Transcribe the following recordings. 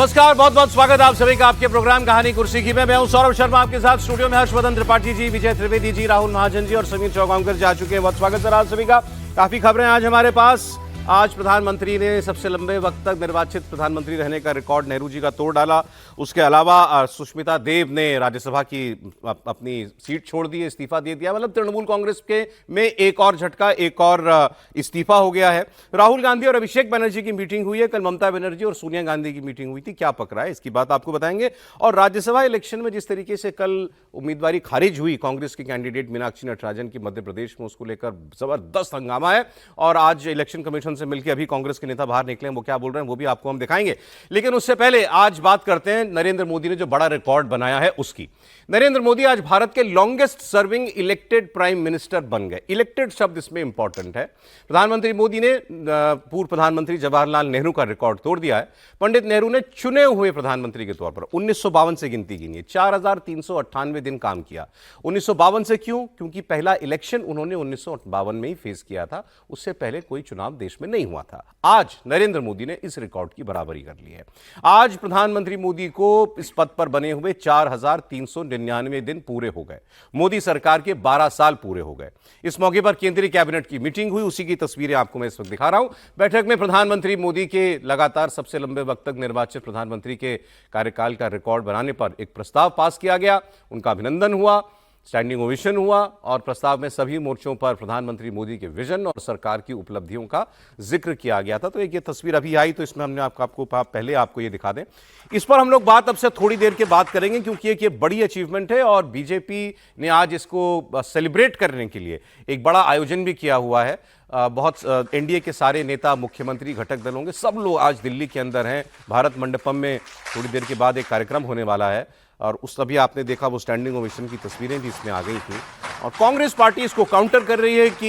नमस्कार, बहुत बहुत स्वागत आप सभी का आपके प्रोग्राम कहानी कुर्सी की में। मैं हूं सौरभ शर्मा, आपके साथ स्टूडियो में हर्षवर्धन त्रिपाठी जी, विजय त्रिवेदी जी, राहुल महाजन जी और समीर चौगांवकर जी आ चुके हैं। बहुत स्वागत सर आप सभी का। काफी खबरें आज हमारे पास। आज प्रधानमंत्री ने सबसे लंबे वक्त तक निर्वाचित प्रधानमंत्री रहने का रिकॉर्ड नेहरू जी का तोड़ डाला। उसके अलावा सुष्मिता देव ने राज्यसभा की अपनी सीट छोड़ दी, इस्तीफा दे दिया। मतलब तृणमूल कांग्रेस के में एक और झटका, एक और इस्तीफा हो गया है। राहुल गांधी और अभिषेक बनर्जी की मीटिंग हुई है। कल ममता बनर्जी और सोनिया गांधी की मीटिंग हुई थी। क्या पकड़ा है इसकी बात आपको बताएंगे। और राज्यसभा इलेक्शन में जिस तरीके से कल उम्मीदवारी खारिज हुई कांग्रेस की कैंडिडेट मीनाक्षी नटराजन की मध्य प्रदेश में, उसको लेकर जबरदस्त हंगामा है। और आज इलेक्शन कमीशन से मिलकर अभी कांग्रेस के नेता बाहर निकले हैं, वो क्या बोल रहे हैं वो भी आपको हम दिखाएंगे। लेकिन उससे पहले आज बात करते हैं नरेंद्र मोदी ने जो बड़ा रिकॉर्ड बनाया है उसकी। नरेंद्र मोदी आज भारत के longest serving elected prime minister बन गए। इलेक्टेड शब्द इसमें इंपॉर्टेंट है। प्रधानमंत्री मोदी ने पूर्व प्रधानमंत्री जवाहरलाल नेहरू का रिकॉर्ड तोड़ दिया है। पंडित नेहरू ने चुने हुए प्रधानमंत्री के तौर पर 1952 से गिनती गिनी, 4398 दिन काम किया। 1952 से क्यों? क्योंकि पहला इलेक्शन उन्होंने 1952 में ही फेस किया था, उससे पहले कोई चुनाव देश में नहीं हुआ था। आज नरेंद्र मोदी ने इस रिकॉर्ड की बराबरी कर ली है। आज प्रधानमंत्री मोदी को इस पद पर बने हुए 4399 दिन पूरे हो गए। मोदी सरकार के 12 साल पूरे हो गए। इस मौके पर केंद्रीय कैबिनेट की मीटिंग हुई, उसी की तस्वीरें आपको मैं इस वक्त दिखा रहा हूं। बैठक में प्रधानमंत्री मोदी के लगातार सबसे लंबे वक्त तक निर्वाचित प्रधानमंत्री के कार्यकाल का रिकॉर्ड बनाने पर एक प्रस्ताव पास किया गया। उनका अभिनंदन हुआ, स्टैंडिंग ओवेशन हुआ और प्रस्ताव में सभी मोर्चों पर प्रधानमंत्री मोदी के विजन और सरकार की उपलब्धियों का जिक्र किया गया था। तो एक ये तस्वीर अभी आई, तो इसमें हमने आपको पहले आपको ये दिखा दें। इस पर हम लोग बात अब से थोड़ी देर के बाद करेंगे, क्योंकि एक ये बड़ी अचीवमेंट है और बीजेपी ने आज इसको सेलिब्रेट करने के लिए एक बड़ा आयोजन भी किया हुआ है। बहुत एनडीए के सारे नेता, मुख्यमंत्री, घटक दलों के सब लोग आज दिल्ली के अंदर हैं। भारत मंडपम में थोड़ी देर के बाद एक कार्यक्रम होने वाला है और उस तभी आपने देखा वो स्टैंडिंग ओवेशन की तस्वीरें भी इसमें आ गई थी। और कांग्रेस पार्टी इसको काउंटर कर रही है कि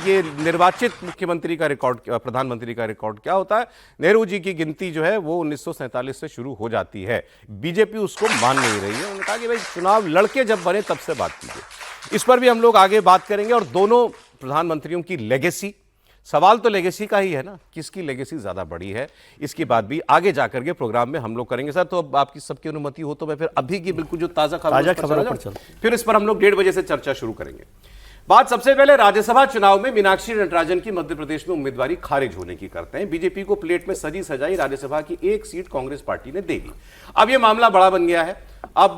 ये निर्वाचित मुख्यमंत्री का रिकॉर्ड, प्रधानमंत्री का रिकॉर्ड क्या होता है। नेहरू जी की गिनती जो है वो 1947 से शुरू हो जाती है। बीजेपी उसको मान नहीं रही है। उन्होंने कहा कि भाई चुनाव लड़के जब बने तब से बात कीजिए। इस पर भी हम लोग आगे बात करेंगे। और दोनों प्रधानमंत्रियों की लेगेसी, सवाल तो लेगेसी का ही है ना, किसकी लेगेसी ज्यादा बड़ी है, इसकी बात भी आगे जाकर के प्रोग्राम में हम लोग करेंगे। सर, तो अब आपकी सबकी अनुमति हो तो मैं फिर अभी की बिल्कुल जो ताजा खबरों पर चल, फिर इस पर हम लोग 1:30 बजे से चर्चा शुरू करेंगे। बात सबसे पहले राज्यसभा चुनाव में मीनाक्षी नटराजन की मध्य प्रदेश में उम्मीदवारी खारिज होने की करते हैं। बीजेपी को प्लेट में सजी सजाई राज्यसभा की एक सीट कांग्रेस पार्टी ने दे दी। अब यह मामला बड़ा बन गया है। अब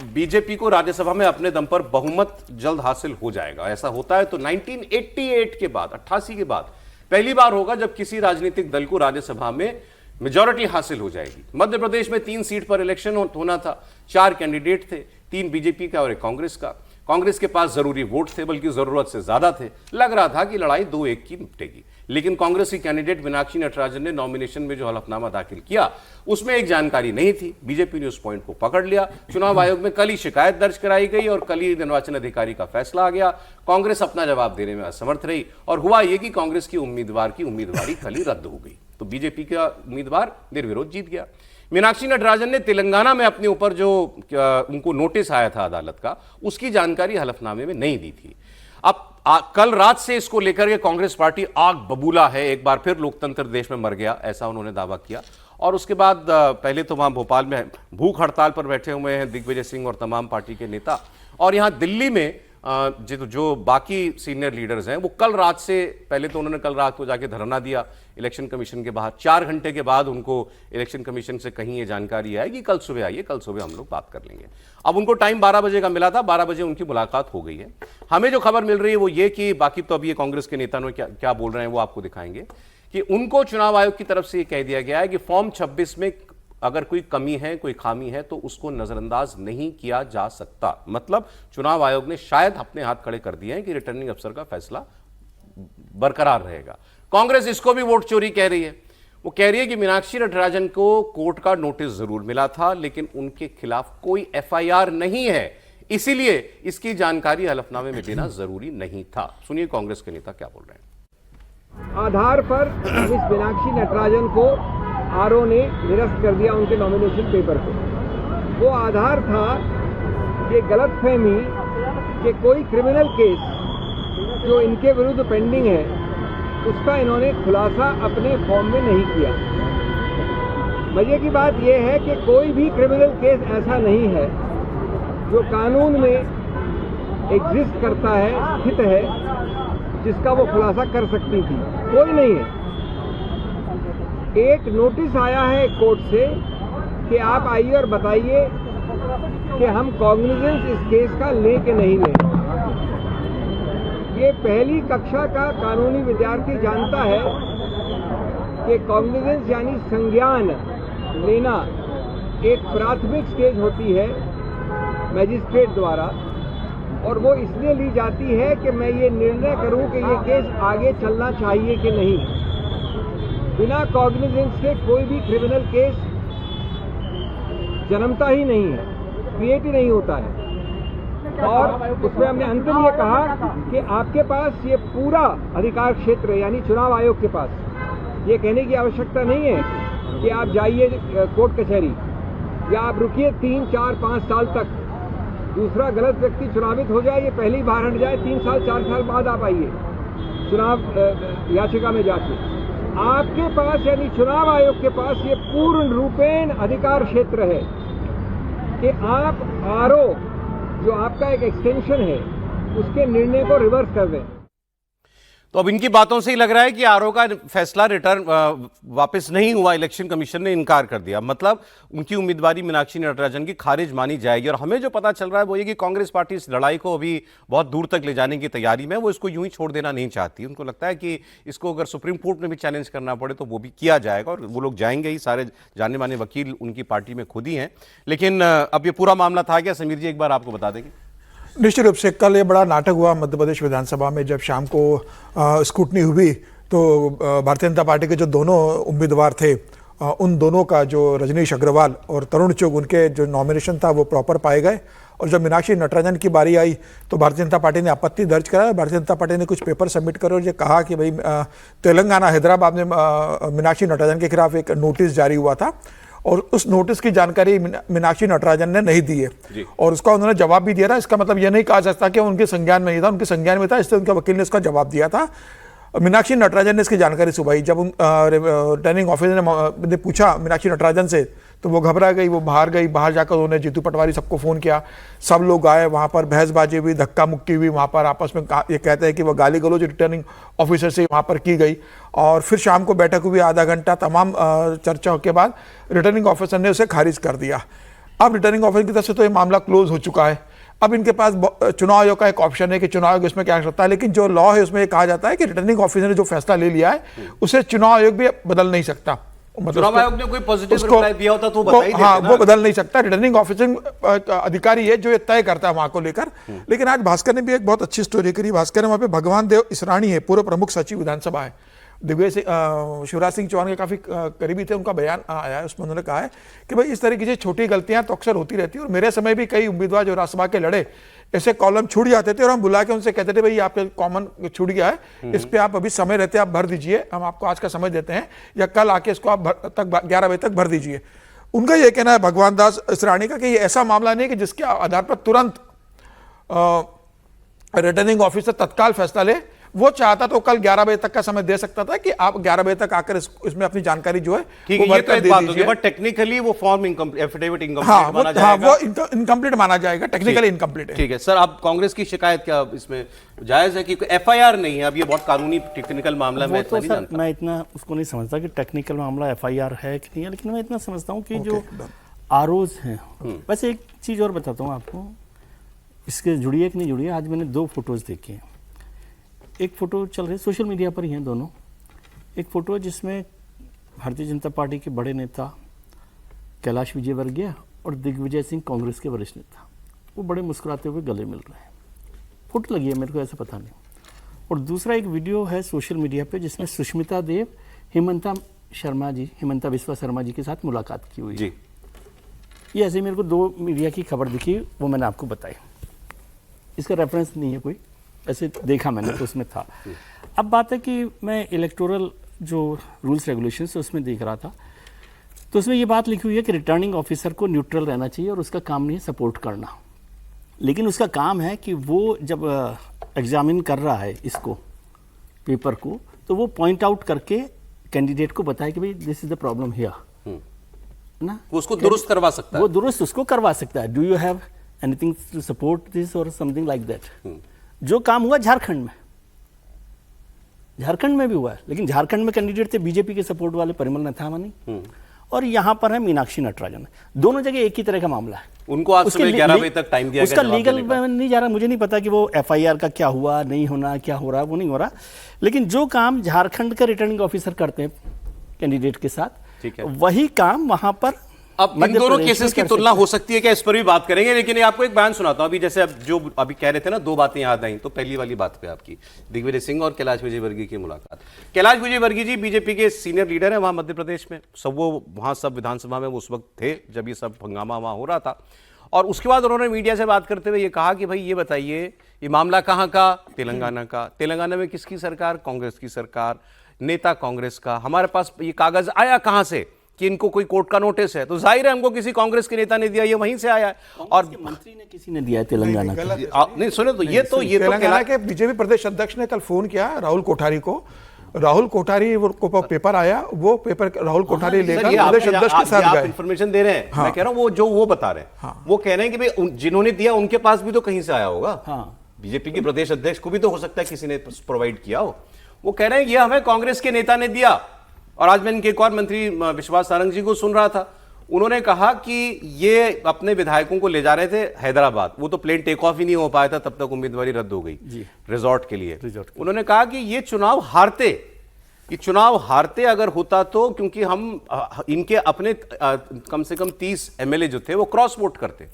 बीजेपी को राज्यसभा में अपने दम पर बहुमत जल्द हासिल हो जाएगा। ऐसा होता है तो 1988 के बाद, 88 के बाद पहली बार होगा जब किसी राजनीतिक दल को राज्यसभा में मेजॉरिटी हासिल हो जाएगी। मध्य प्रदेश में 3 सीट पर इलेक्शन होना था, 4 कैंडिडेट थे, 3 बीजेपी का और 1 कांग्रेस का। कांग्रेस के पास जरूरी वोट थे, बल्कि जरूरत से ज्यादा थे। लग रहा था कि लड़ाई 2-1 की निपटेगी। लेकिन कांग्रेस की कैंडिडेट मीनाक्षी नटराजन ने नॉमिनेशन में जो हलफनामा दाखिल किया उसमें एक जानकारी नहीं थी। बीजेपी ने उस पॉइंट को पकड़ लिया। चुनाव आयोग में कल ही शिकायत दर्ज कराई गई और कल ही निर्वाचन अधिकारी का फैसला आ गया। कांग्रेस अपना जवाब देने में असमर्थ रही और हुआ यह कि कांग्रेस की उम्मीदवारी कल ही रद्द हो गई। तो बीजेपी का उम्मीदवार निर्विरोध जीत गया। मीनाक्षी नटराजन ने तेलंगाना में अपने ऊपर जो उनको नोटिस आया था अदालत का, उसकी जानकारी हलफनामे में नहीं दी थी। अब कल रात से इसको लेकर के कांग्रेस पार्टी आग बबूला है। एक बार फिर लोकतंत्र देश में मर गया, ऐसा उन्होंने दावा किया। और उसके बाद पहले तो वहां भोपाल में भूख हड़ताल पर बैठे हुए हैं दिग्विजय सिंह और तमाम पार्टी के नेता। और यहां दिल्ली में जो बाकी सीनियर लीडर्स हैं वो कल रात से, पहले तो उन्होंने कल रात को जाके धरना दिया इलेक्शन कमीशन के बाहर। 4 घंटे के बाद उनको इलेक्शन कमीशन से कहीं ये जानकारी आएगी कल सुबह आइए, कल सुबह हम लोग बात कर लेंगे। अब उनको टाइम 12 बजे का मिला था, 12 बजे उनकी मुलाकात हो गई है। हमें जो खबर मिल रही है वो ये कि, बाकी तो अभी ये कांग्रेस के नेता क्या बोल रहे हैं वो आपको दिखाएंगे, कि उनको चुनाव आयोग की तरफ से ये कह दिया गया है कि फॉर्म 26 में अगर कोई कमी है, कोई खामी है तो उसको नजरअंदाज नहीं किया जा सकता। मतलब चुनाव आयोग ने शायद अपने हाथ खड़े कर दिए हैं कि रिटर्निंग अफसर का फैसला बरकरार रहेगा। कांग्रेस इसको भी वोट चोरी कह रही है। वो कह रही है कि मीनाक्षी नटराजन को कोर्ट का नोटिस जरूर मिला था, लेकिन उनके खिलाफ कोई एफआईआर नहीं है, इसीलिए इसकी जानकारी हलफनामे में देना जरूरी नहीं था। सुनिए कांग्रेस के नेता क्या बोल रहे हैं। आधार पर मिस मीनाक्षी नटराजन को आरओ ने निरस्त कर दिया उनके नॉमिनेशन पेपर को। वो आधार था ये गलतफहमी कि कोई क्रिमिनल केस जो इनके विरुद्ध पेंडिंग है उसका इन्होंने खुलासा अपने फॉर्म में नहीं किया। मजे की बात यह है कि कोई भी क्रिमिनल केस ऐसा नहीं है जो कानून में एग्जिस्ट करता है, स्थित है, जिसका वो खुलासा कर सकती थी। कोई नहीं है। एक नोटिस आया है कोर्ट से कि आप आइए और बताइए कि हम कॉग्निजेंस इस केस का लें कि नहीं लें। ये पहली कक्षा का कानूनी विद्यार्थी जानता है कि कॉग्निजेंस यानी संज्ञान लेना एक प्राथमिक स्टेज होती है मैजिस्ट्रेट द्वारा, और वो इसलिए ली जाती है कि मैं ये निर्णय करूं कि ये केस आगे चलना चाहिए कि नहीं। बिना कॉग्निजेंस के कोई भी क्रिमिनल केस जन्मता ही नहीं है, क्रिएट ही नहीं होता है। और उसमें हमने अंतिम ये कहा कि आपके पास ये पूरा अधिकार क्षेत्र है, यानी चुनाव आयोग के पास ये कहने की आवश्यकता नहीं है कि आप जाइए कोर्ट कचहरी या आप रुकिए 3, 4, 5 साल तक, दूसरा गलत व्यक्ति चुनावित हो जाए, ये पहली बार हट जाए, 3 साल 4 साल बाद आप आइए चुनाव याचिका में जाके। आपके पास यानी चुनाव आयोग के पास ये पूर्ण रूपेण अधिकार क्षेत्र है कि आप आरओ जो आपका एक एक्सटेंशन है उसके निर्णय को रिवर्स कर दें। तो अब इनकी बातों से ही लग रहा है कि आरओ का फैसला रिटर्न वापस नहीं हुआ, इलेक्शन कमीशन ने इनकार कर दिया, मतलब उनकी उम्मीदवारी मीनाक्षी नटराजन की खारिज मानी जाएगी। और हमें जो पता चल रहा है वो ये कि कांग्रेस पार्टी इस लड़ाई को अभी बहुत दूर तक ले जाने की तैयारी में, वो इसको यूं ही छोड़ देना नहीं चाहती। उनको लगता है कि इसको अगर सुप्रीम कोर्ट में भी चैलेंज करना पड़े तो वो भी किया जाएगा, और वो लोग जाएंगे ही, सारे जाने माने वकील उनकी पार्टी में खुद ही हैं। लेकिन अब ये पूरा मामला था क्या, समीर जी एक बार आपको बता देंगे? निश्चित रूप से कल ये बड़ा नाटक हुआ मध्य प्रदेश विधानसभा में, जब शाम को स्क्रूटनी हुई तो भारतीय जनता पार्टी के जो दोनों उम्मीदवार थे उन दोनों का, जो रजनीश अग्रवाल और तरुण चुग, उनके जो नॉमिनेशन था वो प्रॉपर पाए गए। और जब मीनाक्षी नटराजन की बारी आई तो भारतीय जनता पार्टी ने आपत्ति दर्ज कराया। भारतीय जनता पार्टी ने कुछ पेपर सबमिट करे और ये कहा कि भाई तेलंगाना हैदराबाद में मीनाक्षी नटराजन के खिलाफ एक नोटिस जारी हुआ था और उस नोटिस की जानकारी मीनाक्षी नटराजन ने नहीं दी है और उसका उन्होंने जवाब भी दिया था। इसका मतलब यह नहीं कहा जा सकता कि उनके संज्ञान में नहीं था, उनके संज्ञान में था, इसलिए उनके वकील ने उसका जवाब दिया था। मीनाक्षी नटराजन ने इसकी जानकारी सुनाई। जब रिटर्निंग ऑफिसर ने पूछा मीनाक्षी नटराजन से तो वो घबरा गई, वो बाहर गई। बाहर जाकर उन्होंने जीतू पटवारी सबको फ़ोन किया, सब लोग आए, वहाँ पर बहसबाजी हुई, धक्का मुक्की हुई, वहाँ पर आपस में ये कहते हैं कि वह गाली गलौज रिटर्निंग ऑफिसर से वहाँ पर की गई। और फिर शाम को बैठक हुई, आधा घंटा तमाम चर्चाओं के बाद रिटर्निंग ऑफिसर ने उसे खारिज कर दिया। अब रिटर्निंग ऑफिसर की तरफ से तो ये मामला क्लोज हो चुका है। अब इनके पास चुनाव आयोग का एक ऑप्शन है कि चुनाव आयोग इसमें क्या करता है, लेकिन जो लॉ है उसमें ये कहा जाता है कि रिटर्निंग ऑफिसर ने जो फैसला ले लिया है उसे चुनाव आयोग भी बदल नहीं सकता। मतलब चुनाव आयोग ने कोई पॉजिटिव रिप्लाई दिया होता तो बता ही देते। हाँ, वो बदल नहीं सकता। रिटर्निंग ऑफिसर अधिकारी है जो ये तय करता है वहां को लेकर। लेकिन आज भास्कर ने भी एक बहुत अच्छी स्टोरी करी। भास्कर ने वहां पे भगवान देव इसरानी है, पूर्व प्रमुख सचिव विधानसभा है, शिवराज सिंह चौहान के काफी करीबी थे, उनका बयान आया है। उसमें उन्होंने कहा है कि भाई इस तरीके से छोटी गलतियां तो अक्सर होती रहती है और मेरे समय भी कई उम्मीदवार जो राज्यसभा के लड़े ऐसे कॉलम छूट जाते थे और हम बुला के उनसे कहते थे भाई आपके कॉमन छूट गया है, इस पे आप अभी समय रहते आप भर दीजिए, हम आपको आज का समय देते हैं, या कल आके इसको आप 11 बजे तक भर दीजिए। उनका यह कहना है भगवान दास इसरानी का कि ये ऐसा मामला नहीं कि जिसके आधार पर तुरंत रिटर्निंग ऑफिसर तत्काल फैसला ले। वो चाहता तो कल 11 बजे तक का समय दे सकता था कि आप 11 बजे तक आकर इसमें अपनी जानकारी जो है ठीक है, ये तो एक बात होगी, बट टेक्निकली वो फॉर्म एफिडेविट इनकम्प्लीट माना जाएगा। वो इनकम्प्लीट माना जाएगा, टेक्निकली इनकम्प्लीट है। ठीक है सर, आप कांग्रेस की शिकायत क्या इसमें जायज है कि एफआईआर नहीं है? अब ये बहुत कानूनी टेक्निकल मामला है। तो सर मैं इतना उसको नहीं समझता कि टेक्निकल मामला एफआईआर है कि नहीं है, लेकिन मैं इतना समझता हूँ कि जो आरओज हैं, वैसे एक चीज़ और बताता हूँ आपको, इसके जुड़ी है कि नहीं जुड़ी है। आज मैंने 2 फोटोज़ देखी हैं। एक फ़ोटो चल रही सोशल मीडिया पर ही हैं दोनों। एक फ़ोटो जिसमें भारतीय जनता पार्टी के बड़े नेता कैलाश विजयवर्गीय और दिग्विजय सिंह कांग्रेस के वरिष्ठ नेता, वो बड़े मुस्कुराते हुए गले मिल रहे हैं। फोटो लगी है, मेरे को ऐसा पता नहीं। और दूसरा एक वीडियो है सोशल मीडिया पे जिसमें सुष्मिता देव हिमंता बिस्वा शर्मा जी के साथ मुलाकात की हुई है। ये ऐसे मेरे को 2 मीडिया की खबर दिखी, वो मैंने आपको बताई। इसका रेफरेंस नहीं है कोई, ऐसे देखा मैंने तो उसमें था। अब बात है कि मैं इलेक्टोरल जो रूल्स रेगुलेशंस है उसमें देख रहा था, तो उसमें ये बात लिखी हुई है कि रिटर्निंग ऑफिसर को न्यूट्रल रहना चाहिए और उसका काम नहीं है सपोर्ट करना, लेकिन उसका काम है कि वो जब एग्जामिन कर रहा है इसको पेपर को, तो वो पॉइंट आउट करके कैंडिडेट को बताए कि भाई this is the problem here. ना, वो उसको दुरुस्त करवा सकता है। वो दुरुस्त उसको करवा सकता है। Do you have anything to support this और समथिंग लाइक दैट? जो काम हुआ झारखंड में भी हुआ है, लेकिन झारखंड में कैंडिडेट थे बीजेपी के सपोर्ट वाले परिमल नथवानी, और यहाँ पर है मीनाक्षी नटराजन। दोनों जगह एक ही तरह का मामला है। उनको आज सुबह 11 बजे तक टाइम दिया गया उसका जवाब लीगल देने का। नहीं जा रहा, मुझे नहीं पता कि वो एफआईआर का क्या हुआ, नहीं होना, क्या हो रहा, वो नहीं हो रहा। लेकिन जो काम झारखंड के रिटर्निंग ऑफिसर करते हैं कैंडिडेट के साथ, ठीक है, वही काम वहां पर अब इन मध्य दोनों प्रदेश केसेस में की कर तुलना सकते हो सकती है क्या, इस पर भी बात करेंगे। लेकिन आपको एक बयान सुनाता हूं। अभी जैसे अब जो अभी कह रहे थे ना, 2 बातें याद आई। तो पहली वाली बात पे आपकी दिग्विजय सिंह और कैलाश विजयवर्गीय की मुलाकात। कैलाश विजयवर्गीय जी बीजेपी के सीनियर लीडर हैं वहां मध्य प्रदेश में। वो वहां सब विधानसभा में उस वक्त थे जब ये सब हंगामा वहां हो रहा था। और उसके बाद उन्होंने मीडिया से बात करते हुए ये कहा कि भाई ये बताइए, ये मामला कहाँ का? तेलंगाना का। तेलंगाना में किसकी सरकार? कांग्रेस की सरकार, नेता कांग्रेस का। हमारे पास ये कागज आया कहां से कि इनको कोई कोर्ट का नोटिस है? तो जाहिर है हमको किसी कांग्रेस के नेता ने दिया, ये वहीं से आया है। और मंत्री ने किसी ने दिया है तेलंगाना का। नहीं सुनो, तो ये तो तेलंगाना के बीजेपी प्रदेश अध्यक्ष ने कल फोन किया राहुल कोठारी को। राहुल कोठारी को पेपर आया, वो पेपर राहुल कोठारी लेकर प्रदेश अध्यक्ष के साथ गए। इंफॉर्मेशन दे रहे हैं। मैं कह रहा हूं वो जो वो बता रहे हैं, वो कह रहे हैं कि भाई जिन्होंने दिया उनके पास भी तो कहीं से आया होगा। बीजेपी के प्रदेश अध्यक्ष को भी तो हो सकता है किसी ने प्रोवाइड किया हो। वो कह रहे हैं ये हमें कांग्रेस के नेता ने दिया। और आज मैं इनके एक और मंत्री विश्वास सारंग जी को सुन रहा था, उन्होंने कहा कि ये अपने विधायकों को ले जा रहे थे हैदराबाद। वो तो प्लेन टेक ऑफ ही नहीं हो पाया था, तब तक उम्मीदवारी रद्द हो गई रिजॉर्ट के लिए। उन्होंने कहा कि ये चुनाव हारते अगर होता तो, क्योंकि हम इनके अपने कम से कम 30 एमएलए जो थे वो क्रॉस वोट करते,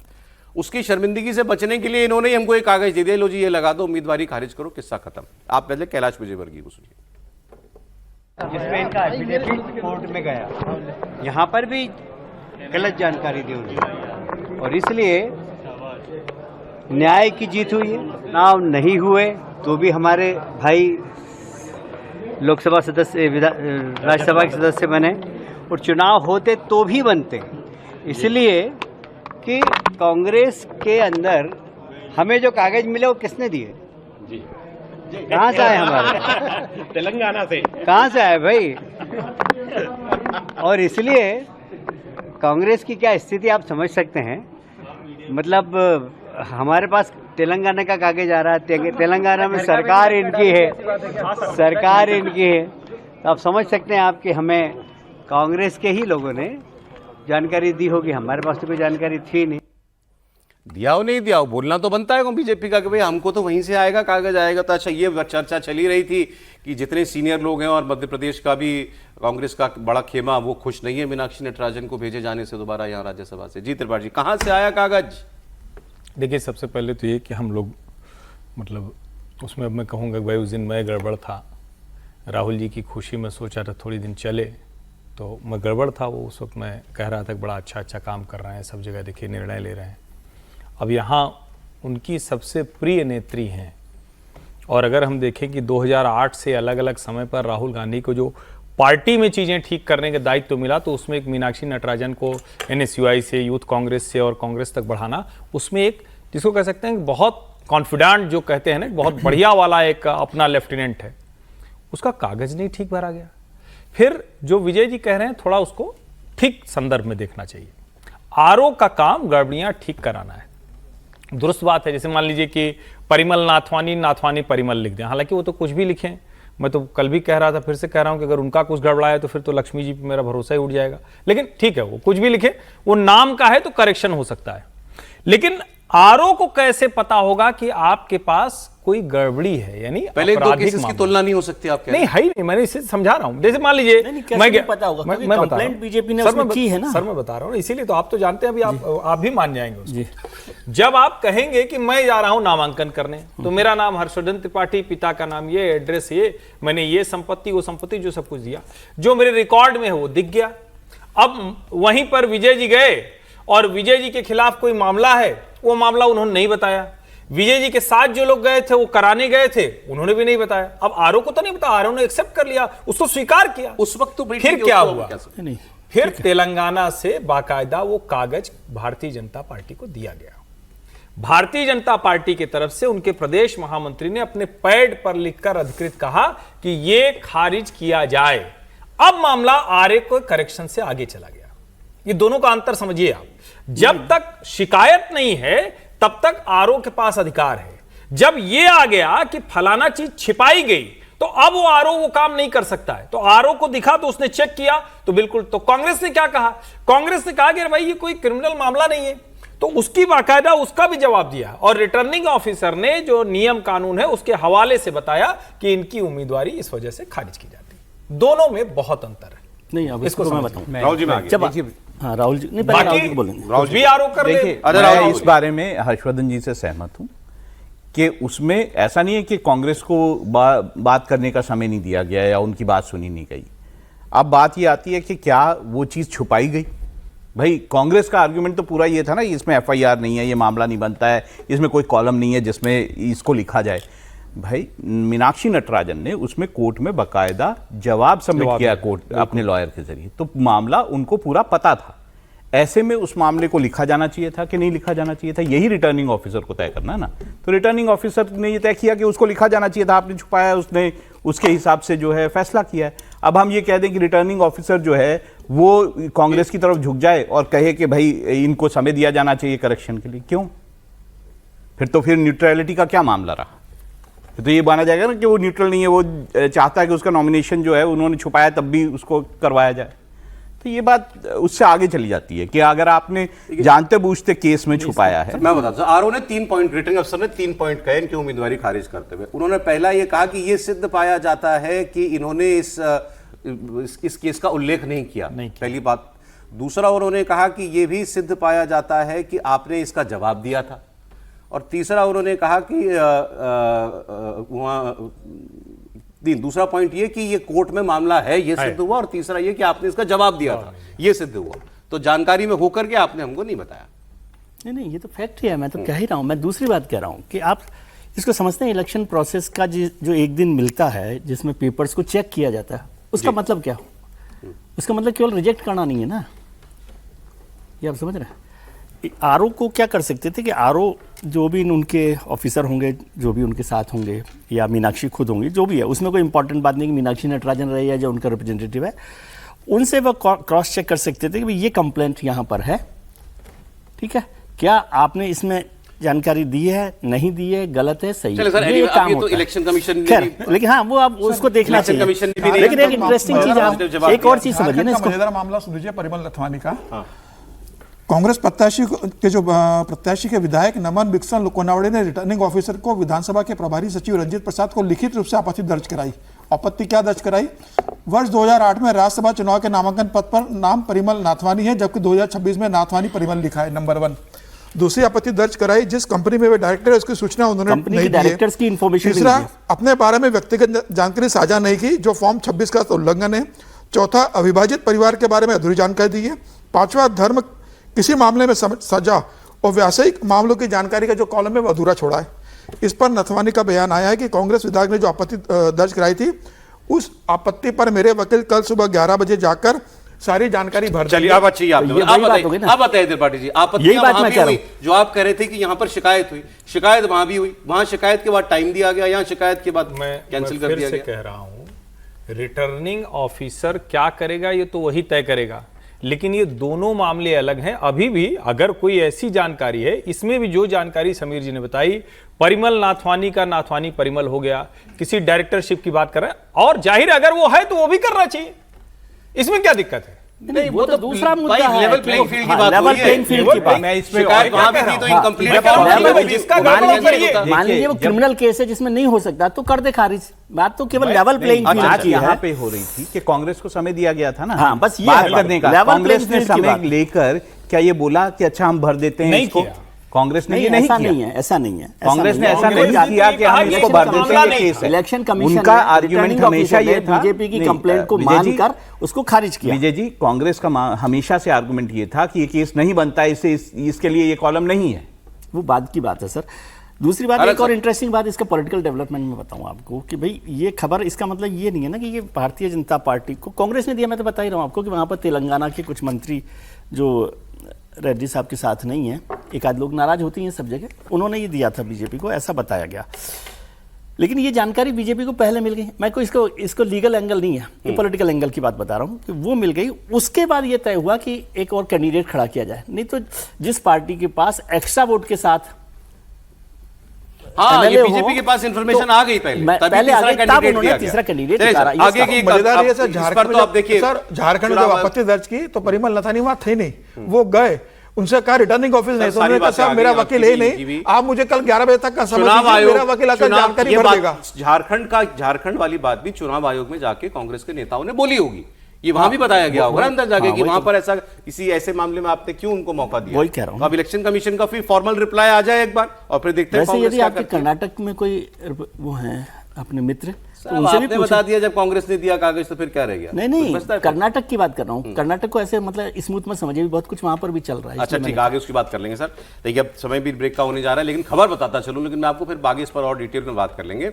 उसकी शर्मिंदगी से बचने के लिए इन्होंने हमको एक कागज दे दिया, लो जी ये लगा दो, उम्मीदवारी खारिज करो, किस्सा खत्म। आप पहले कैलाश विजयवर्गीय को सुनिए। जिसमें इनका एफिडेविट कोर्ट में गया, यहाँ पर भी गलत जानकारी दी उन्होंने, और इसलिए न्याय की जीत हुई है। चुनाव नहीं हुए तो भी हमारे भाई लोकसभा सदस्य, राज्यसभा के सदस्य बने, और चुनाव होते तो भी बनते, इसलिए कि कांग्रेस के अंदर हमें जो कागज मिले वो किसने दिए? कहाँ से आए हमारे? तेलंगाना से। कहाँ से आए भाई? और इसलिए कांग्रेस की क्या स्थिति आप समझ सकते हैं। मतलब हमारे पास तेलंगाना का कागज आ रहा है, तेलंगाना में सरकार इनकी है, तो आप समझ सकते हैं आपकी हमें कांग्रेस के ही लोगों ने जानकारी दी होगी, हमारे पास तो कोई जानकारी थी नहीं। दिया हो नहीं दिया हो, बोलना तो बनता है बीजेपी का कि भाई हमको तो वहीं से आएगा, कागज आएगा। तो अच्छा, ये चर्चा चली रही थी कि जितने सीनियर लोग हैं और मध्य प्रदेश का भी कांग्रेस का बड़ा खेमा, वो खुश नहीं है मीनाक्षी नटराजन को भेजे जाने से दोबारा यहाँ राज्यसभा से। जी त्रिपाठी जी, कहाँ से आया कागज? देखिए, सबसे पहले तो ये कि हम लोग मतलब उसमें अब मैं कहूँगा भाई उस दिन मैं गड़बड़ था। राहुल जी की खुशी में सोचा था थोड़ी दिन चले, तो मैं गड़बड़ था। वो उस वक्त मैं कह रहा था कि बड़ा अच्छा काम कर रहे हैं, सब जगह देखिए निर्णय ले रहे हैं। अब यहाँ उनकी सबसे प्रिय नेत्री हैं, और अगर हम देखें कि 2008 से अलग अलग समय पर राहुल गांधी को जो पार्टी में चीज़ें ठीक करने का दायित्व मिला, तो उसमें एक मीनाक्षी नटराजन को NSUI से, यूथ कांग्रेस से और कांग्रेस तक बढ़ाना, उसमें एक जिसको कह सकते हैं बहुत कॉन्फिडेंट जो कहते हैं ना, बहुत बढ़िया वाला एक अपना लेफ्टिनेंट है, उसका कागज नहीं ठीक भरा गया। फिर जो विजय जी कह रहे हैं, थोड़ा उसको ठीक संदर्भ में देखना चाहिए। आरओ का काम गड़बड़ियां ठीक कराना है, दुरुस्त बात है। जैसे मान लीजिए कि परिमल नाथवानी परिमल लिख दें, हालांकि वो तो कुछ भी लिखें। मैं तो कल भी कह रहा था, फिर से कह रहा हूं कि अगर उनका कुछ गड़बड़ा है तो फिर तो लक्ष्मी जी पे मेरा भरोसा ही उठ जाएगा। लेकिन ठीक है, वो कुछ भी लिखे, वो नाम का है तो करेक्शन हो सकता है। लेकिन आरओ को कैसे पता होगा कि आपके पास कोई गड़बड़ी है? यानी पहले दो केसेस की तुलना नहीं हो सकती आप कह रहे हैं? नहीं है ही नहीं, मैंने इसे समझा रहा हूं। जैसे मान लीजिए मैं पता होगा, मैं कंप्लेंट बीजेपी ने उसमें की है ना सर, मैं बता रहा हूं, इसीलिए तो आप तो जानते हैं, अभी आप भी मान जाएंगे उसको। जब आप कहेंगे कि मैं जा रहा हूं नामांकन करने, तो मेरा नाम हर्षवर्धन त्रिपाठी, पिता का नाम ये, एड्रेस ये, मैंने ये संपत्ति वो संपत्ति, जो सब कुछ दिया, जो मेरे रिकॉर्ड में है वो दिख गया। अब वहीं पर विजय जी गए और विजय जी के खिलाफ कोई मामला है, वो मामला उन्होंने नहीं बताया। विजय जी के साथ जो लोग गए थे, वो कराने गए थे, उन्होंने भी नहीं बताया। अब आरओ को तो नहीं बताया, आरओ ने एक्सेप्ट कर लिया, उसको स्वीकार किया। उस वक्त तो फिर क्या हुआ? नहीं, फिर तेलंगाना से बाकायदा वो कागज भारतीय जनता पार्टी को दिया गया। भारतीय जनता पार्टी की तरफ से उनके प्रदेश महामंत्री ने अपने पैड पर लिखकर अधिकृत कहा कि ये खारिज किया जाए। अब मामला आरए को करेक्शन से आगे चला गया। ये दोनों का अंतर समझिए आप। जब तक शिकायत नहीं है तब तक आरओ के पास अधिकार है। जब ये आ गया कि फलाना चीज छिपाई गई तो अब वो आरओ वो काम नहीं कर सकता है। तो आरओ को दिखा तो उसने चेक किया तो बिल्कुल। तो कांग्रेस ने क्या कहा? कांग्रेस ने कहा कि भाई ये कोई क्रिमिनल मामला नहीं है, तो उसकी बाकायदा उसका भी जवाब दिया। और रिटर्निंग ऑफिसर ने जो नियम कानून है उसके हवाले से बताया कि इनकी उम्मीदवारी इस वजह से खारिज की जाती है। दोनों में बहुत अंतर है। नहीं, अब इसको मैं बताऊं। राहुल जी में आगे। हाँ, राहुल जी नहीं, पहले राहुल जी को बोलेंगे। राहुल भी आरोप कर ले। मैं इस बारे में हर्षवर्धन जी से सहमत हूं कि उसमें ऐसा नहीं है कि कांग्रेस को बात करने का समय नहीं दिया गया या उनकी बात सुनी नहीं गई। अब बात ये आती है कि क्या वो चीज छुपाई गई? भाई कांग्रेस का आर्गुमेंट तो पूरा ये था ना, इसमें एफआईआर नहीं है, ये मामला नहीं बनता है, इसमें कोई कॉलम नहीं है जिसमें इसको लिखा जाए। भाई मीनाक्षी नटराजन ने उसमें कोर्ट में बकायदा जवाब सबमिट किया कोर्ट अपने लॉयर के जरिए, तो मामला उनको पूरा पता था। ऐसे में उस मामले को लिखा जाना चाहिए था कि नहीं लिखा जाना चाहिए था, यही रिटर्निंग ऑफिसर को तय करना है ना। तो रिटर्निंग ऑफिसर ने ये तय किया कि उसको लिखा जाना चाहिए था, आपने छुपाया, उसने उसके हिसाब से जो है फैसला किया है। अब हम ये कह दें कि रिटर्निंग ऑफिसर जो है वो कांग्रेस की तरफ झुक जाए और कहे कि भाई इनको समय दिया जाना चाहिए करेक्शन के लिए, क्यों? फिर न्यूट्रलिटी का क्या मामला रहा? तो ये माना जाएगा ना कि वो न्यूट्रल नहीं है, वो चाहता है कि उसका नॉमिनेशन जो है उन्होंने छुपाया तब भी उसको करवाया जाए। तो ये बात उससे आगे चली जाती है कि अगर आपने जानते बूझते केस में छुपाया है। मैं बताता हूं, आरओ ने 3 पॉइंट, रिटर्निंग अफसर ने 3 पॉइंट कहे इनकी उम्मीदवारी खारिज करते हुए। उन्होंने पहला ये कहा कि ये सिद्ध पाया जाता है कि इन्होंने इस केस का उल्लेख नहीं किया, पहली बात। दूसरा उन्होंने कहा कि ये भी सिद्ध पाया जाता है कि आपने इसका जवाब दिया था। और तीसरा उन्होंने कहा कि दूसरा पॉइंट ये कि ये कोर्ट में मामला है, ये सिद्ध हुआ। और तीसरा ये कि आपने इसका जवाब दिया था, ये सिद्ध हुआ। तो जानकारी में होकर के आपने हमको नहीं बताया। नहीं, ये तो फैक्ट ही है। मैं तो कह ही रहा हूं, मैं दूसरी बात कह रहा हूं कि आप इसको समझते हैं इलेक्शन प्रोसेस का जो एक दिन मिलता है जिसमें पेपर्स को चेक किया जाता है, उसका मतलब क्या हो? उसका मतलब केवल रिजेक्ट करना नहीं है ना, ये आप समझ रहे हैं। आरओ को क्या कर सकते थे कि आरओ जो भी उनके ऑफिसर होंगे, जो भी उनके साथ होंगे, या मीनाक्षी खुद होंगी, जो भी है, उसमें कोई इंपॉर्टेंट बात नहीं कि मीनाक्षी नटराजन रहे या जो उनका रिप्रेजेंटेटिव है, उनसे वो क्रॉस चेक कर सकते थे कि भाई ये कंप्लेंट यहाँ पर है, ठीक है, क्या आपने इसमें जानकारी दी है, नहीं दी है, गलत है, सही है, ये काम होता है। इलेक्शन कमीशन लेकिन हाँ, वो आप उसको देखना चाहिए। लेकिन एक इंटरेस्टिंग चीज, आप एक और चीज समझिए ना इसको। मजेदार मामला सुन लीजिए परिमल नथवानी का। कांग्रेस प्रत्याशी के विधायक नमन बिक्सन लोकोनावड़े ने रिटर्निंग ऑफिसर को विधानसभा के प्रभारी सचिव रंजीत प्रसाद को लिखित रूप से आपत्ति दर्ज कराई। आपत्ति क्या दर्ज कराई? वर्ष 2008 में राज्यसभा चुनाव के नामांकन पद पर नाम परिमल नाथवानी है, जबकि 2026 में नाथवानी परिमल लिखा है, नंबर 1। दूसरी आपत्ति दर्ज कराई, जिस कंपनी में वे डायरेक्टर है उसकी सूचना उन्होंने नहीं दी। तीसरा, अपने बारे में व्यक्तिगत जानकारी साझा नहीं की, जो फॉर्म 26 का उल्लंघन है। चौथा, अविभाजित परिवार के बारे में अधूरी जानकारी दी है। पांचवा, धर्म किसी मामले में सजा और व्यावसायिक मामलों की जानकारी का जो कॉलम है वो अधूरा छोड़ा है। इस पर नथवानी का बयान आया है कि कांग्रेस विधायक ने जो आपत्ति दर्ज कराई थी, उस आपत्ति पर मेरे वकील कल सुबह 11 बजे जाकर सारी जानकारी भर। चलिए, अब अच्छी आप बताइए त्रिपाठी जी, आपत्ति वहां भी हुई जो आप कह रहे थे कि यहाँ पर शिकायत हुई, शिकायत वहां भी हुई, वहां शिकायत के बाद टाइम दिया गया, यहाँ शिकायत के बाद कैंसिल कर दिया गया। कह रहा हूं, रिटर्निंग ऑफिसर क्या करेगा ये तो वही तय करेगा, लेकिन ये दोनों मामले अलग हैं। अभी भी अगर कोई ऐसी जानकारी है, इसमें भी जो जानकारी समीर जी ने बताई, परिमल नाथवानी का नाथवानी परिमल हो गया, किसी डायरेक्टरशिप की बात कर रहे हैं, और जाहिर अगर वो है तो वो भी करना चाहिए, इसमें क्या दिक्कत है? नहीं, वो तो दूसरा मुद्दा है। लेवल प्लेइंग फील्ड की बात, लेवल प्लेइंग फील्ड की बात। मैं इसमें शिकायत वहां भी थी तो इनकम्प्लीट मान लीजिए वो क्रिमिनल केस है जिसमें नहीं हो सकता तो कर दे खारिज। बात तो केवल लेवल प्लेइंग फील्ड की है। यहाँ पे हो रही थी कि कांग्रेस को समय दिया गया था ना, हाँ, बस ये बात है करने का। कांग्रेस ने समय लेकर क्या ये बोला कि अच्छा हम भर देते हैं इसको? कांग्रेस ने ये नहीं किया। ऐसा नहीं है। कांग्रेस ने ऐसा नहीं किया कि हम इसको भर देते हैं, ये केस है। इलेक्शन कमीशन उनका आर्गुमेंट हमेशा ये था, बीजेपी की कंप्लेंट को मानकर उसको खारिज किया। विजय जी, कांग्रेस का हमेशा से आर्गुमेंट ये था कि ये केस नहीं बनता, इसके लिए ये कॉलम नहीं है। वो बाद की बात है सर। दूसरी बात, एक और इंटरेस्टिंग बात इसका पॉलिटिकल डेवलपमेंट में बताऊं आपको कि भाई ये खबर, इसका मतलब ये नहीं है ना कि ये भारतीय जनता पार्टी को कांग्रेस ने दिया। मैं तो बता ही रहा हूं आपको कि वहां पर तेलंगाना के कुछ मंत्री जो रेड्डी साहब के साथ नहीं है, एक आध लोग नाराज होती हैं सब जगह, उन्होंने ये दिया था बीजेपी को, ऐसा बताया गया। लेकिन ये जानकारी बीजेपी को पहले मिल गई। मैं को इसको लीगल एंगल नहीं है, ये पॉलिटिकल एंगल की बात बता रहा हूँ कि वो मिल गई। उसके बाद ये तय हुआ कि एक और कैंडिडेट खड़ा किया जाए, नहीं तो जिस पार्टी के पास एक्स्ट्रा वोट के साथ हाँ, ये MLA बीजेपी हो, के पास इंफॉर्मेशन तो आ गई पहले, तभी पहले आ तीसरा गई, तब कैंडिडेट उन्होंने दिया तीसरा गया। कैंडिडेट चलिए सर, निकाला। आगे की मजेदार ये सर, इस झारखंड पर में तो आप देखिए सर, झारखंड में जब चुनाव- आपत्ति दर्ज की तो परिमल नथानी वहां थे नहीं, वो गए, उनसे कहा रिटर्निंग ऑफिस नहीं, तो सारी उन्होंने कहा बातें आ साहब मेरा गई, वकील है आपकी नहीं, भी। आप मुझे कल 11 बजे तक का समय चुनाव दीजिए, आयोग, मेरा वकील आकर चुनाव- जानकारी ये भर बात देगा। झारखंड वाली बात भी चुनाव आयोग में जाके कांग्रेस के नेताओं ने बोली होगी, ये वहां भी बताया गया होगा अंदर जाके हाँ, कि वही वहां तो। पर ऐसा किसी ऐसे मामले में आपने क्यों उनको मौका दिया। वही कह रहा हूं। तो अब इलेक्शन कमीशन का फिर फॉर्मल रिप्लाई आ जाए एक बार और फिर देखते हैं वैसे कांग्रेस यदि क्या आपके करती है। कर्नाटक में कोई वो हैं अपने मित्र, तो साहब, उनसे भी आपने पूछो। बता दिया जब कांग्रेस ने दिया कागज तो फिर क्या रह गया। नहीं कुछ नहीं, बचता है फिर? कर्नाटक की बात कर रहा हूँ। कर्नाटक को ऐसे मतलब स्मूथ मत समझिए, भी बहुत कुछ वहां पर भी चल रहा है। अच्छा इसलिए ठीक मैंने है, आगे उसकी बात कर लेंगे सर। देखिए अब समय भी ब्रेक का होने जा रहा है, लेकिन खबर बताता चलूं, लेकिन मैं आपको फिर आगे इस पर और डिटेल में बात कर लेंगे।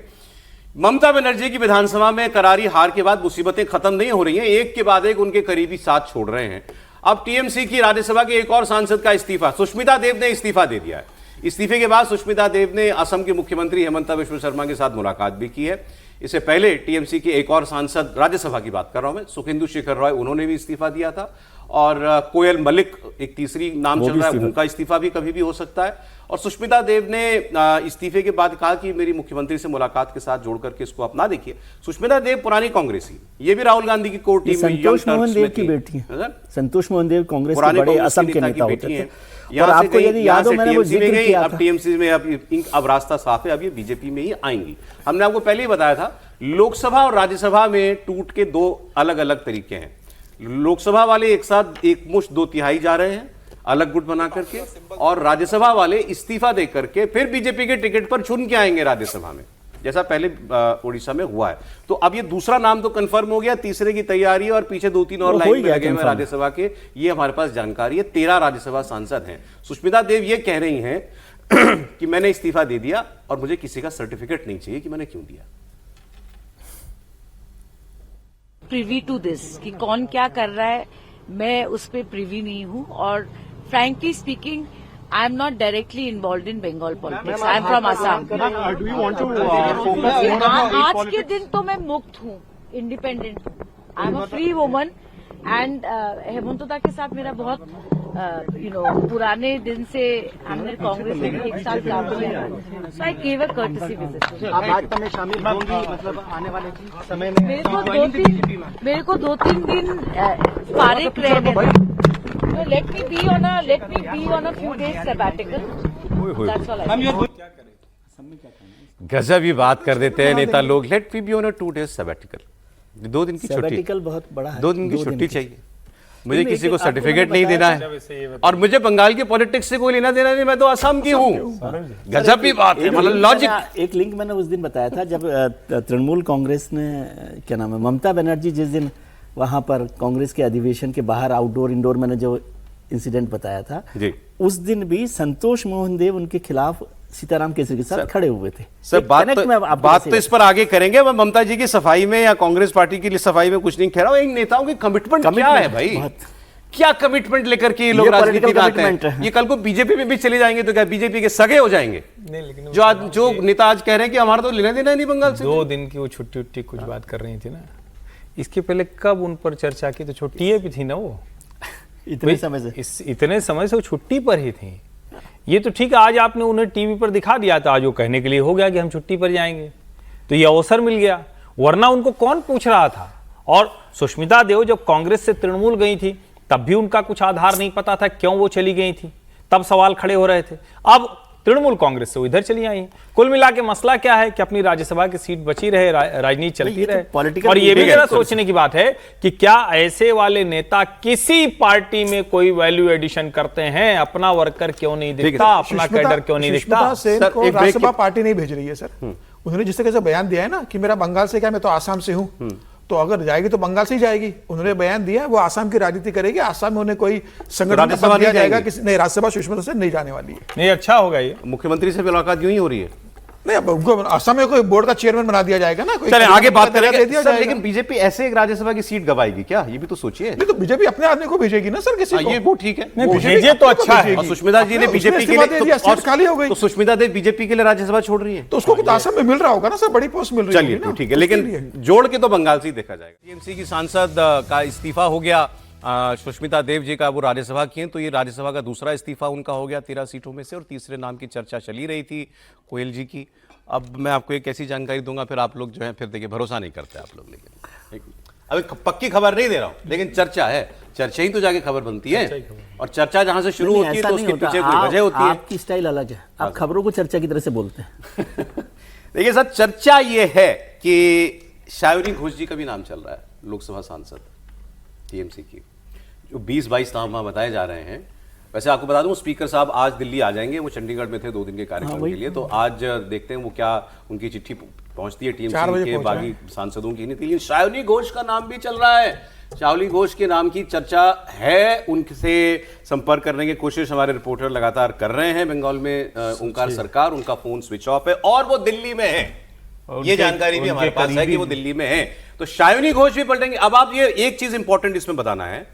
ममता बनर्जी की विधानसभा में करारी हार के बाद मुसीबतें खत्म नहीं हो रही हैं, एक के बाद एक उनके करीबी साथ छोड़ रहे हैं। अब टीएमसी की राज्यसभा के एक और सांसद का इस्तीफा, सुष्मिता देव ने इस्तीफा दे दिया है। इस्तीफे के बाद सुष्मिता देव ने असम के मुख्यमंत्री हेमंत बिश्व शर्मा के साथ मुलाकात भी की है। इससे पहले टीएमसी के एक और सांसद, राज्यसभा की बात कर रहा हूं मैं, सुखेंदु शेखर रॉय, उन्होंने भी इस्तीफा दिया था। और कोयल मलिक एक तीसरी नाम चल रहा है, उनका इस्तीफा भी कभी भी हो सकता है। और सुष्मिता देव ने इस्तीफे के बाद कहा कि मेरी मुख्यमंत्री से मुलाकात के साथ जोड़ करके इसको अपना देखिए। सुष्मिता देव पुरानी कांग्रेसी, ये भी राहुल गांधी की कोर टीम में संतोष मोहन देव की बेटी है। संतोष मोहन देव कांग्रेस के पुराने बड़े कांग्रेस असम के के नेता नेता की होते बेटी थे। हैं। और यहाँ से आपको गई, यदि यहाँ याद हो, से मैंने वो TMC में जिक्र गई, किया अब था। टीएमसी में अब रास्ता साफ है, अब ये बीजेपी में ही आएंगी। हमने आपको पहले ही बताया था, लोकसभा और राज्यसभा में टूट के दो अलग अलग तरीके हैं। लोकसभा वाले एक साथ एक मुश्त 2/3 जा रहे हैं अलग गुट बना करके, और राज्यसभा वाले इस्तीफा दे करके फिर बीजेपी के टिकट पर चुन के आएंगे राज्यसभा में, जैसा पहले उड़ीसा में हुआ है। तो अब ये दूसरा नाम तो कंफर्म हो गया, तीसरे की तैयारी है और पीछे 2-3 और वो हो लाइन ही में गया लगे हुए confirm। राज्यसभा के। ये हमारे पास जानकारी है, 13 राज्यसभा सांसद हैं। सुष्मिता देव ये कह रही हैं कि मैंने इस्तीफा दे दिया और मुझे किसी का सर्टिफिकेट नहीं चाहिए कि मैंने क्यों दिया। प्रिवी टू दिस कि कौन क्या कर रहा है, मैं उस पर प्रिवी नहीं हूँ। और frankly speaking, I am not directly involve in Bengal politics, I am from Assam. आज के दिन तो मैं मुक्त हूँ, इंडिपेंडेंट हूँ, I am a free woman. And हेमंतदा के साथ मेरा बहुत पुराने दिन से हमने कांग्रेस में भी एक साथ काम किया, so I give a courtesy visit. आप भाजपा में शामिल होंगी मतलब आने वाले समय में? मेरे को 2-3 दिन फारिग रहने दो। Let me be on a few days sabbatical. That's all I do. गजब ही बात कर देते हैं नेता लोग। Let me be on a 2 days sabbatical, 2 दिन की छुट्टी, Sabbatical बहुत बड़ा है, 2 दिन की 2 दिन छुट्टी की। चाहिए मुझे, नहीं, किसी को आपको सर्टिफिकेट मैंने नहीं देना है, और मुझे बंगाल की पॉलिटिक्स से कोई लेना देना नहीं, मैं तो असम की हूँ। गजब ही बात है, मतलब लॉजिक। एक लिंक मैंने उस दिन बताया था जब तृणमूल कांग्रेस ने क्या नाम है, ममता बनर्जी जिस दिन वहां पर कांग्रेस के अधिवेशन के बाहर आउटडोर इंडोर मैंने जो इंसिडेंट बताया था, जी। उस दिन भी संतोष मोहन देव उनके खिलाफ सीताराम केसरी के साथ खड़े हुए थे। सर एक बात connect मैं आपको तो कैसे- इस पर आगे करेंगे। मैं ममता जी की सफाई में या कांग्रेस पार्टी की सफाई में कुछ नहीं कह रहा हूं, इन नेताओं की कमिटमेंट क्या है भाई, क्या कमिटमेंट लेकर के ये लोग ये राजनीति political में आते commitment हैं। है। ये कल को बीजेपी में भी चले जाएंगे तो क्या बीजेपी के सगे हो जाएंगे? नहीं, लेकिन जो नेता आज कह रहे हैं कि हमारा तो लेना देना ही नहीं बंगाल से। 2 दिन की वो छुट्टी उट्टी कुछ बात कर रही थी ना, इसके पहले कब उन पर चर्चा की तो छुट्टी पे थी ना वो, इतने समय से इतने समय से वो छुट्टी पर ही थी। ये तो ठीक है, आज आपने उन्हें टीवी पर दिखा दिया था, आज वो कहने के लिए हो गया कि हम छुट्टी पर जाएंगे, तो ये अवसर मिल गया, वरना उनको कौन पूछ रहा था। और सुष्मिता देव जब कांग्रेस से तृणमूल गई थी तब भी उनका कुछ आधार नहीं पता था क्यों वो चली गई थी, तब सवाल खड़े हो रहे थे। अब तृणमूल कांग्रेस से वो इधर चली आई। कुल मिला के मसला क्या है कि अपनी राज्यसभा की सीट बची रहे, राजनीति चलती रहे। पॉलिटिकल और ये भी जरा सोचने की बात है कि क्या ऐसे वाले नेता किसी पार्टी में कोई वैल्यू एडिशन करते हैं? अपना वर्कर क्यों नहीं दिखता, अपना कैडर क्यों नहीं दिखता? सुष्मिता सेन सर, को एक ब्रेक राज्यसभा के- पार्टी नहीं भेज रही है सर। उन्होंने जिस तरह से बयान दिया है ना कि मेरा बंगाल से क्या, मैं तो आसाम से हूँ, तो अगर जाएगी तो बंगाल से ही जाएगी। उन्होंने बयान दिया है वो आसाम की राजनीति करेगी, आसाम में उन्हें कोई संगठन राज्यसभा दिया नहीं जाएगा, जाएंगी। किसी नहीं, राज्यसभा सुष्मिता सेन नहीं जाने वाली है। नहीं, अच्छा होगा ये। मुख्यमंत्री से मुलाकात यूं ही हो रही है। नहीं, अब उनको असम में कोई बोर्ड का चेयरमैन बना दिया जाएगा ना, कोई चलें आगे बात दे करेंगे दिया सर, जाएगा। लेकिन बीजेपी ऐसे एक राज्यसभा की सीट गवाएगी क्या, ये भी तो सोचिए। नहीं तो बीजेपी अपने आदमी को भेजेगी ना सर, किसी को। ये वो ठीक है, नहीं, वो भेजे तो अच्छा है। और सुष्मिता जी ने उसने बीजेपी के इस्तीफा लिए दे दिया, सीट खाली हो गई। तो सुष्मिता देव बीजेपी के लिए राज्यसभा छोड़ रही है। तो उसको कुछ असम में मिल रहा होगा ना सर, बड़ी पोस्ट मिल रही चलिए होगी तो ना, ठीक है, उसके लेकिन लिए। जोड़ के तो बंगाल से ही देखा जाएगा। टीएमसी की सांसद का इस्तीफा हो गया, सुष्मिता देव जी का, वो राज्यसभा की हैं, तो ये राज्यसभा का दूसरा इस्तीफा उनका हो गया 13 सीटों में से, और तीसरे नाम की चर्चा चली रही थी कोयल जी की। अब मैं आपको एक ऐसी जानकारी दूंगा, फिर आप लोग जो है फिर देखिए भरोसा नहीं करते आप लोग, लेकिन अभी पक्की खबर नहीं दे रहा हूं, लेकिन चर्चा है, चर्चा ही तो जाके खबर बनती है, और चर्चा जहां से शुरू होती है तो उसके पीछे कोई वजह होती है। आपकी स्टाइल अलग है, आप खबरों को चर्चा की तरह से बोलते हैं। देखिए सर, चर्चा ये है कि शायरी घोष जी का भी नाम चल रहा है, लोकसभा सांसद टीएमसी की, जो 20-22 नाम बताए जा रहे हैं। वैसे आपको बता दूं, स्पीकर साहब आज दिल्ली आ जाएंगे, वो चंडीगढ़ में थे 2 दिन के कार्यक्रम के लिए, तो आज देखते हैं वो क्या उनकी चिट्ठी पहुंचती है 4 टीएमसी बजे के बागी सांसदों की। लेकिन शायरी घोष का नाम भी चल रहा है, शायरी घोष के नाम की चर्चा है, उनसे संपर्क करने की कोशिश हमारे रिपोर्टर लगातार कर रहे हैं। बंगाल में ओंकार सरकार, उनका फोन स्विच ऑफ है और वो दिल्ली में है, ये जानकारी भी हमारे पास है कि वो दिल्ली में है, तो शायरी घोष भी पलटेंगे। अब आप ये एक चीज इंपॉर्टेंट इसमें बताना है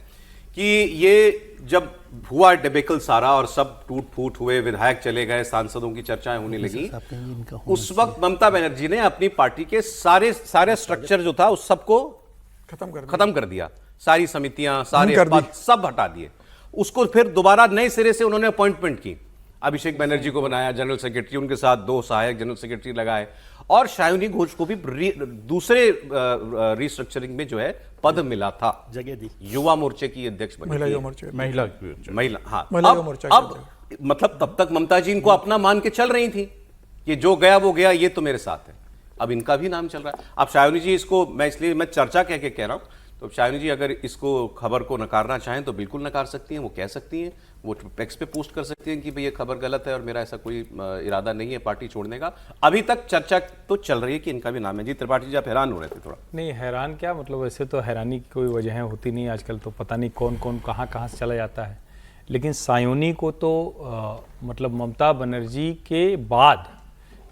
कि ये जब हुआ डेबेकल सारा और सब टूट फूट हुए, विधायक चले गए, सांसदों की चर्चाएं होने लगी, उस वक्त ममता बनर्जी ने अपनी पार्टी के सारे स्ट्रक्चर जो था उस सबको खत्म कर दिया, सारी समितियां, सारे पद सब हटा दिए। उसको फिर दोबारा नए सिरे से उन्होंने अपॉइंटमेंट की, अभिषेक बनर्जी को बनाया जनरल सेक्रेटरी, उनके साथ 2 सहायक जनरल सेक्रेटरी लगाए, और शायनी घोष को भी दूसरे रिस्ट्रक्चरिंग में जो है पद मिला था, जगह दी, युवा मोर्चे की अध्यक्ष बनी, महिला हाँ। अब मतलब तब तक ममता जी इनको अपना मान के चल रही थी कि जो गया वो गया, ये तो मेरे साथ है। अब इनका भी नाम चल रहा है। अब शायनी जी इसको, मैं इसलिए मैं चर्चा कह के कह रहा हूं, तो शायनी जी अगर इसको खबर को नकारना चाहें तो बिल्कुल नकार सकती हैं, वो कह सकती हैं, वो एक्स पे पोस्ट कर सकती हैं कि भाई ये खबर गलत है और मेरा ऐसा कोई इरादा नहीं है पार्टी छोड़ने का। अभी तक चर्चा तो चल रही है कि इनका भी नाम है। जी त्रिपाठी जी, आप हैरान हो रहे थे थोड़ा। नहीं हैरान क्या, मतलब वैसे तो हैरानी की कोई वजह होती नहीं, आजकल तो पता नहीं कौन कौन कहाँ से चला जाता है, लेकिन सायोनी को तो मतलब ममता बनर्जी के बाद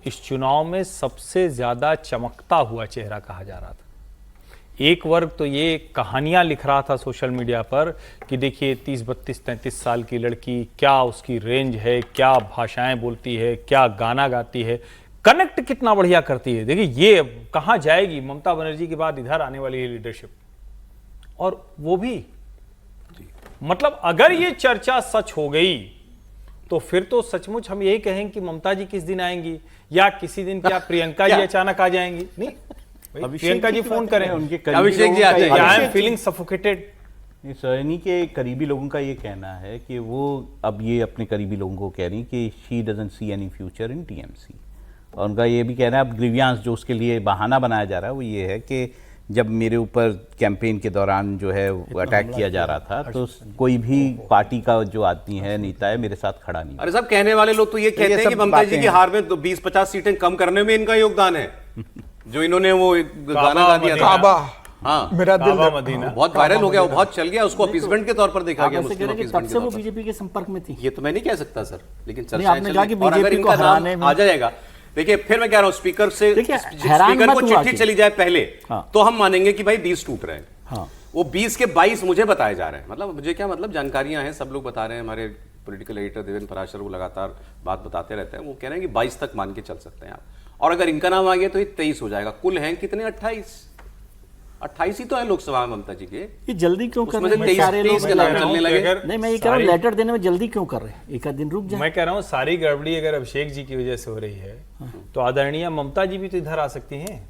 इस चुनाव में सबसे ज़्यादा चमकता हुआ चेहरा कहा जा रहा था। एक वर्ग तो ये कहानियां लिख रहा था सोशल मीडिया पर कि देखिए 30, 32, 33 साल की लड़की, क्या उसकी रेंज है, क्या भाषाएं बोलती है, क्या गाना गाती है, कनेक्ट कितना बढ़िया करती है, देखिए ये कहाँ जाएगी ममता बनर्जी के बाद, इधर आने वाली है लीडरशिप। और वो भी मतलब अगर ये चर्चा सच हो गई तो फिर तो सचमुच हम यही कहेंगे कि ममता जी किस दिन आएंगी, या किसी दिन क्या प्रियंका जी अचानक आ जाएंगी। नहीं, प्रियंका जी फोन करें, उनके अभिषेक जी आ जाएंगे। I am feeling suffocated. Saini के करीबी लोगों का ये कहना है कि वो अब ये अपने करीबी लोगों को कह रही कि she doesn't see any future in TMC, और उनका ये भी कहना है, अब ग्रीवियांस जो उसके लिए बहाना बनाया जा रहा है वो ये है कि जब मेरे ऊपर कैंपेन के दौरान जो है अटैक किया जा रहा था तो कोई भी पार्टी का जो आदमी है, नेता है, मेरे साथ खड़ा नहीं। अरे साहब, कहने वाले लोग तो ये कहते हैं कि ममता जी की हार में 20-50 सीटें कम करने में इनका योगदान है, जो इन्होंने वो गाना गा दिया था, हाँ मेरा दिल मदीना, बहुत वायरल हो गया, वो बहुत चल गया, उसको अपीसमेंट के तौर पर देखा गया। तब से वो बीजेपी के संपर्क में थी, ये तो मैं नहीं कह सकता सर, लेकिन आपने कहा कि बीजेपी को हराने में आ जाएगा। देखिए फिर मैं कह रहा हूं, स्पीकर को चिट्ठी चली जाए पहले, तो हम मानेंगे कि भाई 20 टूट रहे हैं, वो 20 के 22 मुझे बताए जा रहे हैं। मतलब मुझे क्या मतलब, जानकारियां हैं, सब लोग बता रहे हैं, हमारे पॉलिटिकल एडिटर देवेंद्र पराशर वो लगातार बात बताते रहते हैं, वो कह रहे हैं कि 22 तक मान के चल सकते हैं आप, और अगर इनका नाम आ गया तो ये 23 हो जाएगा। कुल हैं कितने? 28 ही तो है लोकसभा में ममता जी के। ये जल्दी क्यों कर रहे हैं? 23 के नाम चलने लगे। नहीं, मैं ये कह रहा हूँ लेटर देने में जल्दी क्यों कर रहे हैं, एक आध दिन रुक जाए। मैं कह रहा हूँ सारी गड़बड़ी अगर अभिषेक जी की वजह से हो रही है तो आदरणीय ममता जी भी तो इधर आ सकती हैं,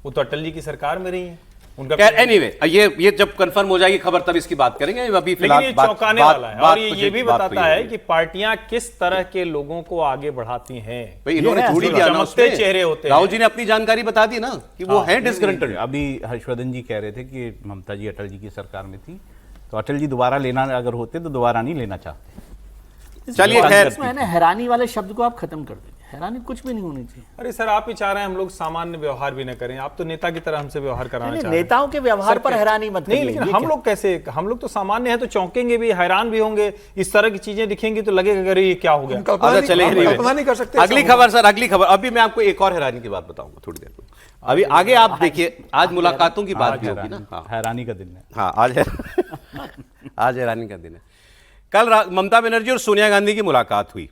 वो तो अटल जी की सरकार में रही है उनका। एनीवे ये जब कंफर्म हो जाएगी खबर तब इसकी बात करेंगे, अभी फिलहाल ये चौंकाने वाला है, और ये भी बताता है कि पार्टियां किस तरह के लोगों को आगे बढ़ाती हैं। भाई इन्होंने जोड़ी दिया ना, चमकते चेहरे होते हैं। राहुल जी ने अपनी जानकारी बता दी ना कि वो है डिस्ग्रंटल्ड। अभी हर्षवर्धन जी कह रहे थे कि ममता जी अटल जी की सरकार में थी, तो अटल जी दोबारा लेना अगर होते तो दोबारा नहीं लेना चाहते। चलिए खैर, मैंने हैरानी वाले शब्द को आप खत्म कर दें। हैरानी कुछ भी नहीं होनी चाहिए। अरे सर, आप ही चाह रहे हैं हम लोग सामान्य व्यवहार भी न करें, आप तो नेता की तरह हमसे व्यवहार कराना नहीं, चाह रहे हैं। नेताओं के व्यवहार सर, पर हैरानी मत नहीं, करिए, लेकिन ये हम क्या? लोग कैसे, हम लोग तो सामान्य हैं तो चौंकेंगे भी, हैरान भी होंगे। इस तरह की चीजें दिखेंगी तो लगेगा अरे ये क्या हो गया। कल्पना नहीं कर सकते। अगली खबर सर, अगली खबर। अभी मैं आपको एक और हैरानी की बात बताऊंगा थोड़ी देर में। अभी आगे आप देखिए, आज मुलाकातों की बात भी होगी ना। हाँ, हैरानी का दिन है। हाँ, आज हैरानी का दिन है। कल ममता बनर्जी और सोनिया गांधी की मुलाकात हुई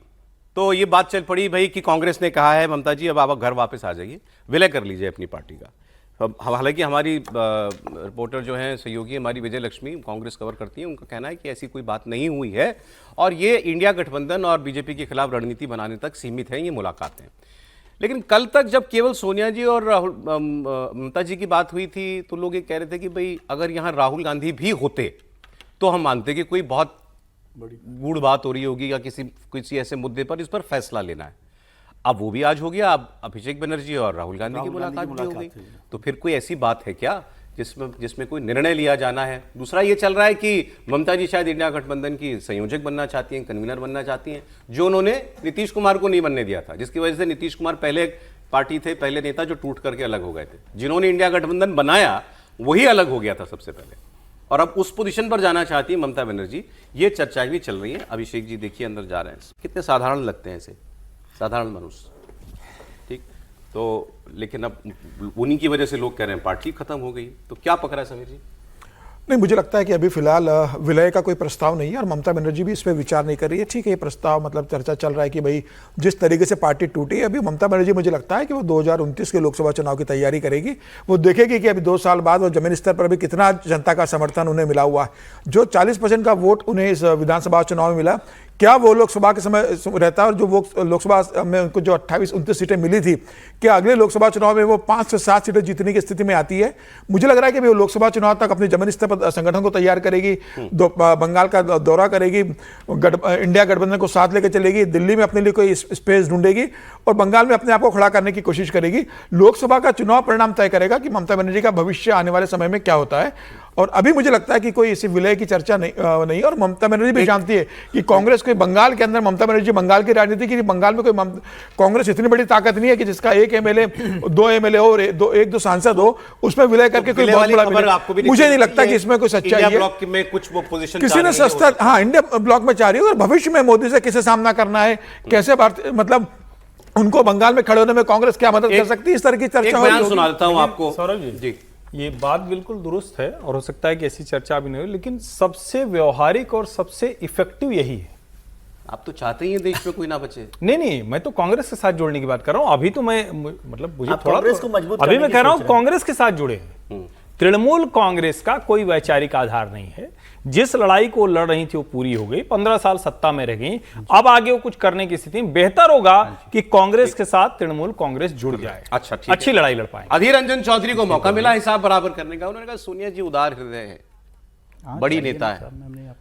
तो ये बात चल पड़ी भाई कि कांग्रेस ने कहा है ममता जी अब आप घर वापस आ जाइए, विलय कर लीजिए अपनी पार्टी का। हालांकि हमारी रिपोर्टर जो हैं सहयोगी हमारी विजय लक्ष्मी कांग्रेस कवर करती हैं, उनका कहना है कि ऐसी कोई बात नहीं हुई है और ये इंडिया गठबंधन और बीजेपी के खिलाफ रणनीति बनाने तक सीमित है ये मुलाकातें। लेकिन कल तक जब केवल सोनिया जी और ममता जी की बात हुई थी तो लोग ये कह रहे थे कि भाई अगर यहाँ राहुल गांधी भी होते तो हम मानते कि कोई बहुत गूढ़ बात हो रही होगी या किसी ऐसे मुद्दे पर इस पर फैसला लेना है। अब वो भी आज हो गया, अब अभिषेक बनर्जी और राहुल गांधी की मुलाकात भी हो गई, तो फिर कोई ऐसी बात है क्या जिसमें कोई निर्णय लिया जाना है। दूसरा ये चल रहा है कि ममता जी शायद इंडिया गठबंधन की संयोजक बनना चाहती हैं, कन्वीनर बनना चाहती हैं, जो उन्होंने नीतीश कुमार को नहीं बनने दिया था, जिसकी वजह से नीतीश कुमार पहले पार्टी थे, पहले नेता जो टूट करके अलग हो गए थे। जिन्होंने इंडिया गठबंधन बनाया वही अलग हो गया था सबसे पहले, और अब उस पोजीशन पर जाना चाहती है ममता बनर्जी। ये चर्चाएं भी चल रही है। अभिषेक जी देखिए अंदर जा रहे हैं, कितने साधारण लगते हैं ऐसे साधारण मनुष्य, ठीक तो, लेकिन अब उन्हीं की वजह से लोग कह रहे हैं पार्टी खत्म हो गई। तो क्या पकड़ा है समीर जी? नहीं, मुझे लगता है कि अभी फिलहाल विलय का कोई प्रस्ताव नहीं है और ममता बनर्जी भी इस पर विचार नहीं कर रही है। ठीक है, ये प्रस्ताव मतलब चर्चा चल रहा है कि भाई जिस तरीके से पार्टी टूटी है, अभी ममता बनर्जी मुझे लगता है कि वो 2029 के लोकसभा चुनाव की तैयारी करेगी। वो देखेगी कि अभी 2 साल बाद वो जमीनी स्तर पर अभी कितना जनता का समर्थन उन्हें मिला हुआ है। जो 40% का वोट उन्हें इस विधानसभा चुनाव में मिला, क्या वो लोकसभा के समय रहता है और जो वो लोकसभा में उनको जो 28-29 सीटें मिली थी, क्या अगले लोकसभा चुनाव में वो 5 से 7 सीटें जीतने की स्थिति में आती है? मुझे लग रहा है कि वो लोकसभा चुनाव तक अपने जमीनी स्तर पर संगठन को तैयार करेगी, बंगाल का दौरा करेगी, इंडिया गठबंधन को साथ लेकर चलेगी, दिल्ली में अपने लिए कोई स्पेस ढूंढेगी और बंगाल में अपने आप को खड़ा करने की कोशिश करेगी। लोकसभा का चुनाव परिणाम तय करेगा कि ममता बनर्जी का भविष्य आने वाले समय में क्या होता है। और अभी मुझे लगता है कि कोई इसी विलय की चर्चा नहीं। और ममता बनर्जी भी जानती है कि कांग्रेस कोई बंगाल के अंदर, ममता बनर्जी बंगाल की राजनीति की, बंगाल में कोई कांग्रेस इतनी बड़ी ताकत नहीं है कि जिसका 1 MLA 2 MLA हो, 1-2 सांसद हो, उसमें विलय करके कोई बहुत बड़ा, मुझे नहीं लगता कि इसमें कोई सच्चाई है। ब्लॉक में कुछ वो पोजीशन किसी ने सस्ता, हाँ, इंडिया ब्लॉक में चाह रही है और भविष्य में मोदी से कैसे सामना करना है, कैसे भारतीय मतलब उनको बंगाल में खड़े होने में कांग्रेस क्या मदद कर सकती है, इस तरह की चर्चा बयान सुना देता हूं आपको। सौरभ जी, ये बात बिल्कुल दुरुस्त है और हो सकता है कि ऐसी चर्चा भी नहीं हो, लेकिन सबसे व्यवहारिक और सबसे इफेक्टिव यही है। आप तो चाहते ही हैं देश में कोई ना बचे। नहीं, मैं तो कांग्रेस के साथ जोड़ने की बात कर रहा हूं। अभी तो मैं मतलब मुझे थोड़ा कांग्रेस को मजबूत अभी करने मैं की कह रहा हूं सोच रहे हैं। कांग्रेस के साथ जुड़े हैं। तृणमूल कांग्रेस का कोई वैचारिक आधार नहीं है। जिस लड़ाई को लड़ रही थी वो पूरी हो गई, 15 साल सत्ता में रह गई, अब आगे वो कुछ करने की स्थिति में बेहतर होगा कि कांग्रेस के साथ तृणमूल कांग्रेस जुड़ जाए। अच्छा, ठीक अच्छी लड़ाई लड़ पाए। अधीर रंजन चौधरी को मौका मिला हिसाब बराबर करने का। उन्होंने कहा सोनिया जी उदार हृदय है, बड़ी नेता है,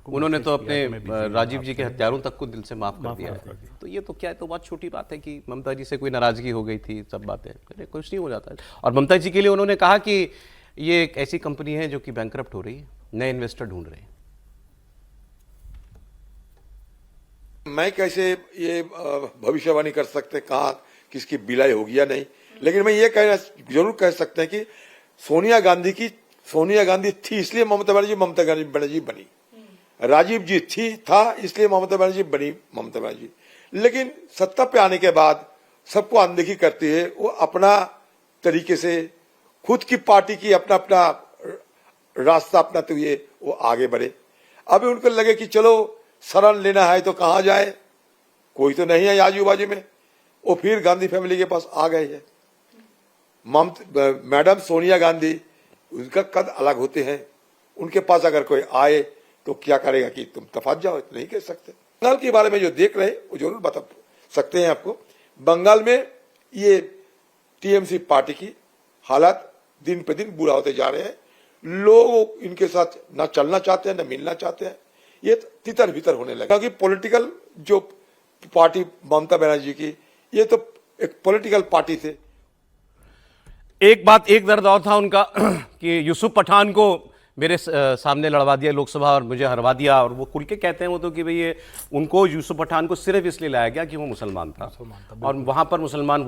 उन्होंने तो अपने राजीव जी के हत्यारों तक को दिल से माफ कर दिया। तो ये तो क्या है, तो बहुत छोटी बात है कि ममता जी से कोई नाराजगी हो गई थी, सब बातें कुछ नहीं हो जाता है। और ममता जी के लिए उन्होंने कहा कि ये एक ऐसी कंपनी है जो कि बैंकरप्ट हो रही है, नए इन्वेस्टर ढूंढ रहे हैं। मैं कैसे ये भविष्यवाणी कर सकते कहाँ किसकी विलय होगी या नहीं, लेकिन मैं ये जरूर कह सकते हैं कि सोनिया गांधी थी इसलिए ममता बनर्जी बनी, राजीव जी था इसलिए ममता बनर्जी बनी ममता बनर्जी। लेकिन सत्ता पे आने के बाद सबको अनदेखी करती है, वो अपना तरीके से खुद की पार्टी की अपना रास्ता अपनाते हुए वो आगे बढ़े। अभी उनको लगे कि चलो शरण लेना है तो कहाँ जाए, कोई तो नहीं है आजू बाजू में, वो फिर गांधी फैमिली के पास आ गए हैं। मैडम सोनिया गांधी, उनका कद अलग होते हैं, उनके पास अगर कोई आए तो क्या करेगा कि तुम तफात जाओ, तो नहीं कह सकते। बंगाल के बारे में जो देख रहे हैं वो जरूर बता सकते हैं आपको। बंगाल में ये टीएमसी पार्टी की हालात दिन पे दिन बुरा होते जा रहे हैं, लोग इनके साथ ना चलना चाहते हैं ना मिलना चाहते हैं, ये तितर भीतर होने लगा। क्योंकि पॉलिटिकल जो पार्टी ममता बनर्जी की, ये तो एक पॉलिटिकल पार्टी थे। एक बात, एक दर्द और था उनका कि यूसुफ पठान को मेरे सामने लड़वा दिया लोकसभा और मुझे हरवा दिया, और वो खुल के कहते हैं वो तो कि भाई ये उनको यूसुफ पठान को सिर्फ इसलिए लाया गया कि वो मुसलमान था और वहाँ पर मुसलमान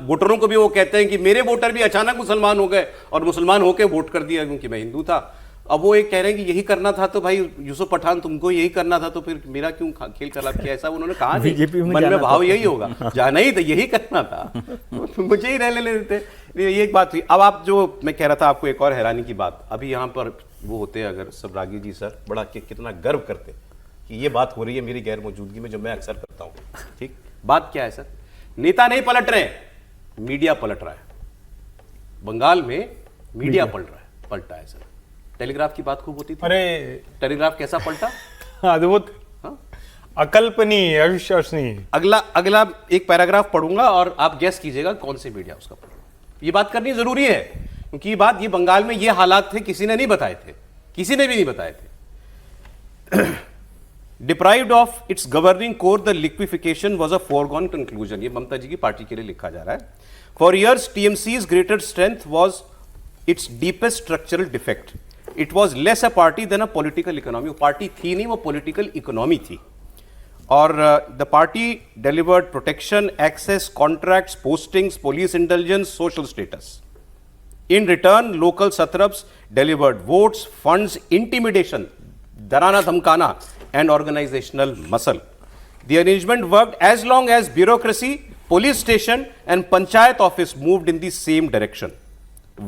वोटरों को भी वो कहते हैं कि मेरे वोटर भी अचानक मुसलमान हो गए और मुसलमान होकर वोट कर दिया क्योंकि मैं हिंदू था। अब वो एक कह रहे हैं कि यही करना था तो भाई यूसुफ पठान तुमको यही करना था तो फिर मेरा क्यों खेल खराब किया, ऐसा उन्होंने कहा नहीं। मन में भाव यही होगा, जाना ही था, यही करना था, मुझे ही रहने लेते। ये एक बात हुई। अब आप जो मैं कह रहा था आपको एक और हैरानी की बात, अभी यहाँ पर वो होते हैं अगर सब रागी जी सर बड़ा कितना गर्व करते कि ये बात हो रही है मेरी गैर मौजूदगी में, जो मैं अक्सर करता हूँ। ठीक, बात क्या है सर? नेता नहीं पलट रहे, मीडिया पलट रहा है। बंगाल में मीडिया पलटा है सर। टेलीग्राफ की बात खूब होती थी, अरे टेलीग्राफ कैसा पलटा? अद्भुत, अकल्पनीय, अविश्वसनीय। अगला एक पैराग्राफ पढ़ूंगा और आप गेस कीजिएगा कौन सी मीडिया उसका पढ़ रहा है। ये बात करनी जरूरी है क्योंकि ये बंगाल में ये हालात थे, किसी ने नहीं बताए थे, किसी ने भी नहीं बताए थे। Deprived of its governing core the liquefaction was a foregone conclusion. ये ममता जी की पार्टी के लिए लिखा जा रहा है। For years TMC's greatest strength was its deepest structural defect. It was less a party than a political economy. वो party थी नहीं, वो पॉलिटिकल इकोनॉमी थी। और the party delivered protection, access, contracts, postings, police intelligence, social status. In return local satraps delivered votes, funds, intimidation, डराना धमकाना, and organisational muscle. The arrangement worked as long as bureaucracy, police station and panchayat office moved in the same direction.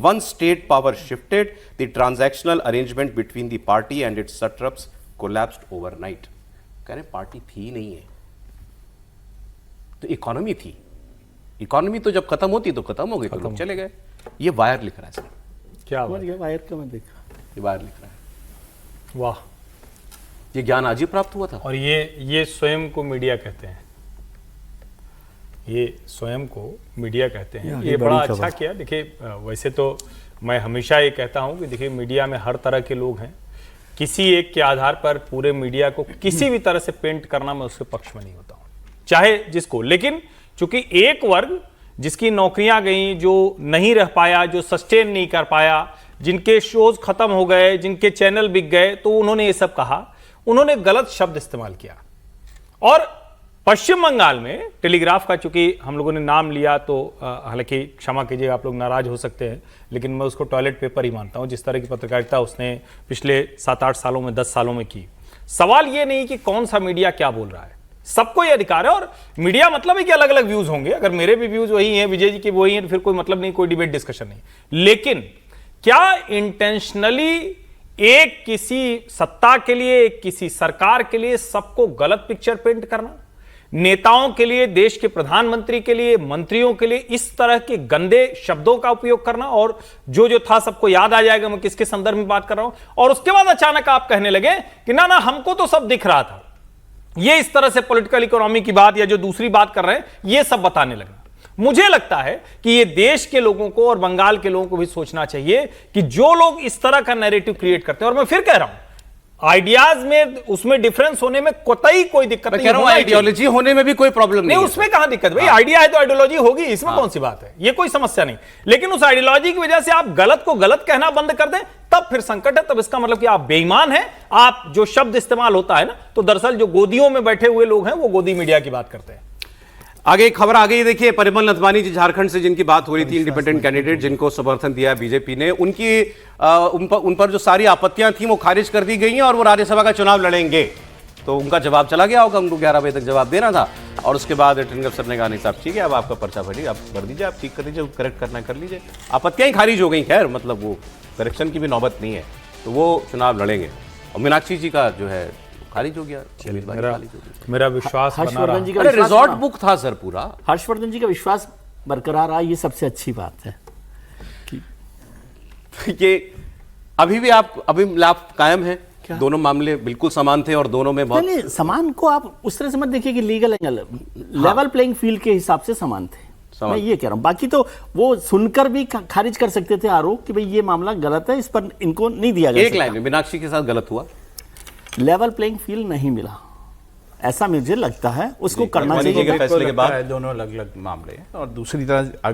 Once state power shifted, the transactional arrangement between the party and its satraps collapsed overnight. कह रहे party थी नहीं है तो economy थी। Economy तो जब खत्म होती तो खत्म हो गई, तो लोग चले गए। ये वायर लिख रहा है सर। क्या वायर का मैं देखा, ये वायर लिख रहा है। वाह, ये ज्ञान आज ही प्राप्त हुआ था। और ये स्वयं को मीडिया कहते हैं, ये स्वयं को मीडिया कहते हैं। ये बड़ा अच्छा किया। देखिए, वैसे तो मैं हमेशा ये कहता हूं कि देखिए मीडिया में हर तरह के लोग हैं, किसी एक के आधार पर पूरे मीडिया को किसी भी तरह से पेंट करना मैं उसके पक्ष में नहीं होता हूं, चाहे जिसको। लेकिन चूंकि एक वर्ग जिसकी नौकरियां गई, जो नहीं रह पाया, जो सस्टेन नहीं कर पाया, जिनके शोज खत्म हो गए, जिनके चैनल बिक गए, तो उन्होंने ये सब कहा, उन्होंने गलत शब्द इस्तेमाल किया। और पश्चिम बंगाल में टेलीग्राफ का चूंकि हम लोगों ने नाम लिया तो हालांकि क्षमा कीजिएगा, आप लोग नाराज हो सकते हैं, लेकिन मैं उसको टॉयलेट पेपर ही मानता हूं। जिस तरह की पत्रकारिता उसने पिछले 7-8 सालों में, 10 सालों में की। सवाल ये नहीं कि कौन सा मीडिया क्या बोल रहा है, सबको ये अधिकार है। और मीडिया मतलब है कि अलग अलग व्यूज होंगे। अगर मेरे भी व्यूज वही हैं, विजय जी के वही हैं, तो फिर कोई मतलब नहीं, कोई डिबेट डिस्कशन नहीं। लेकिन क्या इंटेंशनली एक किसी सत्ता के लिए, एक किसी सरकार के लिए सबको गलत पिक्चर पेंट करना, नेताओं के लिए, देश के प्रधानमंत्री के लिए, मंत्रियों के लिए इस तरह के गंदे शब्दों का उपयोग करना, और जो था सबको याद आ जाएगा मैं किसके संदर्भ में बात कर रहा हूं, और उसके बाद अचानक आप कहने लगे कि ना हमको तो सब दिख रहा था। ये इस तरह से पॉलिटिकल इकोनॉमी की बात या जो दूसरी बात कर रहे हैं ये सब बताने लगना। मुझे लगता है कि ये देश के लोगों को और बंगाल के लोगों को भी सोचना चाहिए कि जो लोग इस तरह का नैरेटिव क्रिएट करते हैं, और मैं फिर कह रहा हूं आइडियाज में उसमें डिफरेंस होने में कोई दिक्कत नहीं है। आइडियोलॉजी होने में भी कोई प्रॉब्लम नहीं, उसमें कहां दिक्कत भाई। आइडिया है तो आइडियोलॉजी होगी, इसमें कौन सी बात है, ये कोई समस्या नहीं। लेकिन उस आइडियोलॉजी की वजह से आप गलत को गलत कहना बंद कर दें, तब फिर संकट है। तब इसका मतलब कि आप बेईमान हैं। आप जो शब्द इस्तेमाल होता है ना, तो दरअसल जो गोदियों में बैठे हुए लोग हैं वो गोदी मीडिया की बात करते हैं। आगे एक खबर आ गई, देखिए परिमल नथवानी जी झारखंड से जिनकी बात हो रही थी, इंडिपेंडेंट कैंडिडेट जिनको समर्थन दिया बीजेपी ने, उन पर जो सारी आपत्तियां थी वो खारिज कर दी गई हैं और वो राज्यसभा का चुनाव लड़ेंगे। तो उनका जवाब चला गया होगा, उनको 11 बजे तक जवाब देना था। और उसके बाद रिटर्निंग अफसर ने कहा नहीं साहब ठीक है, अब आपका पर्चा भरिए, आप भर दीजिए, आप ठीक कर दीजिए, करेक्ट करना कर लीजिए। आपत्तियां ही खारिज हो गई। खैर मतलब वो करेक्शन की भी नौबत नहीं है, तो वो चुनाव लड़ेंगे। और मीनाक्षी जी का जो है खारिज हो गया। मेरा विश्वास हर्षवर्धन जी का रिजॉर्ट बुक था सर पूरा। हर्षवर्धन जी का विश्वास बरकरार रहा, ये सबसे अच्छी बात है कि ये अभी भी आप कायम है। दोनों मामले बिल्कुल समान थे और दोनों में बहुत नहीं, समान को आप उस तरह से मत देखिए कि legal angle, level playing field के हिसाब से समान थे। मैं ये कह रहा हूं, बाकी तो वो सुनकर भी खारिज कर सकते थे आरोप कि भाई ये मामला गलत है, इस पर इनको नहीं दिया गया। एक लाइन में मीनाक्षी के साथ गलत हुआ, लेवल प्लेइंग फील्ड नहीं मिला, ऐसा मुझे लगता है। उसको करना चाहिए। फैसले के बाद दोनों अलग अलग मामले हैं। और दूसरी तरह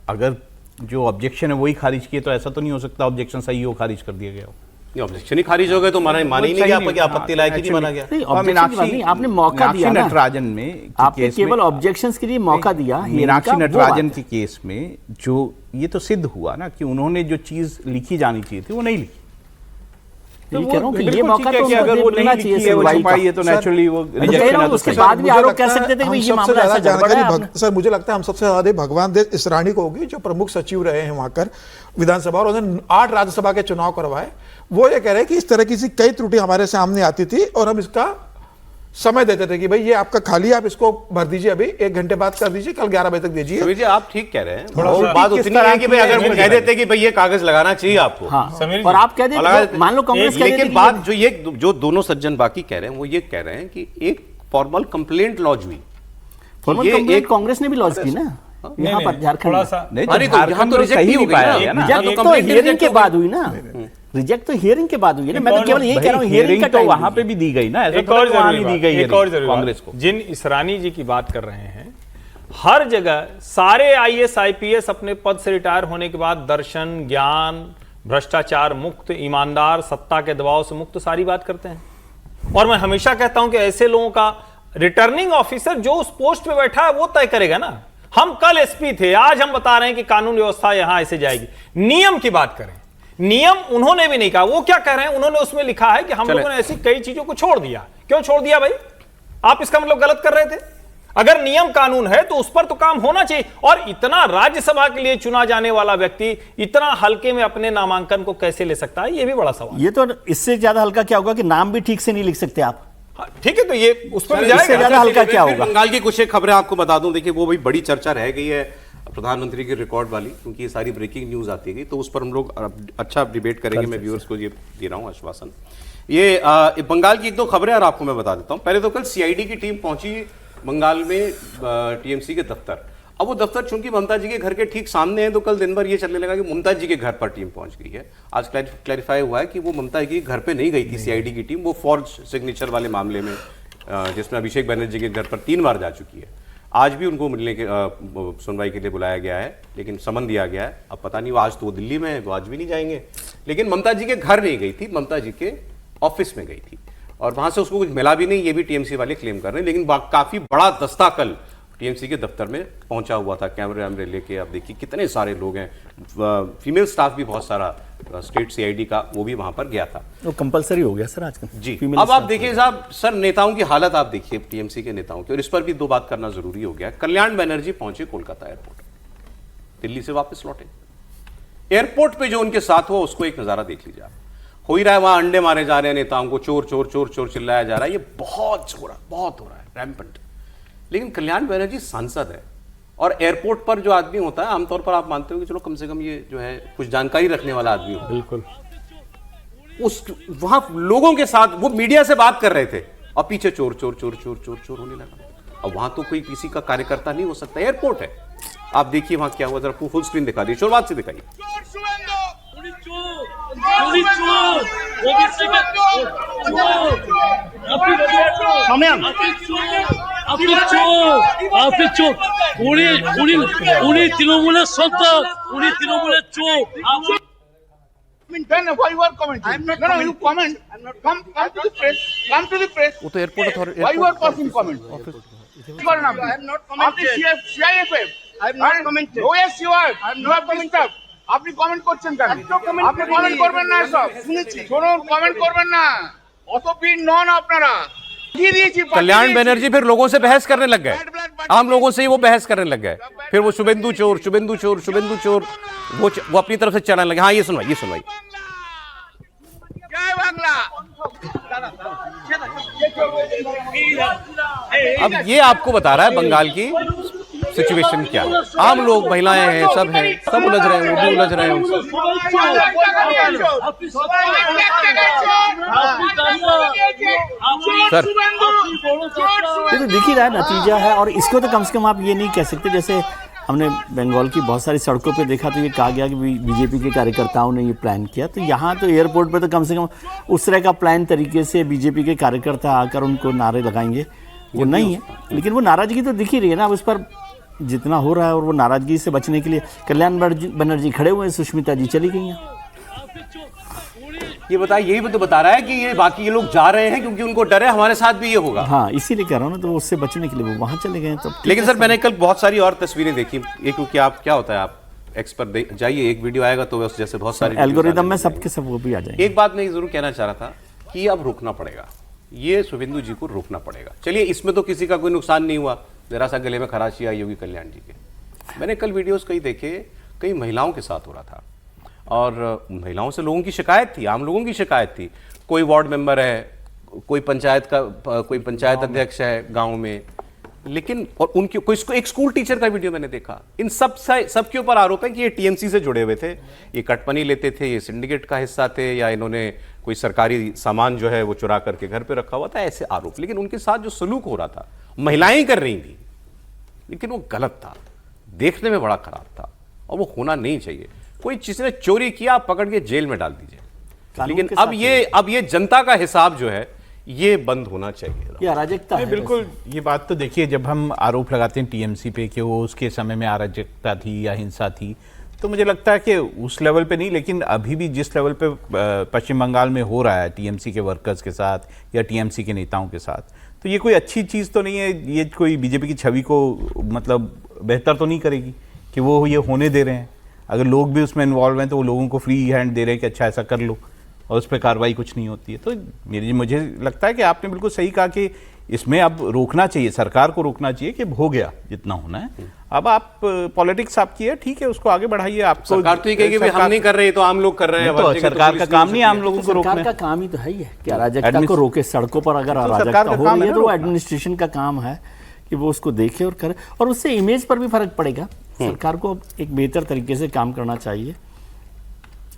अगर जो ऑब्जेक्शन है वही खारिज किए, तो ऐसा तो नहीं हो सकता ऑब्जेक्शन सही हो खारिज कर दिया गया हो। ये ऑब्जेक्शन ही खारिज हो गए तो माना ही नहीं गया, आपकी आपत्ति लायक ही नहीं माना गया। नहीं, objection की बात नहीं, आपने मौका दिया ना। नटराजन में आपने केवल ऑब्जेक्शंस के लिए मौका दिया। मीनाक्षी नटराजन के केस में जो ये तो सिद्ध हुआ ना कि उन्होंने जो चीज लिखी जानी चाहिए थी वो नहीं लिखी। ये कह रहा हूं कि ये मौका तो अगर वो नहीं चाहिए छुपाई है तो नेचुरली वो रिजेक्शन है। उसके बाद भी आरोप कह सकते थे कि ये मामला ऐसा गड़बड़ है। सर मुझे लगता है हम सबसे ज्यादा भगवान देव इसरानी को होगी, जो प्रमुख सचिव रहे हैं वहां कर विधानसभा, और उन्होंने 8 राज्यसभा के चुनाव करवाए। वो ये कह रहे हैं कि इस तरह की कई त्रुटि हमारे सामने आती थी और हम इसका समय देते थे कि भाई ये आपका खाली, आप इसको भर दीजिए, अभी 1 घंटे बाद कर दीजिए, कल 11 बजे तक दीजिए। समीर जी आप ठीक कह रहे हैं, और बात उतनी है कि भाई अगर वो कह देते कि भाई ये कागज लगाना चाहिए आपको, हाँ, और आप कह देते, मान लो कांग्रेस कह देती, लेकिन बात जो दोनों सज्जन बाकी कह रहे हैं वो ये कह रहे हैं कि एक फॉर्मल कंप्लेंट लॉन्च हुई। फॉर्मल कंप्लेंट कांग्रेस ने भी लॉन्च की ना यहाँ पर झारखंड में, तो रिजेक्ट ही पाया ना, तो हियरिंग के बाद हुई ना, रिजेक्ट तो हियरिंग के बाद हुई है ना। मैं तो केवल यही कह रहा हूं हियरिंग का तो वहां पे भी दी गई ना, ऐसा एक और दी गई एक और जरूरी कांग्रेस को। जिन इसरानी जी की बात कर रहे हैं, हर जगह सारे आईएएस आईपीएस अपने पद से रिटायर होने के बाद दर्शन, ज्ञान, भ्रष्टाचार मुक्त, ईमानदार, सत्ता के दबाव से मुक्त सारी बात करते हैं। और मैं हमेशा कहता हूं कि ऐसे लोगों का रिटर्निंग ऑफिसर जो उस पोस्ट पे बैठा है वो तय करेगा ना। हम कल एसपी थे, आज हम बता रहे हैं कि कानून व्यवस्था यहां ऐसे जाएगी। नियम की बात करें, नियम उन्होंने भी नहीं कहा। वो क्या कह रहे हैं, उन्होंने उसमें लिखा है कि हम लोगों ने ऐसी कई चीजों को छोड़ दिया। क्यों छोड़ दिया भाई? आप इसका मतलब गलत कर रहे थे। अगर नियम कानून है तो उस पर तो काम होना चाहिए। और इतना राज्यसभा के लिए चुना जाने वाला व्यक्ति इतना हल्के में अपने नामांकन को कैसे ले सकता है, यह भी बड़ा सवाल। ये तो इससे ज्यादा हल्का क्या होगा कि नाम भी ठीक से नहीं लिख सकते आप। ठीक है, तो ये उस पर इससे ज्यादा हल्का क्या होगा? बंगाल की कुछ एक खबरें आपको बता दूं, देखिए वो भी बड़ी चर्चा रह गई है प्रधानमंत्री की रिकॉर्ड वाली, क्योंकि ये सारी ब्रेकिंग न्यूज आती है, तो उस पर हम लोग अच्छा डिबेट करेंगे। मैं व्यूअर्स को ये दे रहा हूं आश्वासन। ये बंगाल की 1-2 खबरें और आपको मैं बता देता हूं। पहले तो कल सीआईडी की टीम पहुंची बंगाल में टीएमसी के दफ्तर। अब वो दफ्तर चूंकि ममता जी के घर के ठीक सामने है, तो कल दिन भर ये चलने लगा कि ममता जी के घर पर टीम पहुंच गई है। आज क्लैरिफाई हुआ है कि वो ममता जी के घर पे नहीं गई थी सीआईडी की टीम, वो फॉर्ज सिग्नेचर वाले मामले में जिसमें अभिषेक बनर्जी के घर पर 3 बार जा चुकी है। आज भी उनको मिलने के सुनवाई के लिए बुलाया गया है, लेकिन समन दिया गया है। अब पता नहीं वो आज तो वो दिल्ली में है, वो आज भी नहीं जाएंगे। लेकिन ममता जी के घर नहीं गई थी, ममता जी के ऑफिस में गई थी, और वहां से उसको कुछ मिला भी नहीं, ये भी टीएमसी वाले क्लेम कर रहे हैं। लेकिन काफी बड़ा दस्ता कल टीएमसी के दफ्तर में पहुंचा हुआ था, कैमरे वैमरे लेके। आप देखिए कितने सारे लोग हैं, फीमेल स्टाफ भी बहुत सारा, स्टेट सीआईडी का वो भी वहां पर गया था। वो कंपलसरी हो गया सर आजकल जी। अब आप देखिए साहब, सर नेताओं की हालत आप देखिए, टीएमसी के नेताओं की, और इस पर भी 2 बात करना जरूरी हो गया। कल्याण बनर्जी पहुंचे कोलकाता एयरपोर्ट, दिल्ली से वापस लौटे। एयरपोर्ट पे जो उनके साथ हुआ उसको एक नजारा देख लीजिए। हो ही रहा है, वहां अंडे मारे जा रहे हैं नेताओं को, चोर चोर चोर चोर चिल्लाया जा रहा है, ये बहुत हो रहा है रैम्पेंट। लेकिन कल्याण बनर्जी सांसद है, और एयरपोर्ट पर जो आदमी होता है आमतौर पर आप मानते हो कि चलो कम से कम ये जो है कुछ जानकारी रखने वाला आदमी हो। बिल्कुल। उस वहां लोगों के साथ वो मीडिया से बात कर रहे थे, और पीछे चोर चोर चोर चोर चोर चोर होने लगा। अब वहां तो कोई किसी का कार्यकर्ता नहीं हो सकता, एयरपोर्ट है। आप देखिए वहां क्या हुआ, जरा फुल स्क्रीन दिखा दीजिए, शुरुआत से दिखाइए। তৃণমূলের সন্তান, উনি তৃণমূলের চোর। Then why you are commenting? I'm not. No, you comment. I'm not. Come to the press. Come to the press. वो तो airport authority. Why you are passing comment? I'm not commenting. CIFF. I'm not commenting. Oh yes, you are. I'm not commenting. আপনি comment করছেন কেন? আপনি comment করবেন না, সব শুনেছি। শুনুন, কমেন্ট করবেন না, অত পীড় নন আপনারা। कल्याण बनर्जी फिर लोगों से बहस करने लग गए, आम लोगों से ही वो बहस करने लग गए। फिर वो शुभेंदु चोर शुभेंदु चोर शुभेंदु चोर वो अपनी तरफ से चढ़ाने लगे। हाँ ये सुनवाई जय बांग्ला। अब ये आपको बता रहा है बंगाल की सिचुएशन क्या है। आम लोग, महिलाएं हैं, सब हैं, सब उलझ रहे हैं, वो भी उलझ रहे हैं। सर ये तो दिख ही रहा है, नतीजा है। और इसको तो कम से कम आप ये नहीं कह सकते, जैसे हमने बंगाल की बहुत सारी सड़कों पे देखा तो ये कहा गया कि बीजेपी के कार्यकर्ताओं ने ये प्लान किया, तो यहाँ तो एयरपोर्ट पे तो कम से कम उस तरह का प्लान तरीके से बीजेपी के कार्यकर्ता आकर उनको नारे लगाएंगे, वो नहीं है। लेकिन वो नाराजगी तो दिख ही रही है ना। अब उस पर जितना हो रहा है, और वो नाराजगी से बचने के लिए कल्याण बनर्जी खड़े हुए हैं, सुष्मिता जी चली गई हैं। ये बताइए, यही भी तो बता रहा है कि ये बाकी ये लोग जा रहे हैं क्योंकि उनको डर है हमारे साथ भी ये होगा। हाँ, इसीलिए कह रहा हूँ ना, तो उससे बचने के लिए वो वहाँ चले गए। तो लेकिन सर मैंने कल बहुत सारी और तस्वीरें देखी, ये क्योंकि आप क्या होता है, आप एक्स पर जाइए, एक वीडियो आएगा तो उस जैसे बहुत सारी एल्गोरिदम में सबके सब वो भी आ जाएंगे। एक बात मैं जरूर कहना चाह रहा था कि अब रोकना पड़ेगा, ये शुभेंदु जी को रोकना पड़ेगा। चलिए, इसमें तो किसी का कोई नुकसान नहीं हुआ, जरा सा गले में खराशी आई योगी कल्याण जी के। मैंने कल वीडियोस कई देखे, कई महिलाओं के साथ हो रहा था, और महिलाओं से लोगों की शिकायत थी, आम लोगों की शिकायत थी। कोई वार्ड मेंबर है, कोई पंचायत अध्यक्ष है गांव में, लेकिन और उनके कोई एक स्कूल टीचर का वीडियो मैंने देखा। इन सबके ऊपर आरोप है कि ये टीएमसी से जुड़े हुए थे, ये कटपनी लेते थे, ये सिंडिकेट का हिस्सा थे, या इन्होंने कोई सरकारी सामान जो है वो चुरा करके घर पे रखा हुआ था, ऐसे आरोप। लेकिन उनके साथ जो सलूक हो रहा था, महिलाएं कर रही थी, लेकिन वो गलत था, देखने में बड़ा खराब था, और वो होना नहीं चाहिए। कोई जिसने चोरी किया आप पकड़ के जेल में डाल दीजिए, लेकिन अब ये जनता का हिसाब जो है ये बंद होना चाहिए। ये अराजकता है। बिल्कुल, ये बात तो देखिए, जब हम आरोप लगाते हैं टीएमसी पे कि वो उसके समय में अराजकता थी या हिंसा थी, तो मुझे लगता है कि उस लेवल पे नहीं, लेकिन अभी भी जिस लेवल पे पश्चिम बंगाल में हो रहा है टीएमसी के वर्कर्स के साथ या टीएमसी के नेताओं के साथ, तो ये कोई अच्छी चीज़ तो नहीं है। ये कोई बीजेपी की छवि को मतलब बेहतर तो नहीं करेगी कि वो ये होने दे रहे हैं। अगर लोग भी उसमें इन्वॉल्व हैं तो वो लोगों को फ्री हैंड दे रहे हैं कि अच्छा ऐसा कर लो, और उस पर कार्रवाई कुछ नहीं होती है। तो मुझे लगता है कि आपने बिल्कुल सही कहा कि इसमें अब रोकना चाहिए, सरकार को रोकना चाहिए कि हो गया जितना होना है। अब आप पॉलिटिक्स आपकी है, ठीक है, उसको आगे बढ़ाइए। आपको सरकार तो ये कहेगी भाई हम नहीं कर रहे, तो आम लोग कर रहे हैं। तो सरकार का काम नहीं आम लोगों को रोकना। सरकार का काम ही तो है ही है कि अराजकता को रोके। सड़कों पर अगर अराजकता हो रही है तो वो एडमिनिस्ट्रेशन का काम है कि वो उसको देखे और करे, और उससे इमेज पर भी फर्क पड़ेगा। सरकार को एक बेहतर तरीके से काम करना चाहिए।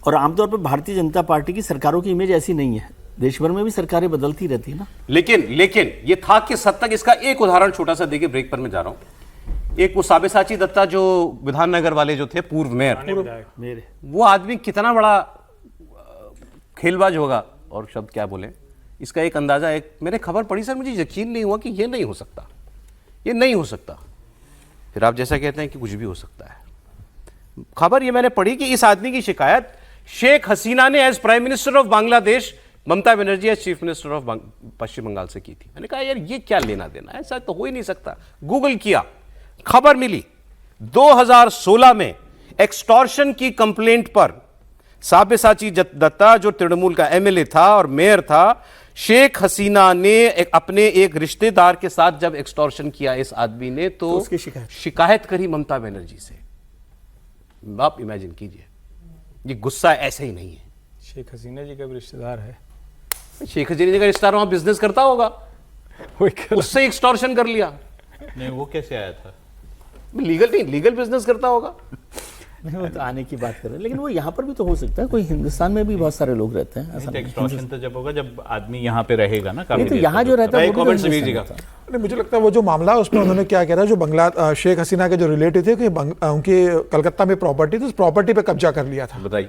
और आमतौर पर भारतीय जनता पार्टी की सरकारों की इमेज ऐसी नहीं है, देश भर में भी सरकारें बदलती रहती है ना। लेकिन ये था किस हद तक, इसका एक उदाहरण छोटा सा देखिए, ब्रेक पर मैं जा रहा हूं। एक वो साबेसाची दत्ता जो विधाननगर वाले जो थे, पूर्व मेयर, वो आदमी कितना बड़ा खेलबाज होगा, और शब्द क्या बोले, इसका एक अंदाजा, एक मैंने खबर पढ़ी सर, मुझे यकीन नहीं हुआ कि ये नहीं हो सकता, ये नहीं हो सकता। फिर आप जैसा कहते हैं कि कुछ भी हो सकता है। खबर ये मैंने पढ़ी कि इस आदमी की शिकायत शेख हसीना ने as prime minister of Bangladesh, Mamata Banerjee as chief minister of Paschim Bengal से की थी। मैंने कहा यार ये क्या लेना देना है, ऐसा तो हो ही नहीं सकता। गूगल किया, खबर मिली 2016 में एक्सटॉर्शन की कंप्लेंट पर साबेसाची दत्ता जो तृणमूल का एमएलए था और मेयर था, शेख हसीना ने अपने एक रिश्तेदार के साथ जब एक्सटॉर्शन किया इस आदमी ने, तो उसकी शिकायत करी ममता बनर्जी से। आप इमेजिन कीजिए, ये गुस्सा ऐसे ही नहीं है। शेख हसीना जी का भी रिश्तेदार है। शेख हसीना जी का रिश्तेदार वहां बिजनेस करता होगा, उससे एक्सटॉर्शन कर लिया। नहीं, वो कैसे आया था? लीगल बिजनेस करता होगा। नहीं, वो तो आने की बात कर रहे हैं, लेकिन वो यहाँ पर भी तो हो सकता है। कोई हिंदुस्तान में भी बहुत सारे लोग रहते हैं, ऐसा एक्सटॉर्शन तो जब होगा जब आदमी यहाँ पे रहेगा ना। तो यहाँ जो रहता है वो भी समीर जी का। नहीं, मुझे लगता है वो जो मामला है उसमें उन्होंने क्या किया था, जो शेख हसीना के जो रिलेटिव थे कि उनकी कलकत्ता में प्रॉपर्टी थी, उस प्रॉपर्टी पे कब्जा कर लिया था। बताइए,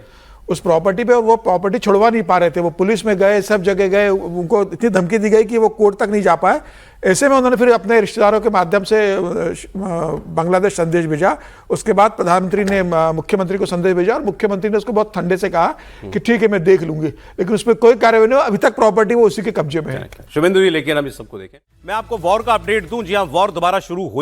उस प्रॉपर्टी पे, और वो प्रॉपर्टी छुड़वा नहीं पा रहे थे। वो पुलिस में गए, सब जगह गए, उनको इतनी धमकी दी गई कि वो कोर्ट तक नहीं जा पाए। ऐसे में उन्होंने फिर अपने रिश्तेदारों के माध्यम से बांग्लादेश संदेश भेजा। उसके बाद प्रधानमंत्री ने मुख्यमंत्री को संदेश भेजा, और मुख्यमंत्री ने उसको बहुत ठंडे से कहा कि ठीक है मैं देख लूंगी, लेकिन उस पर कोई कार्रवाई नहीं। अभी तक प्रॉपर्टी वो उसी के कब्जे में है। शुभेंदु जी, लेकिन अभी सबको देखें, मैं आपको वॉर का अपडेट दूं। जी हां, वॉर दोबारा शुरू हो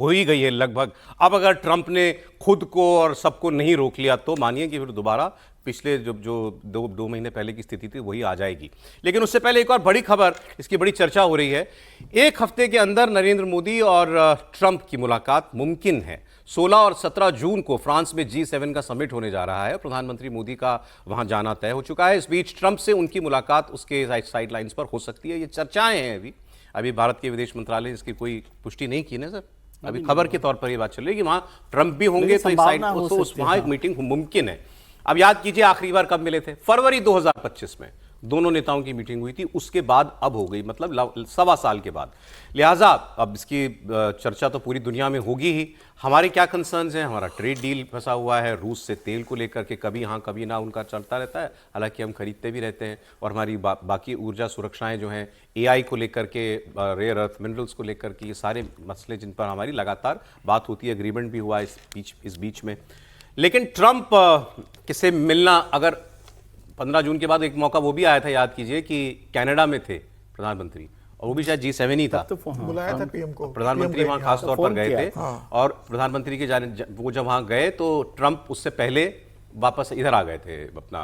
ही गई है लगभग। अब अगर ट्रंप ने खुद को और सबको नहीं रोक लिया तो मानिए कि फिर दोबारा पिछले जो दो महीने पहले की स्थिति थी वही आ जाएगी। लेकिन उससे पहले एक और बड़ी खबर, इसकी बड़ी चर्चा हो रही है। एक हफ्ते के अंदर नरेंद्र मोदी और ट्रंप की मुलाकात मुमकिन है। 16 और 17 जून को फ्रांस में G7 का समिट होने जा रहा है। प्रधानमंत्री मोदी का वहां जाना तय हो चुका है। इस बीच ट्रंप से उनकी मुलाकात उसके साइडलाइंस पर हो सकती है। ये चर्चाएं हैं। अभी भारत के विदेश मंत्रालय ने इसकी कोई पुष्टि नहीं की ना सर, अभी खबर के तौर पर ये बात चल रही है कि वहां ट्रंप भी होंगे, तो वहां एक मीटिंग मुमकिन है। अब याद कीजिए आखिरी बार कब मिले थे, फरवरी 2025 में। दोनों नेताओं की मीटिंग हुई थी, उसके बाद अब हो गई, मतलब 1.25 साल के बाद। लिहाजा अब इसकी चर्चा तो पूरी दुनिया में होगी ही। हमारे क्या कंसर्न्स हैं? हमारा ट्रेड डील फंसा हुआ है रूस से तेल को लेकर के, कभी हाँ कभी ना उनका चलता रहता है, हालांकि हम खरीदते भी रहते हैं। और हमारी बाकी ऊर्जा सुरक्षाएं जो हैं, AI को लेकर के, रेयर अर्थ मिनरल्स को लेकर के, ये सारे मसले जिन पर हमारी लगातार बात होती है, एग्रीमेंट भी हुआ इस बीच में। लेकिन ट्रंप से मिलना, अगर 15 जून के बाद एक मौका वो भी आया था, याद कीजिए, कि कनाडा में थे प्रधानमंत्री, और वो भी शायद G7 ही था, बुलाया था पीएम को, प्रधानमंत्री वहां खास तौर पर गए थे। और प्रधानमंत्री के वो जब वहां गए तो ट्रंप उससे पहले वापस इधर आ गए थे, अपना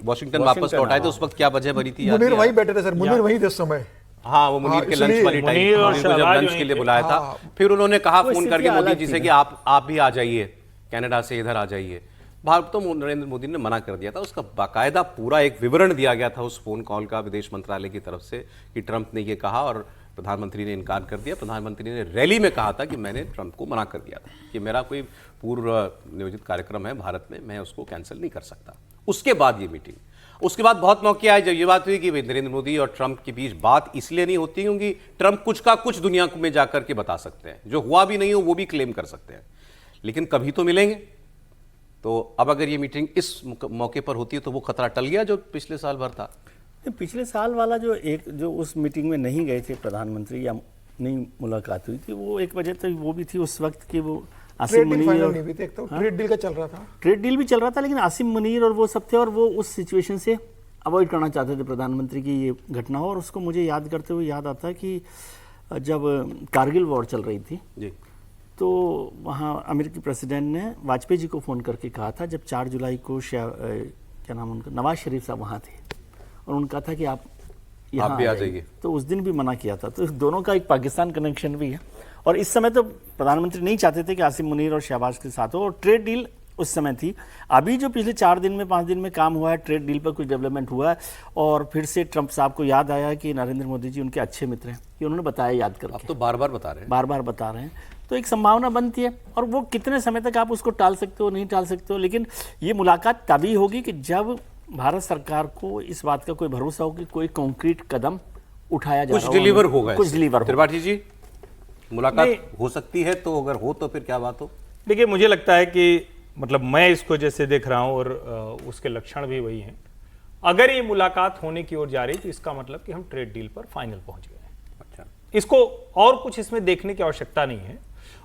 वॉशिंगटन वापस लौट आए थे। उस वक्त क्या वजह बनी थी? मुनीर वहीं बैठे थे सर, मुनीर वहीं थे उस समय। हाँ, वो मुनीर के लंच वाली टाइम, मुनीर को जब लंच के लिए बुलाया था, फिर उन्होंने कहा फोन करके मोदी जी से कि आप भी आ जाइए, कनाडा से इधर आ जाइए। भारत तो नरेंद्र मोदी ने मना कर दिया था। उसका बाकायदा पूरा एक विवरण दिया गया था उस फोन कॉल का विदेश मंत्रालय की तरफ से, कि ट्रंप ने ये कहा और प्रधानमंत्री ने इनकार कर दिया। प्रधानमंत्री ने रैली में कहा था कि मैंने ट्रंप को मना कर दिया था कि मेरा कोई पूर्व नियोजित कार्यक्रम है भारत में, मैं उसको कैंसिल नहीं कर सकता। उसके बाद ये मीटिंग, उसके बाद बहुत मौके आए जब ये बात हुई कि नरेंद्र मोदी और ट्रंप के बीच बात इसलिए नहीं होती क्योंकि ट्रंप कुछ का कुछ दुनिया में जाकर के बता सकते हैं, जो हुआ भी नहीं हो वो भी क्लेम कर सकते हैं, लेकिन कभी तो मिलेंगे। तो अब अगर ये मीटिंग इस मौके पर होती है तो वो खतरा टल गया जो पिछले साल भर था। पिछले साल वाला जो उस मीटिंग में नहीं गए थे प्रधानमंत्री, या नहीं मुलाकात हुई थी, वो एक वजह तो वो भी थी उस वक्त कि वो आसिम मुनीर और ट्रेड डील का चल रहा था, ट्रेड डील भी चल रहा था, लेकिन आसिम मुनीर और वो सब थे, और वो उस सिचुएशन से अवॉइड करना चाहते थे प्रधानमंत्री की ये घटना हो। और उसको मुझे याद करते हुए याद आता है कि जब कारगिल वॉर चल रही थी जी, तो वहाँ अमेरिकी प्रेसिडेंट ने वाजपेयी जी को फ़ोन करके कहा था, जब 4 जुलाई को क्या नाम उनका, नवाज शरीफ साहब वहाँ थे, और उनका था कि आप यहाँ भी आ जाइए, तो उस दिन भी मना किया था। तो दोनों का एक पाकिस्तान कनेक्शन भी है। और इस समय तो प्रधानमंत्री नहीं चाहते थे कि आसिम मुनीर और शहबाज के साथ हो, और ट्रेड डील उस समय थी। अभी जो पिछले 4 दिन में 5 दिन में काम हुआ है, ट्रेड डील पर कुछ डेवलपमेंट हुआ है, और फिर से ट्रंप साहब को याद आया कि नरेंद्र मोदी जी उनके अच्छे मित्र हैं, कि उन्होंने बताया याद करके। आप तो बार बार बता रहे हैं, तो एक संभावना बनती है, और वो कितने समय तक आप उसको टाल सकते हो, नहीं टाल सकते हो। लेकिन ये मुलाकात तभी होगी कि जब भारत सरकार को इस बात का कोई भरोसा हो कि कोई कॉन्क्रीट कदम उठाया जा रहा है, कुछ डिलीवर होगा। कुछ डिलीवर। त्रिपाठी जी, मुलाकात हो सकती है, तो अगर हो तो फिर क्या बात हो? देखिए, मुझे लगता है कि मतलब मैं इसको जैसे देख रहा हूँ, और उसके लक्षण भी वही हैं। अगर ये मुलाकात होने की ओर जा रही तो इसका मतलब कि हम ट्रेड डील पर फाइनल पहुंच गए हैं। अच्छा, इसको और कुछ इसमें देखने की आवश्यकता नहीं है।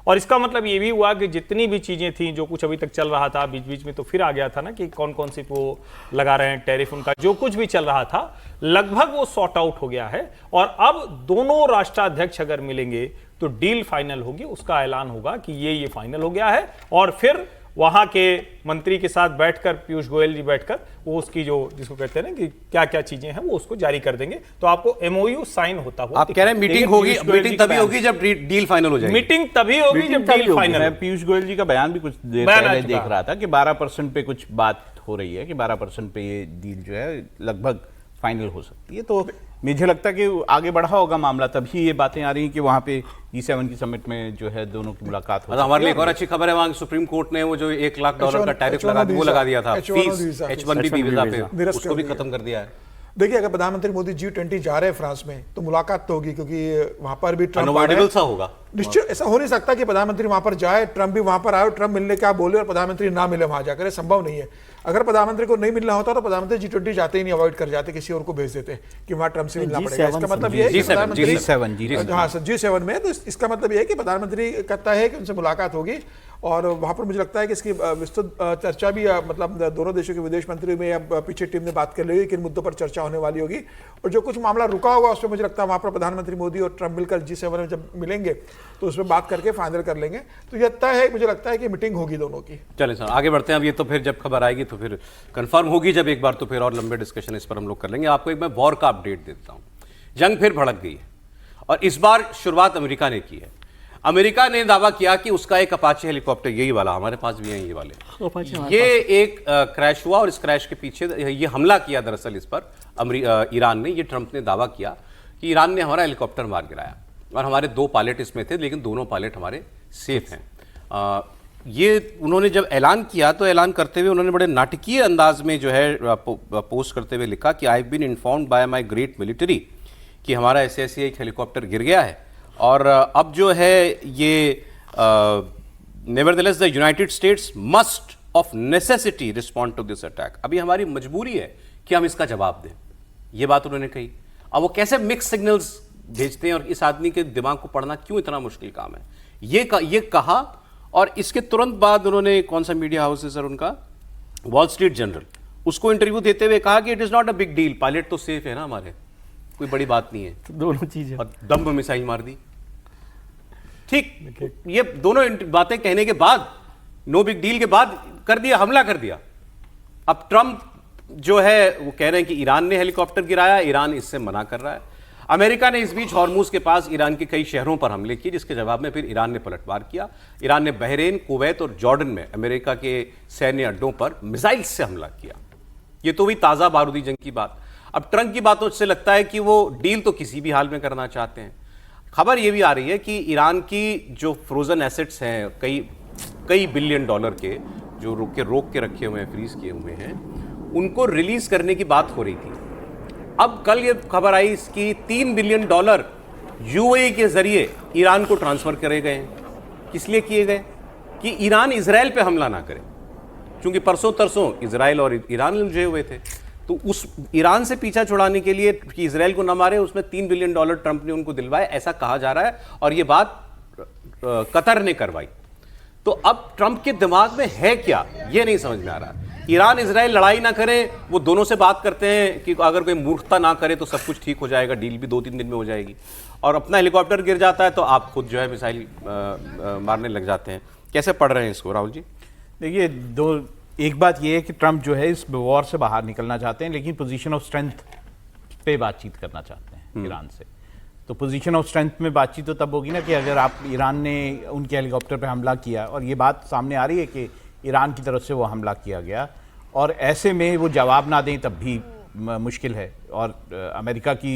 और इसका मतलब ये भी हुआ कि जितनी भी चीजें थी, जो कुछ अभी तक चल रहा था, बीच बीच में तो फिर आ गया था ना कि कौन कौन सी वो लगा रहे हैं टैरिफ, उनका जो कुछ भी चल रहा था लगभग वो सॉर्ट आउट हो गया है। और अब दोनों राष्ट्राध्यक्ष अगर मिलेंगे तो डील फाइनल होगी, उसका ऐलान होगा कि ये फाइनल हो गया है। और फिर वहां के मंत्री के साथ बैठकर, पीयूष गोयल जी बैठकर, वो उसकी जो जिसको कहते हैं ना कि क्या क्या चीजें हैं वो उसको जारी कर देंगे। तो आपको MOU साइन होता हुआ आप कह रहे हैं मीटिंग होगी, मीटिंग तभी होगी जब डील फाइनल हो जाएगी। मीटिंग तभी होगी जब डील फाइनल। मैं पीयूष गोयल जी का बयान भी कुछ देर पहले देख रहा था कि 12% पे कुछ बात हो रही है, कि 12% पे ये डील जो है लगभग फाइनल हो सकती है। तो मुझे लगता है कि आगे बढ़ा होगा मामला, तभी ये बातें आ रही हैं कि वहां पे G7 की समिट में जो है दोनों की मुलाकात हो। हमारे लिए एक और अच्छी खबर है, वहां सुप्रीम कोर्ट ने वो जो $1 लाख का टैरिफ लगा दिया था, फीस H1B वीजा पे, उसको भी खत्म कर दिया है। देखिए, अगर प्रधानमंत्री मोदी G20 जा रहे हैं फ्रांस में, तो मुलाकात तो होगी, क्योंकि वहां पर भी ट्रंप सा होगा। निश्चित ऐसा हो नहीं सकता कि प्रधानमंत्री वहां पर जाए, ट्रंप भी वहां पर आए, ट्रंप मिलने क्या बोले और प्रधानमंत्री ना मिले वहां जाकर, संभव नहीं है। अगर प्रधानमंत्री को नहीं मिलना होता तो प्रधानमंत्री G20 जाते ही नहीं, अवॉइड कर जाते, किसी और को भेज देते कि वहां ट्रंप से मिलना पड़ेगा। इसका मतलब ये है कि प्रधानमंत्री G7 में, तो इसका मतलब ये है कि प्रधानमंत्री कहता है कि उनसे मुलाकात होगी। और वहां पर मुझे लगता है कि इसकी विस्तृत चर्चा भी, मतलब दोनों देशों के विदेश मंत्री में या पीछे टीम ने बात कर ली, किन मुद्दों पर चर्चा होने वाली होगी, और जो कुछ मामला रुका होगा उसमें मुझे लगता है वहां पर प्रधानमंत्री मोदी और ट्रंप मिलकर G7 में जब मिलेंगे तो उसमें बात करके फाइनल कर लेंगे। तो यह तय है, मुझे लगता है कि मीटिंग होगी दोनों की। चलिए सर, आगे बढ़ते हैं। अब ये तो फिर जब खबर आएगी तो फिर कंफर्म होगी, जब एक बार तो फिर और लंबे डिस्कशन इस पर हम लोग कर लेंगे। आपको एक मैं वॉर का अपडेट देता हूँ। जंग फिर भड़क गई है, और इस बार शुरुआत अमेरिका ने की है। अमेरिका ने दावा किया कि उसका एक अपाचे हेलीकॉप्टर, यही वाला, हमारे पास भी है ये वाले, ये एक क्रैश हुआ, और इस क्रैश के पीछे ये हमला किया दरअसल इस पर ईरान ने। ये ट्रंप ने दावा किया कि ईरान ने हमारा हेलीकॉप्टर मार गिराया, और हमारे 2 पायलट इसमें थे, लेकिन दोनों पायलट हमारे सेफ हैं। ये उन्होंने जब ऐलान किया तो ऐलान करते हुए उन्होंने बड़े नाटकीय अंदाज में जो है पोस्ट करते हुए लिखा कि I have been informed by my great military कि हमारा ऐसे एक हेलीकॉप्टर गिर गया है और अब जो है ये nevertheless the United States must of necessity respond to this attack. अभी हमारी मजबूरी है कि हम इसका जवाब दें, ये बात उन्होंने कही। अब वो कैसे मिक्स सिग्नल्स भेजते हैं और इस आदमी के दिमाग को पढ़ना क्यों इतना मुश्किल काम है, ये कहा। और इसके तुरंत बाद उन्होंने कौन सा मीडिया हाउस है सर उनका, वॉल स्ट्रीट जर्नल, उसको इंटरव्यू देते हुए कहा कि it is not a big deal, pilot तो सेफ है ना हमारे, कोई बड़ी बात नहीं है। तो दोनों चीजें, और दम में मिसाइल मार दी। ठीक, ये दोनों बातें कहने के बाद, नो बिग डील के बाद कर दिया, हमला कर दिया। अब ट्रंप जो है वो कह रहे हैं कि ईरान ने हेलीकॉप्टर गिराया, ईरान इससे मना कर रहा है। अमेरिका ने इस बीच हॉर्मुज के पास ईरान के कई शहरों पर हमले किए, जिसके जवाब में फिर ईरान ने पलटवार किया। ईरान ने बहरीन, कुवैत और जॉर्डन में अमेरिका के सैन्य अड्डों पर मिसाइल से हमला किया। ये तो हुई ताज़ा बारूदी जंग की बात। अब ट्रंप की बातों से लगता है कि वो डील तो किसी भी हाल में करना चाहते हैं। खबर ये भी आ रही है कि ईरान की जो फ्रोजन एसेट्स हैं, कई बिलियन डॉलर के, जो रोक के रखे हुए हैं, फ्रीज किए हुए हैं, उनको रिलीज करने की बात हो रही थी। अब कल ये खबर आई इसकी $3 बिलियन यूएई के जरिए ईरान को ट्रांसफर करे गए हैं। किस लिए किए गए? कि ईरान इजराइल पे हमला ना करे, क्योंकि परसों तरसों इजराइल और ईरान उलझे हुए थे। तो उस ईरान से पीछा छुड़ाने के लिए कि इजराइल को ना मारे, उसमें $3 बिलियन ट्रंप ने उनको दिलवाए, ऐसा कहा जा रहा है। और ये बात कतर ने करवाई। तो अब ट्रंप के दिमाग में है क्या, ये नहीं समझ में आ रहा। ईरान इजराइल लड़ाई ना करे, वो दोनों से बात करते हैं कि अगर कोई मूर्खता ना करे तो सब कुछ ठीक हो जाएगा, डील भी 2-3 दिन में हो जाएगी। और अपना हेलीकॉप्टर गिर जाता है तो आप खुद जो है मिसाइल मारने लग जाते हैं। कैसे पढ़ रहे हैं इसको राहुल जी? देखिए, एक बात यह है कि ट्रंप जो है इस वॉर से बाहर निकलना चाहते हैं, लेकिन पोजीशन ऑफ स्ट्रेंथ पे बातचीत करना चाहते हैं ईरान से। तो पोजीशन ऑफ स्ट्रेंथ में बातचीत तो तब होगी ना कि अगर आप ईरान ने उनके हेलीकॉप्टर पे हमला किया, और ये बात सामने आ रही है कि ईरान की तरफ से वो हमला किया गया, और ऐसे में वो जवाब ना दें तब भी मुश्किल है। और अमेरिका की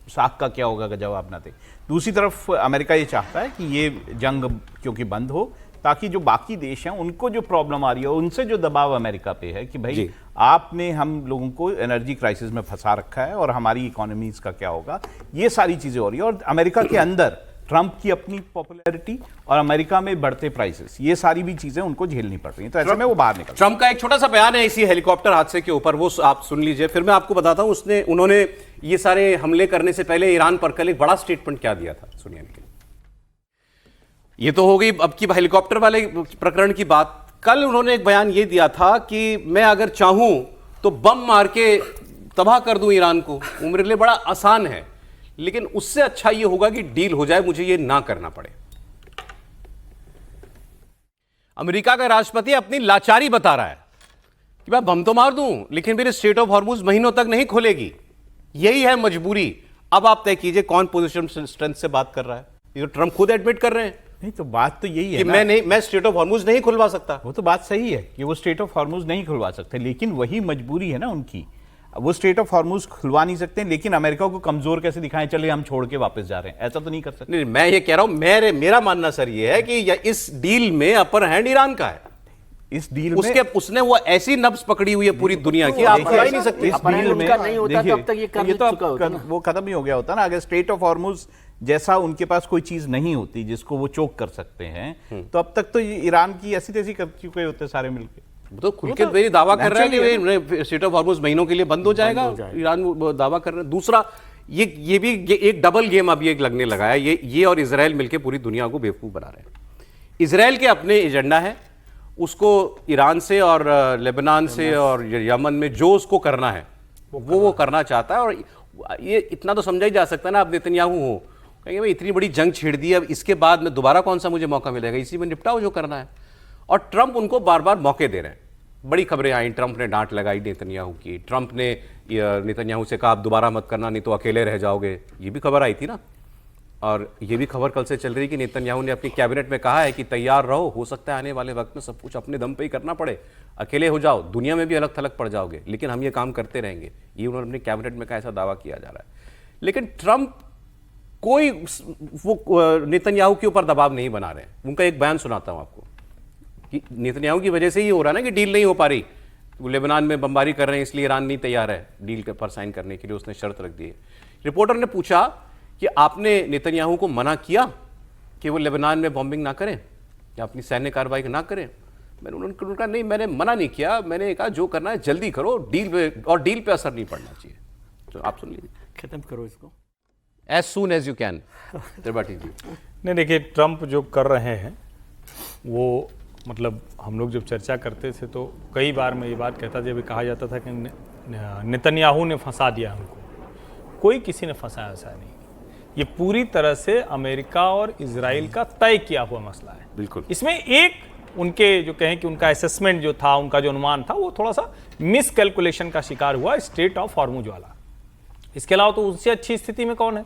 साख का क्या होगा अगर जवाब ना दें। दूसरी तरफ अमेरिका ये चाहता है कि ये जंग क्योंकि बंद हो, ताकि जो बाकी देश हैं उनको जो प्रॉब्लम आ रही है, उनसे जो दबाव अमेरिका पे है कि भाई आपने हम लोगों को एनर्जी क्राइसिस में फंसा रखा है और हमारी इकोनॉमीज का क्या होगा, ये सारी चीजें हो रही है। और अमेरिका के अंदर ट्रंप की अपनी पॉपुलैरिटी और अमेरिका में बढ़ते प्राइसेस, ये सारी भी चीजें उनको झेलनी पड़ रही हैं। तो ऐसे में वो बाहर निकल। ट्रंप का एक छोटा सा बयान है इसी हेलीकॉप्टर हादसे के ऊपर, वो आप सुन लीजिए, फिर मैं आपको बताता हूं उन्होंने ये सारे हमले करने से पहले ईरान पर कल एक बड़ा स्टेटमेंट क्या दिया था, सुनिए। ये तो हो गई अब की हेलीकॉप्टर वाले प्रकरण की बात। कल उन्होंने एक बयान ये दिया था कि मैं अगर चाहूं तो बम मार के तबाह कर दूं ईरान को, वो मेरे लिए बड़ा आसान है, लेकिन उससे अच्छा ये होगा कि डील हो जाए, मुझे ये ना करना पड़े। अमेरिका का राष्ट्रपति अपनी लाचारी बता रहा है कि मैं बम तो मार दूं, लेकिन मेरे स्ट्रेट ऑफ हॉर्मुज महीनों तक नहीं खुलेगी। यही है मजबूरी। अब आप तय कीजिए कौन पोजीशन स्ट्रेंथ से बात कर रहा है। ये तो ट्रंप खुद एडमिट कर रहे हैं। नहीं, तो बात तो यही है कि मैं स्ट्रेट ऑफ हॉर्मुज नहीं खुलवा सकता। वो तो बात सही है कि वो स्ट्रेट ऑफ हॉर्मुज नहीं खुलवा सकते, लेकिन वही मजबूरी है ना उनकी। वो स्ट्रेट ऑफ हॉर्मुज खुलवा नहीं सकते, लेकिन अमेरिका को कमजोर कैसे दिखाएं, चले हम छोड़ के वापस जा रहे हैं, ऐसा तो नहीं कर सकते। नहीं, मैं ये कह रहा हूं, मेरा मानना सर ये है कि इस डील में अपर हैंड ईरान का है। इस डील उसने वो ऐसी नब्ज पकड़ी हुई है पूरी दुनिया की, आप खड़ा ही नहीं सकते। इस डील में नहीं होता तब तक ये तो वो खत्म ही हो गया होता ना। अगर स्ट्रेट ऑफ हॉर्मुज जैसा उनके पास कोई चीज नहीं होती जिसको वो चोक कर सकते हैं, तो अब तक तो ईरान की ऐसी तैसी कर चुके होते सारे मिलकर। तो खुल के मेरी दावा कर रहा है कि स्ट्रेट ऑफ हॉर्मुज महीनों के लिए बंद हो जाएगा, ईरान दावा कर रहे हैं। दूसरा, ये भी एक डबल गेम अब ये लगने लगा है। ये और इजराइल मिलकर पूरी दुनिया को बेवकूफ बना रहे हैं। इजराइल के अपने एजेंडा है, उसको ईरान से और लेबनान से और यमन में जो उसको करना है वो करना चाहता है। और ये इतना तो समझा ही जा सकता है ना, आप नेतन्याहू हो, कहेंगे भाई इतनी बड़ी जंग छेड़ दी, अब इसके बाद में दोबारा कौन सा मुझे मौका मिलेगा, इसी में निपटाओ जो करना है। और ट्रंप उनको बार बार मौके दे रहे हैं। बड़ी खबरें आई, ट्रंप ने डांट लगाई नेतन्याहू की, ट्रंप ने नेतन्याहू से कहा आप दोबारा मत करना नहीं तो अकेले रह जाओगे, ये भी खबर आई थी ना। और ये भी खबर कल से चल रही कि नेतन्याहू ने अपनी कैबिनेट में कहा है कि तैयार रहो, हो सकता है आने वाले वक्त में सब कुछ अपने दम पे ही करना पड़े, अकेले हो जाओ, दुनिया में भी अलग थलग पड़ जाओगे, लेकिन हम ये काम करते रहेंगे। ये उन्होंने अपनी कैबिनेट में कहा, ऐसा दावा किया जा रहा है। लेकिन ट्रंप कोई वो नेतन्याहू के ऊपर दबाव नहीं बना रहे हैं। उनका एक बयान सुनाता हूं आपको। कि नेतन्याहू की वजह से ही हो रहा है ना कि डील नहीं हो पा रही। वो लेबनान में बमबारी कर रहे हैं, इसलिए ईरान नहीं तैयार है डील पर साइन करने के लिए, उसने शर्त रख दी है। रिपोर्टर ने पूछा कि आपने नेतन्याहू को मना किया कि वो लेबनान में बॉम्बिंग ना करें या अपनी सैन्य कार्रवाई ना करें? मैंने उन्होंने कहा नहीं, मैंने मना नहीं किया, मैंने कहा जो करना है जल्दी करो, डील पे असर नहीं पड़ना चाहिए। तो आप सुन लीजिए। खत्म करो इसको as soon as you can. Tripathi ji, नहीं देखिए, ट्रंप जो कर रहे हैं वो मतलब हम लोग जब चर्चा करते थे तो कई बार मैं ये बात कहता था, जब कहा जाता था कि नेतन्याहू ने फंसा दिया हमको। कोई किसी ने फंसाया ऐसा नहीं, ये पूरी तरह से अमेरिका और इजराइल का तय किया हुआ मसला है। बिल्कुल। इसमें एक उनके जो कहें कि उनका असेसमेंट जो था, उनका जो अनुमान था, वो थोड़ा सा मिस कैलकुलेशन का शिकार हुआ, स्ट्रेट ऑफ हॉर्मुज वाला। इसके अलावा तो उससे अच्छी स्थिति में कौन है?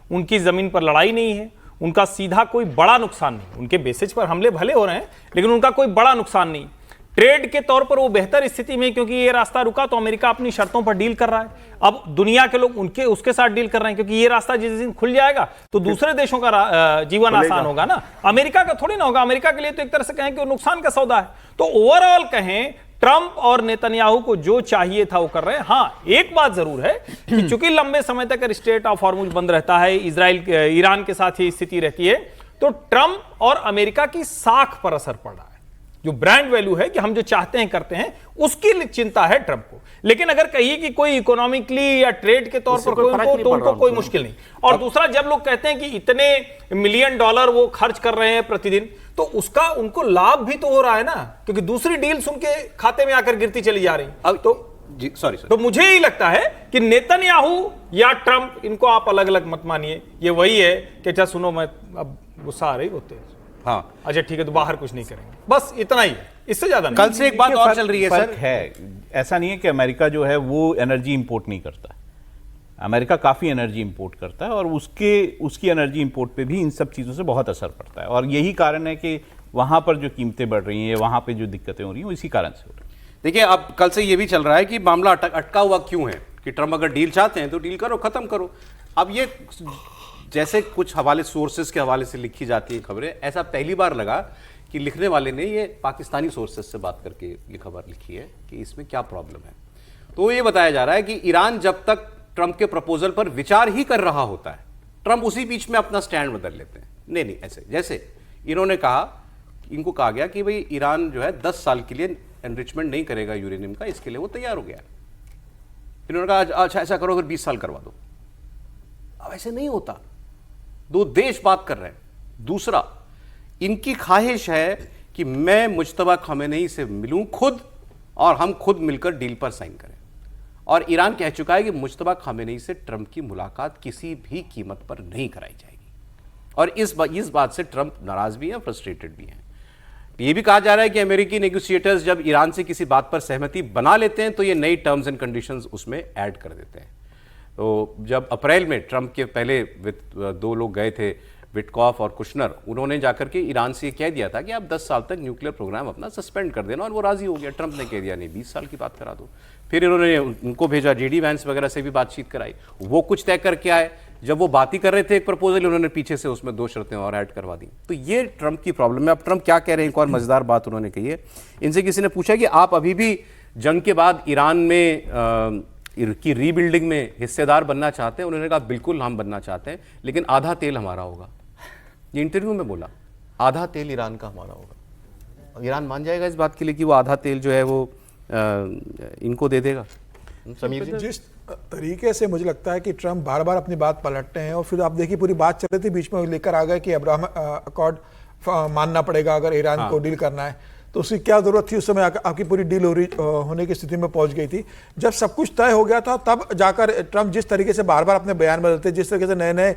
उनकी जमीन पर लड़ाई नहीं है, उनका सीधा कोई बड़ा नुकसान नहीं। उनके बेसिस पर हमले भले हो रहे हैं लेकिन उनका कोई बड़ा नुकसान नहीं। ट्रेड के तौर पर वो बेहतर स्थिति में, क्योंकि ये रास्ता रुका तो अमेरिका अपनी शर्तों पर डील कर रहा है। अब दुनिया के लोग उसके साथ डील कर रहे हैं, क्योंकि ये रास्ता जिस दिन खुल जाएगा तो दूसरे देशों का जीवन आसान होगा ना, अमेरिका का थोड़ी ना होगा। अमेरिका के लिए तो एक तरह से कहें कि वो नुकसान का सौदा है। तो ओवरऑल कहें, ट्रंप और नेतन्याहू को जो चाहिए था वो कर रहे हैं। हाँ, एक बात जरूर है कि चूंकि लंबे समय तक स्ट्रेट ऑफ हॉर्मुज बंद रहता है, ईरान के साथ ही स्थिति रहती है, तो ट्रंप और अमेरिका की साख पर असर पड़ रहा है। जो ब्रांड वैल्यू है कि हम जो चाहते हैं करते हैं, उसकी चिंता है ट्रंप को। लेकिन अगर कहिए कि कोई इकोनॉमिकली या ट्रेड के तौर पर तो उनको कोई मुश्किल नहीं। और दूसरा, जब लोग कहते हैं कि इतने $मिलियन वो खर्च कर रहे हैं प्रतिदिन, तो उसका उनको लाभ भी तो हो रहा है ना, क्योंकि दूसरी डील्स उनके खाते में आकर गिरती चली जा रही। अब तो सॉरी, तो मुझे ही लगता है कि नेतन्याहू या ट्रंप, इनको आप अलग अलग मत मानिए। ये वही है कि अच्छा सुनो, मैं अब गुस्सा आ रही होते हैं, हाँ अच्छा ठीक है, तो बाहर कुछ नहीं करेंगे, बस इतना ही है, इससे ज्यादा नहीं। कल से एक बात और चल रही है सर, है ऐसा नहीं है कि अमेरिका जो है वो एनर्जी इंपोर्ट नहीं करता। अमेरिका काफ़ी एनर्जी इंपोर्ट करता है और उसकी एनर्जी इंपोर्ट पे भी इन सब चीज़ों से बहुत असर पड़ता है। और यही कारण है कि वहाँ पर जो कीमतें बढ़ रही हैं, वहाँ पे जो दिक्कतें हो रही हैं, वो इसी कारण से हो रही है। देखिए, अब कल से ये भी चल रहा है कि मामला अटका हुआ क्यों है, कि ट्रंप अगर डील चाहते हैं तो डील करो, खत्म करो। अब ये जैसे कुछ हवाले, सोर्सेज के हवाले से लिखी जाती है खबरें, ऐसा पहली बार लगा कि लिखने वाले ने ये पाकिस्तानी सोर्सेज से बात करके ये खबर लिखी है कि इसमें क्या प्रॉब्लम है। तो ये बताया जा रहा है कि ईरान जब तक ट्रंप के प्रपोजल पर विचार ही कर रहा होता है, ट्रंप उसी बीच में अपना स्टैंड बदल लेते हैं। नहीं, ऐसे जैसे इन्होंने कहा, इनको कहा गया कि भाई ईरान जो है 10 साल के लिए एनरिचमेंट नहीं करेगा यूरेनियम का, इसके लिए वो तैयार हो गया। इन्होंने कहा अच्छा ऐसा करो, फिर 20 साल करवा दो। अब ऐसे नहीं होता, दो देश बात कर रहे हैं। दूसरा, इनकी ख्वाहिश है कि मैं मुज्तबा खमेनी से मिलूं खुद, और हम खुद मिलकर डील पर साइन करें। और ईरान कह चुका है कि मुज्तबा खमेनी से ट्रंप की मुलाकात किसी भी कीमत पर नहीं कराई जाएगी। और इस बात से ट्रंप नाराज भी हैं, फ्रस्ट्रेटेड भी हैं। ये भी कहा जा रहा है कि अमेरिकी नेगोशिएटर्स जब ईरान से किसी बात पर सहमति बना लेते हैं तो ये नई टर्म्स एंड कंडीशंस उसमें ऐड कर देते हैं। तो जब अप्रैल में ट्रंप के पहले 2 लोग गए थे, विटकॉफ और कुशनर, उन्होंने जाकर के ईरान से कह दिया था कि आप 10 साल तक न्यूक्लियर प्रोग्राम अपना सस्पेंड कर देना, और वो राजी हो गया। ट्रंप ने कह दिया नहीं, 20 साल की बात करा दो। फिर इन्होंने उनको भेजा, JD वैंस वगैरह से भी बातचीत कराई, वो कुछ तय करके आए। जब वो बात ही कर रहे थे एक प्रपोजल, उन्होंने पीछे से उसमें 2 शर्तें और ऐड करवा दी। तो ये ट्रंप की प्रॉब्लम है। अब ट्रंप क्या कह रहे हैं, एक और मजेदार बात उन्होंने कही है। इनसे किसी ने पूछा कि आप अभी भी जंग के बाद ईरान में की रीबिल्डिंग में हिस्सेदार बनना चाहते हैं? उन्होंने कहा बिल्कुल हम बनना चाहते हैं, लेकिन आधा तेल हमारा होगा। ये इंटरव्यू में बोला, आधा तेल ईरान का हमारा होगा। ईरान मान जाएगा इस बात के लिए कि वो आधा तेल जो है वो इनको दे देगा? समीर जी, जिस तरीके से मुझे लगता है कि ट्रंप बार बार अपनी बात पलटते हैं, और फिर आप देखिए पूरी बात चल रही थी, बीच में लेकर आ गए कि अब्राहम अकॉर्ड मानना पड़ेगा अगर ईरान को डील करना है। तो उसकी क्या जरूरत थी? उस समय आपकी पूरी डील होने की स्थिति में पहुंच गई थी। जब सब कुछ तय हो गया था, तब जाकर ट्रंप जिस तरीके से बार बार अपने बयान बदलते, जिस तरीके से नए नए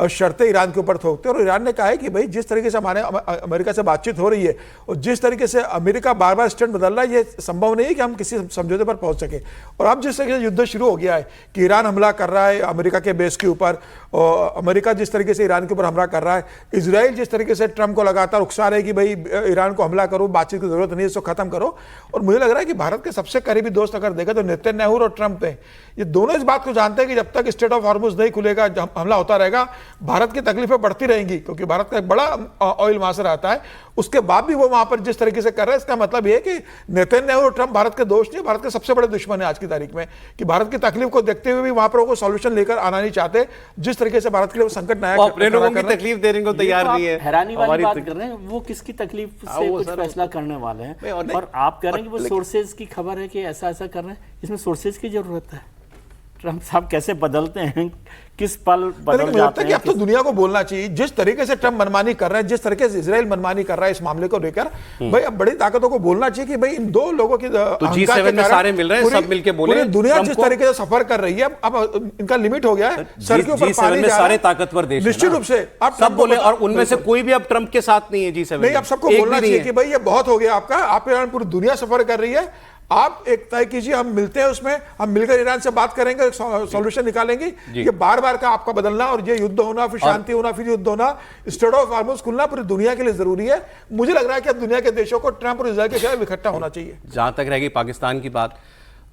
शर्तें ईरान के ऊपर थोपते, और ईरान ने कहा है कि भाई जिस तरीके से हमारे अमेरिका से बातचीत हो रही है और जिस तरीके से अमेरिका बार बार स्टैंड बदल रहा है, ये संभव नहीं है कि हम किसी समझौते पर पहुंच सके। और अब जिस तरीके से युद्ध शुरू हो गया है कि ईरान हमला कर रहा है अमेरिका के बेस के ऊपर, और अमेरिका जिस तरीके से ईरान के ऊपर हमला कर रहा है, इजराइल जिस तरीके से ट्रंप को लगातार उकसा रहे कि भाई ईरान को हमला करो, बातचीत की जरूरत नहीं है, इसको खत्म करो। और मुझे लग रहा है कि भारत के सबसे करीबी दोस्त अगर देखें तो नेतन्याहू और ट्रंप हैं। ये दोनों इस बात को जानते हैं कि जब तक स्ट्रेट ऑफ हॉर्मुज नहीं खुलेगा, हमला होता रहेगा, भारत की तकलीफें बढ़ती रहेंगी, क्योंकि भारत का एक बड़ा ऑयल मार्केट आता है उसके बाद भी वो वहां पर जिस तरीके से कर रहे हैं, इसका मतलब ये है कि नेतन्याहू और ट्रंप भारत के दोस्त नहीं, भारत के सबसे बड़े दुश्मन है आज की तारीख में, कि भारत की तकलीफ को देखते हुए भी वहां पर वो सॉल्यूशन लेकर आना नहीं चाहते। जिस तरीके से भारत के लिए वो संकट नया अपने लोगों की तकलीफ देने को तैयार नहीं है। हैरानी वाली बात कर रहे हैं, वो किसकी तकलीफ से कुछ फैसला करने वाले हैं, और आप कह रहे हैं कि वो सोर्सेज की खबर है कि ऐसा ऐसा कर रहे हैं। इसमें सोर्सेज की जरूरत है। ट्रंप साहब कैसे बदलते हैं, किस पल बदल जाते हैं। कि अब तो दुनिया को बोलना चाहिए, जिस तरीके से ट्रंप मनमानी कर रहे हैं, जिस तरीके से इजराइल मनमानी कर रहा है इस मामले को लेकर, भाई अब बड़ी ताकतों को बोलना चाहिए कि भाई इन दो लोगों की तो G7 में सारे मिल रहे हैं, सब मिलके बोले। पूरी दुनिया जिस तरीके से सफर कर रही है, अब इनका लिमिट हो गया है। सर के ऊपर पानी जा रहा है। सारे ताकतवर देश निश्चित रूप से आप सब बोले, और उनमें से कोई भी अब ट्रंप के साथ नहीं है G7 नहीं। अब सबको बोलना चाहिए कि भाई ये बहुत हो गया आपका, आप ईरान पूरी दुनिया सफर कर रही है, आप एक तय कीजिए, हम मिलते हैं उसमें, हम मिलकर ईरान से बात करेंगे, सॉल्यूशन निकालेंगे। ये बार बार का आपका बदलना और ये युद्ध होना, फिर शांति होना, फिर युद्ध होना, स्टेट ऑफ हार्मोस खुलना पूरी दुनिया के लिए जरूरी है। मुझे लग रहा है कि अब दुनिया के देशों को ट्रंप और इजराइल के खिलाफ इकट्ठा होना चाहिए। जहां तक रहेगी पाकिस्तान की बात,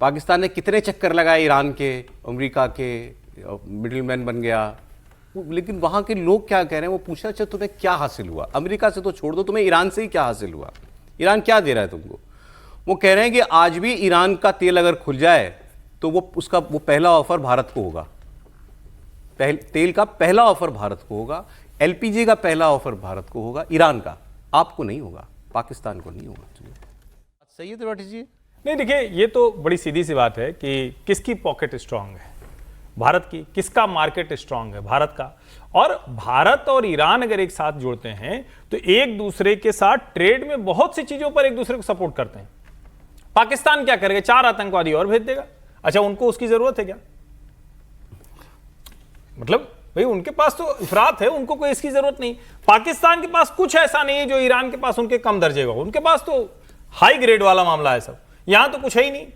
पाकिस्तान ने कितने चक्कर लगाए ईरान के, अमेरिका के, मिडिल मैन बन गया, लेकिन वहां के लोग क्या कह रहे हैं वो पूछना, अच्छा तुम्हें क्या हासिल हुआ? अमेरिका से तो छोड़ दो, तुम्हें ईरान से ही क्या हासिल हुआ? ईरान क्या दे रहा है तुमको? वो कह रहे हैं कि आज भी ईरान का तेल अगर खुल जाए तो वो पहला ऑफर भारत को होगा। तेल का पहला ऑफर भारत को होगा, एलपीजी का पहला ऑफर भारत को होगा, ईरान का, आपको नहीं होगा, पाकिस्तान को नहीं होगा। सही है त्रिपाठी जी? नहीं, देखिए ये तो बड़ी सीधी सी बात है कि किसकी पॉकेट स्ट्रांग है, भारत की, किसका मार्केट स्ट्रांग है, भारत का। और भारत और ईरान अगर एक साथ जुड़ते हैं तो एक दूसरे के साथ ट्रेड में बहुत सी चीजों पर एक दूसरे को सपोर्ट करते हैं। पाकिस्तान क्या करेगा? 4 आतंकवादी और भेज देगा। अच्छा, उनको उसकी जरूरत है क्या? मतलब भाई उनके पास तो इफरात है, उनको कोई इसकी जरूरत नहीं। पाकिस्तान के पास कुछ ऐसा नहीं है जो ईरान के पास उनके कम दर्जे का हो, उनके पास तो हाई ग्रेड वाला मामला है सब। यहां तो कुछ है ही नहीं।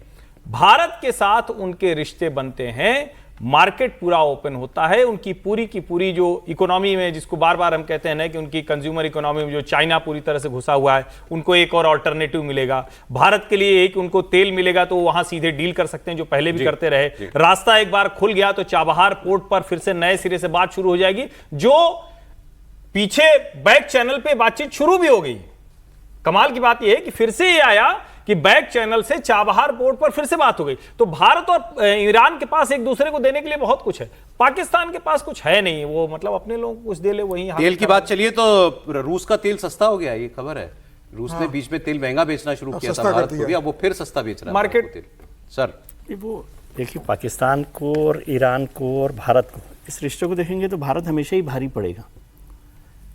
भारत के साथ उनके रिश्ते बनते हैं, मार्केट पूरा ओपन होता है, उनकी पूरी की पूरी जो इकोनॉमी में, जिसको बार बार हम कहते हैं ना कि उनकी कंज्यूमर इकोनॉमी में जो चाइना पूरी तरह से घुसा हुआ है, उनको एक और अल्टरनेटिव मिलेगा। भारत के लिए एक उनको तेल मिलेगा तो वहां सीधे डील कर सकते हैं, जो पहले भी करते रहे। रास्ता एक बार खुल गया तो चाबहार पोर्ट पर फिर से नए सिरे से बात शुरू हो जाएगी, जो पीछे बैक चैनल पे बातचीत शुरू भी हो गई। कमाल की बात यह है कि फिर से ये आया कि बैक चैनल से चाबहार पोर्ट पर फिर से बात हो गई। तो भारत और ईरान के पास एक दूसरे को देने के लिए बहुत कुछ है, पाकिस्तान के पास कुछ है नहीं। वो मतलब अपने लोगों को कुछ दे ले, वही तेल की बात चलिए तो रूस का तेल सस्ता हो गया, ये खबर है। रूस ने बीच में तेल महंगा बेचना शुरू किया था भारत को भी, अब वो फिर सस्ता बेच रहा है मार्केट तेल। सर वो देखिए, पाकिस्तान को और ईरान को और भारत को, इस रिश्ते को देखेंगे तो भारत हमेशा ही भारी पड़ेगा।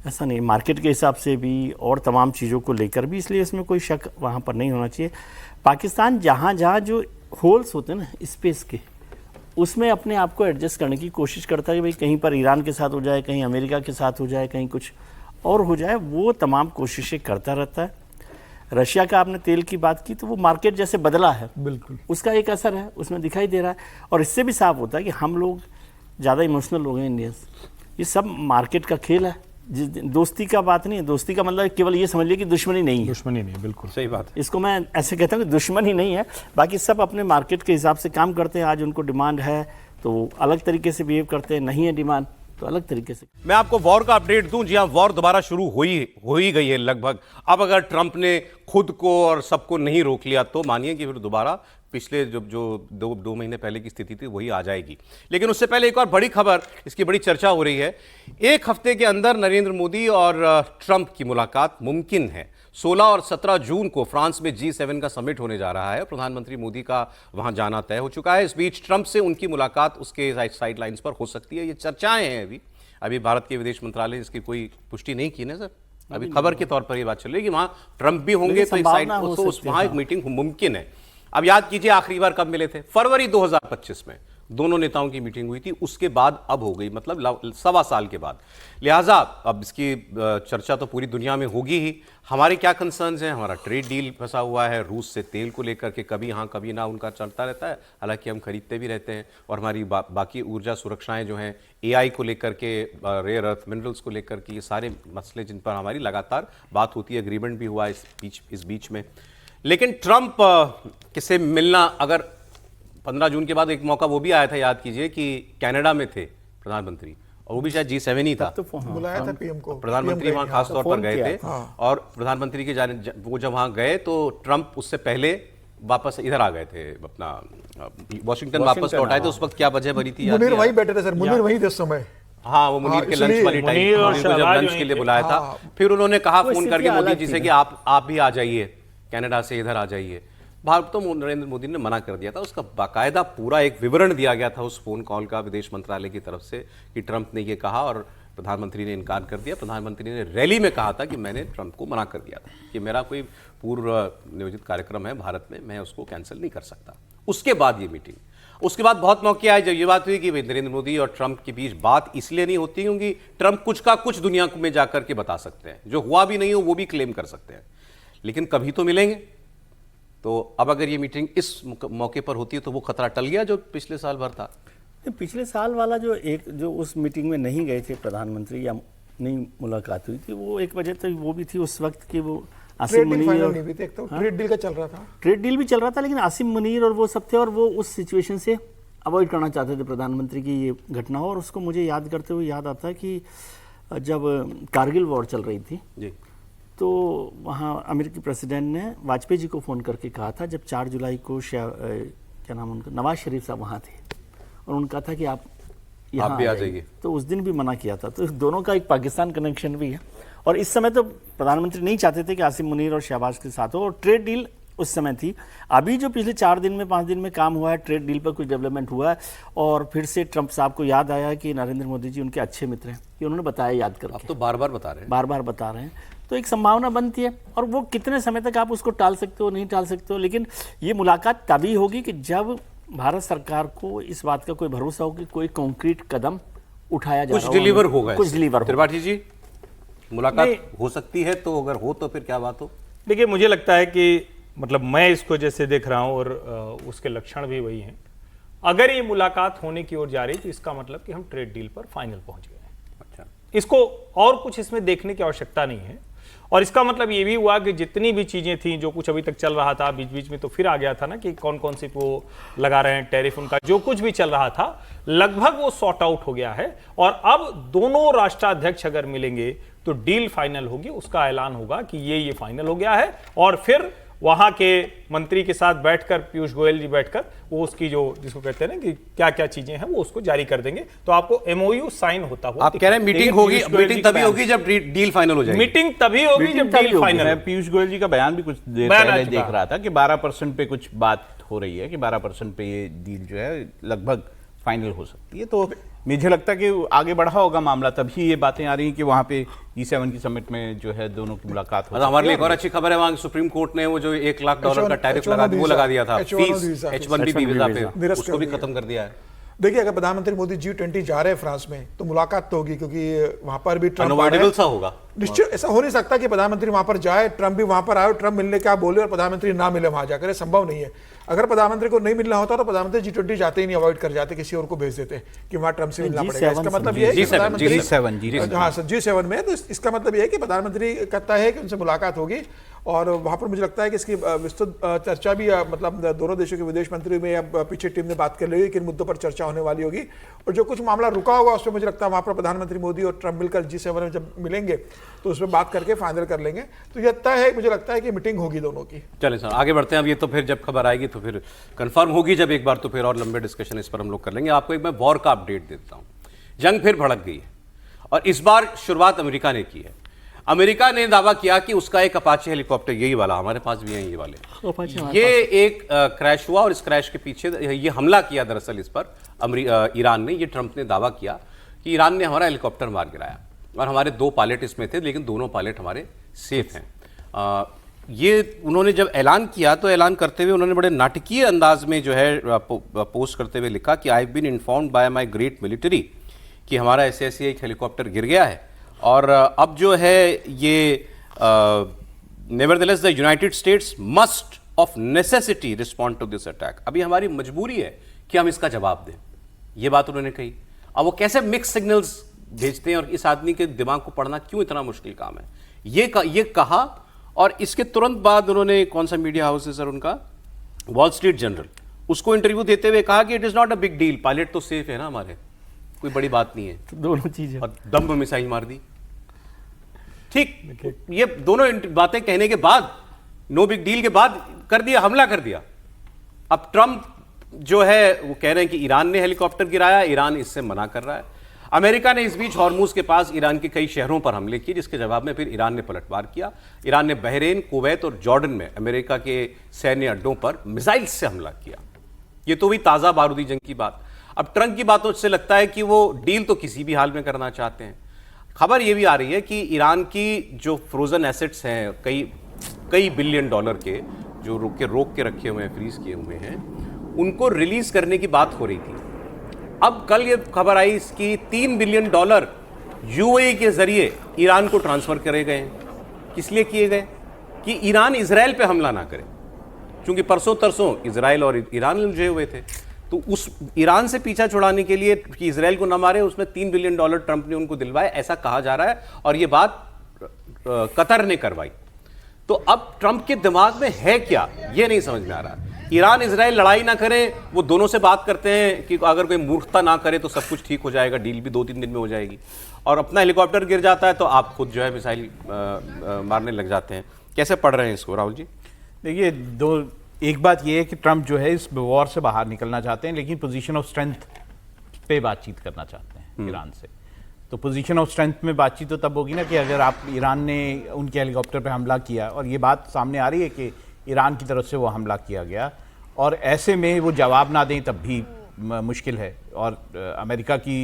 ऐसा नहीं, मार्केट के हिसाब से भी और तमाम चीज़ों को लेकर भी, इसलिए इसमें कोई शक वहाँ पर नहीं होना चाहिए। पाकिस्तान जहाँ जहाँ जो होल्स होते हैं ना स्पेस के, उसमें अपने आप को एडजस्ट करने की कोशिश करता है कि भाई कहीं पर ईरान के साथ हो जाए, कहीं अमेरिका के साथ हो जाए, कहीं कुछ और हो जाए, वो तमाम कोशिशें करता रहता है। रशिया का आपने तेल की बात की तो वो मार्केट जैसे बदला है, बिल्कुल उसका एक असर है उसमें दिखाई दे रहा है। और इससे भी साफ होता है कि हम लोग ज़्यादा इमोशनल हो गए इंडियंस। ये सब मार्केट का खेल है, दोस्ती का बात नहीं है। दोस्ती का मतलब केवल ये समझ लिया कि दुश्मनी नहीं है। दुश्मनी नहीं, बिल्कुल सही बात है। इसको मैं ऐसे कहता हूँ कि दुश्मनी नहीं है, बाकी सब अपने मार्केट के हिसाब से काम करते हैं। आज उनको डिमांड है तो अलग तरीके से बिहेव करते हैं, नहीं है डिमांड तो अलग तरीके से। मैं आपको वॉर का अपडेट दूं। जी हाँ, वॉर दोबारा शुरू हो ही गई है लगभग। अब अगर ट्रंप ने खुद को और सबको नहीं रोक लिया तो मानिए कि फिर दोबारा पिछले जो दो महीने पहले की स्थिति थी वही आ जाएगी। लेकिन उससे पहले एक और बड़ी खबर, इसकी बड़ी चर्चा हो रही है। एक हफ्ते के अंदर नरेंद्र मोदी और ट्रंप की मुलाकात मुमकिन है। 16 और 17 जून को फ्रांस में G7 का समिट होने जा रहा है। प्रधानमंत्री मोदी का वहां जाना तय हो चुका है। इस बीच ट्रंप से उनकी मुलाकात उसके साइडलाइंस पर हो सकती है। ये चर्चाएं हैं अभी भारत के विदेश मंत्रालय ने इसकी कोई पुष्टि नहीं की ना सर। अभी खबर के तौर पर ये बात चल रही है कि वहां ट्रंप भी होंगे तो वहां एक मीटिंग मुमकिन है। अब याद कीजिए आखिरी बार कब मिले थे? फरवरी 2025 में दोनों नेताओं की मीटिंग हुई थी। उसके बाद अब हो गई, मतलब 1.25 साल के बाद। लिहाजा अब इसकी चर्चा तो पूरी दुनिया में होगी ही। हमारे क्या कंसर्न्स हैं? हमारा ट्रेड डील फंसा हुआ है रूस से तेल को लेकर के, कभी हाँ कभी ना उनका चलता रहता है, हालांकि हम खरीदते भी रहते हैं। और हमारी बाकी ऊर्जा सुरक्षाएं जो हैं, AI को लेकर के, रेयर अर्थ मिनरल्स को लेकर के, ये सारे मसले जिन पर हमारी लगातार बात होती है। एग्रीमेंट भी हुआ इस बीच में। लेकिन ट्रंप से मिलना, अगर 15 जून के बाद एक मौका वो भी आया था, याद कीजिए कि कनाडा में थे प्रधानमंत्री और वो भी शायद G7 ही था। तो हाँ, बुलाया था पीएम को, प्रधानमंत्री PM वहाँ गए, खास तौर पर फोन गए किया थे और प्रधानमंत्री के जाने वो जब वहाँ गए तो ट्रंप उससे पहले वापस इधर आ गए थे, अपना वॉशिंगटन वापस लौट आए थे। उस वक्त क्या वजह बनी थी? मुनीर वहीं बैठे थे सर, मुनीर वहीं थे उस समय। हाँ, वो मुनीर के लंच वाली टाइम, मुनीर और मुनीर को जब शहबाज लंच के लिए बुलाया था, फिर उन्होंने कहा फोन करके मोदी जी से कि आप भी आ जाइए, कनाडा से इधर आ जाइए। भारत तो नरेंद्र मोदी ने मना कर दिया था। उसका बाकायदा पूरा एक विवरण दिया गया था उस फोन कॉल का विदेश मंत्रालय की तरफ से कि ट्रंप ने ये कहा और प्रधानमंत्री ने इनकार कर दिया। प्रधानमंत्री ने रैली में कहा था कि मैंने ट्रंप को मना कर दिया था कि मेरा कोई पूर्व नियोजित कार्यक्रम है भारत में, मैं उसको कैंसिल नहीं कर सकता। उसके बाद ये मीटिंग, उसके बाद बहुत मौके आए जब ये बात हुई कि नरेंद्र मोदी और ट्रंप के बीच बात इसलिए नहीं होती क्योंकि ट्रंप कुछ का कुछ दुनिया में जाकर के बता सकते हैं, जो हुआ भी नहीं हो वो भी क्लेम कर सकते हैं, लेकिन कभी तो मिलेंगे। तो अब अगर ये मीटिंग इस मौके पर होती है तो वो खतरा टल गया जो पिछले साल भर था। पिछले साल वाला जो उस मीटिंग में नहीं गए थे प्रधानमंत्री या नहीं मुलाकात हुई थी, वो एक वजह तो वो भी थी उस वक्त कि वो आसिम मुनीर और ट्रेड डील का चल रहा था, ट्रेड डील भी चल रहा था, लेकिन आसिम मुनीर और वो सब थे और वो उस सिचुएशन से अवॉइड करना चाहते थे प्रधानमंत्री की ये घटना हो। और उसको मुझे याद करते हुए याद आता है कि जब कारगिल वॉर चल रही थी जी, तो वहाँ अमेरिकी प्रेसिडेंट ने वाजपेयी जी को फ़ोन करके कहा था, जब 4 जुलाई को क्या नाम उनका, नवाज शरीफ साहब वहाँ थे और उनका था कि आप यहाँ भी आ जाइए, तो उस दिन भी मना किया था। तो दोनों का एक पाकिस्तान कनेक्शन भी है। और इस समय तो प्रधानमंत्री नहीं चाहते थे कि आसिम मुनीर और शहबाज के साथ हो, और ट्रेड डील उस समय थी। अभी जो पिछले 4 दिन में 5 दिन में काम हुआ है, ट्रेड डील पर कुछ डेवलपमेंट हुआ है और फिर से ट्रंप साहब को याद आया कि नरेंद्र मोदी जी उनके अच्छे मित्र हैं, ये उन्होंने बताया याद करके। अब तो बार बार बता रहे हैं, बार बता रहे हैं, तो एक संभावना बनती है। और वो कितने समय तक आप उसको टाल सकते हो, नहीं टाल सकते हो, लेकिन ये मुलाकात तभी होगी कि जब भारत सरकार को इस बात का कोई भरोसा हो कि कोई कॉन्क्रीट कदम उठाया जा रहा कुछ डिलीवर होगा, कुछ डिलीवर। त्रिपाठी जी, मुलाकात हो सकती है तो अगर हो तो फिर क्या बात हो? देखिए, मुझे लगता है कि मतलब मैं इसको जैसे देख रहा हूं और उसके लक्षण भी वही हैं। अगर ये मुलाकात होने की ओर जा रही तो इसका मतलब कि हम ट्रेड डील पर फाइनल पहुंच गए हैं। अच्छा, इसको और कुछ इसमें देखने की आवश्यकता नहीं है। और इसका मतलब ये भी हुआ कि जितनी भी चीजें थी, जो कुछ अभी तक चल रहा था, बीच बीच में तो फिर आ गया था ना कि कौन कौन सी वो लगा रहे हैं टैरिफ, उनका जो कुछ भी चल रहा था लगभग वो सॉर्ट आउट हो गया है। और अब दोनों राष्ट्राध्यक्ष अगर मिलेंगे तो डील फाइनल होगी, उसका ऐलान होगा कि ये फाइनल हो गया है। और फिर वहां के मंत्री के साथ बैठकर, पीयूष गोयल जी बैठकर, वो उसकी जो जिसको कहते हैं ना कि क्या क्या चीजें हैं वो उसको जारी कर देंगे। तो आपको एमओयू साइन होता हुआ आप कह रहे हैं मीटिंग होगी, मीटिंग तभी होगी जब डील फाइनल हो जाएगी। मीटिंग तभी होगी जब डील फाइनल। मैं पीयूष गोयल जी का बयान भी कुछ देर पहले देख रहा था कि 12% पे कुछ बात हो रही है कि 12% पे ये डील जो है लगभग फाइनल हो सकती है। तो मुझे लगता है कि आगे बढ़ा होगा मामला, तभी ये बातें आ रही हैं कि वहां पे G7 की समिट में जो है दोनों की मुलाकात हो। हमारे लिए एक और अच्छी खबर है, वहां सुप्रीम कोर्ट ने वो जो $1 लाख का टैरिफ लगा दिया था, फीस H1B वीजा पे, उसको भी खत्म कर दिया है। देखिए, अगर प्रधानमंत्री मोदी G20 जा रहे हैं फ्रांस में तो मुलाकात तो होगी, क्योंकि वहां पर भी ट्रंप सा होगा। निश्चित ऐसा हो नहीं सकता कि प्रधानमंत्री वहां पर जाए, ट्रंप भी वहां पर आए, ट्रंप मिलने क्या बोले और प्रधानमंत्री ना मिले वहां जाकर, संभव नहीं है। अगर प्रधानमंत्री को नहीं मिलना होता तो प्रधानमंत्री G20 जाते ही नहीं, अवॉइड कर जाते, किसी और को भेज देते कि वहां ट्रंप से मिलना पड़ेगा। इसका मतलब ये है कि प्रधानमंत्री G7 में, तो इसका मतलब ये है कि प्रधानमंत्री कहता है कि उनसे मुलाकात होगी। और वहां पर मुझे लगता है कि इसकी विस्तृत चर्चा भी, मतलब दोनों देशों के विदेश मंत्री में या पीछे टीम ने बात कर ली होगी, किन मुद्दों पर चर्चा होने वाली होगी। और जो कुछ मामला रुका होगा उसमें मुझे लगता है वहां पर प्रधानमंत्री मोदी और ट्रंप मिलकर G7 में जब मिलेंगे तो उसमें बात करके फाइनल कर लेंगे। तो यह तय है, मुझे लगता है कि मीटिंग होगी दोनों की। चलिए सर, आगे बढ़ते हैं। अब ये तो फिर जब खबर आएगी तो फिर कंफर्म होगी, जब एक बार तो फिर और लंबे डिस्कशन इस पर हम लोग कर लेंगे। आपको एक मैं वॉर का अपडेट देता हूँ। जंग फिर भड़क गई है और इस बार शुरुआत अमेरिका ने की है। अमेरिका ने दावा किया कि उसका एक अपाचे हेलीकॉप्टर, यही वाला हमारे पास भी है, ये वाले, ये एक क्रैश हुआ और इस क्रैश के पीछे ये हमला किया दरअसल इस पर ईरान ने। ये ट्रंप ने दावा किया कि ईरान ने हमारा हेलीकॉप्टर मार गिराया और हमारे 2 पायलट इसमें थे, लेकिन दोनों पायलट हमारे सेफ हैं। ये उन्होंने जब ऐलान किया तो ऐलान करते हुए उन्होंने बड़े नाटकीय अंदाज में जो है पोस्ट करते हुए लिखा कि I have been informed by my great military कि हमारा ऐसे एक हेलीकॉप्टर गिर गया है। और अब जो है ये nevertheless the United States must of necessity respond to this attack. अभी हमारी मजबूरी है कि हम इसका जवाब दें, ये बात उन्होंने कही। अब वो कैसे मिक्स सिग्नल्स भेजते हैं और इस आदमी के दिमाग को पढ़ना क्यों इतना मुश्किल काम है, ये कहा। और इसके तुरंत बाद उन्होंने, कौन सा मीडिया हाउस है सर उनका, वॉल स्ट्रीट जर्नल, उसको इंटरव्यू देते हुए कहा कि it is not a big deal, pilot तो सेफ है ना हमारे। कोई बड़ी बात नहीं है, तो दोनों चीज़ें। और दम में मिसाइल मार दी। ठीक, ये दोनों बातें कहने के बाद, नो बिग डील के बाद कर दिया, हमला कर दिया। अब ट्रंप जो है वो कह रहे हैं कि ईरान ने हेलीकॉप्टर गिराया, ईरान इससे मना कर रहा है। अमेरिका ने इस बीच हॉर्मुज के पास ईरान के कई शहरों पर हमले किए, जिसके जवाब में फिर ईरान ने पलटवार किया। ईरान ने बहरीन, कुवैत और जॉर्डन में अमेरिका के सैन्य अड्डों पर मिसाइल से हमला किया। ये तो हुई ताज़ा बारूदी जंग की बात। अब ट्रंप की बातों से लगता है कि वो डील तो किसी भी हाल में करना चाहते हैं। खबर ये भी आ रही है कि ईरान की जो फ्रोजन एसेट्स हैं, कई बिलियन डॉलर के, जो रोक के रखे हुए हैं, फ्रीज किए हुए हैं, उनको रिलीज करने की बात हो रही थी। अब कल ये खबर आई इसकी $3 बिलियन यूएई के जरिए ईरान को ट्रांसफर करे गए हैं। किस लिए किए गए? कि ईरान इजराइल पे हमला ना करे, क्योंकि परसों तरसों इजराइल और ईरान उलझे हुए थे। तो उस ईरान से पीछा छुड़ाने के लिए कि इजराइल को न मारे, उसमें $3 बिलियन ट्रंप ने उनको दिलवाए, ऐसा कहा जा रहा है। और ये बात कतर ने करवाई। तो अब ट्रंप के दिमाग में है क्या, ये नहीं समझ में आ रहा। ईरान इजराइल लड़ाई ना करे, वो दोनों से बात करते हैं कि अगर कोई मूर्खता ना करे तो सब कुछ ठीक हो जाएगा, डील भी 2-3 दिन में हो जाएगी। और अपना हेलीकॉप्टर गिर जाता है तो आप खुद जो है मिसाइल मारने लग जाते हैं। कैसे पढ़ रहे हैं इसको राहुल जी? देखिए, एक बात यह है कि ट्रंप जो है इस वॉर से बाहर निकलना चाहते हैं, लेकिन पोजीशन ऑफ स्ट्रेंथ पे बातचीत करना चाहते हैं ईरान से। तो पोजीशन ऑफ स्ट्रेंथ में बातचीत तो तब होगी ना कि अगर आप ईरान ने उनके हेलीकॉप्टर पे हमला किया, और ये बात सामने आ रही है कि ईरान की तरफ से वो हमला किया गया, और ऐसे में वो जवाब ना दें तब भी मुश्किल है। और अमेरिका की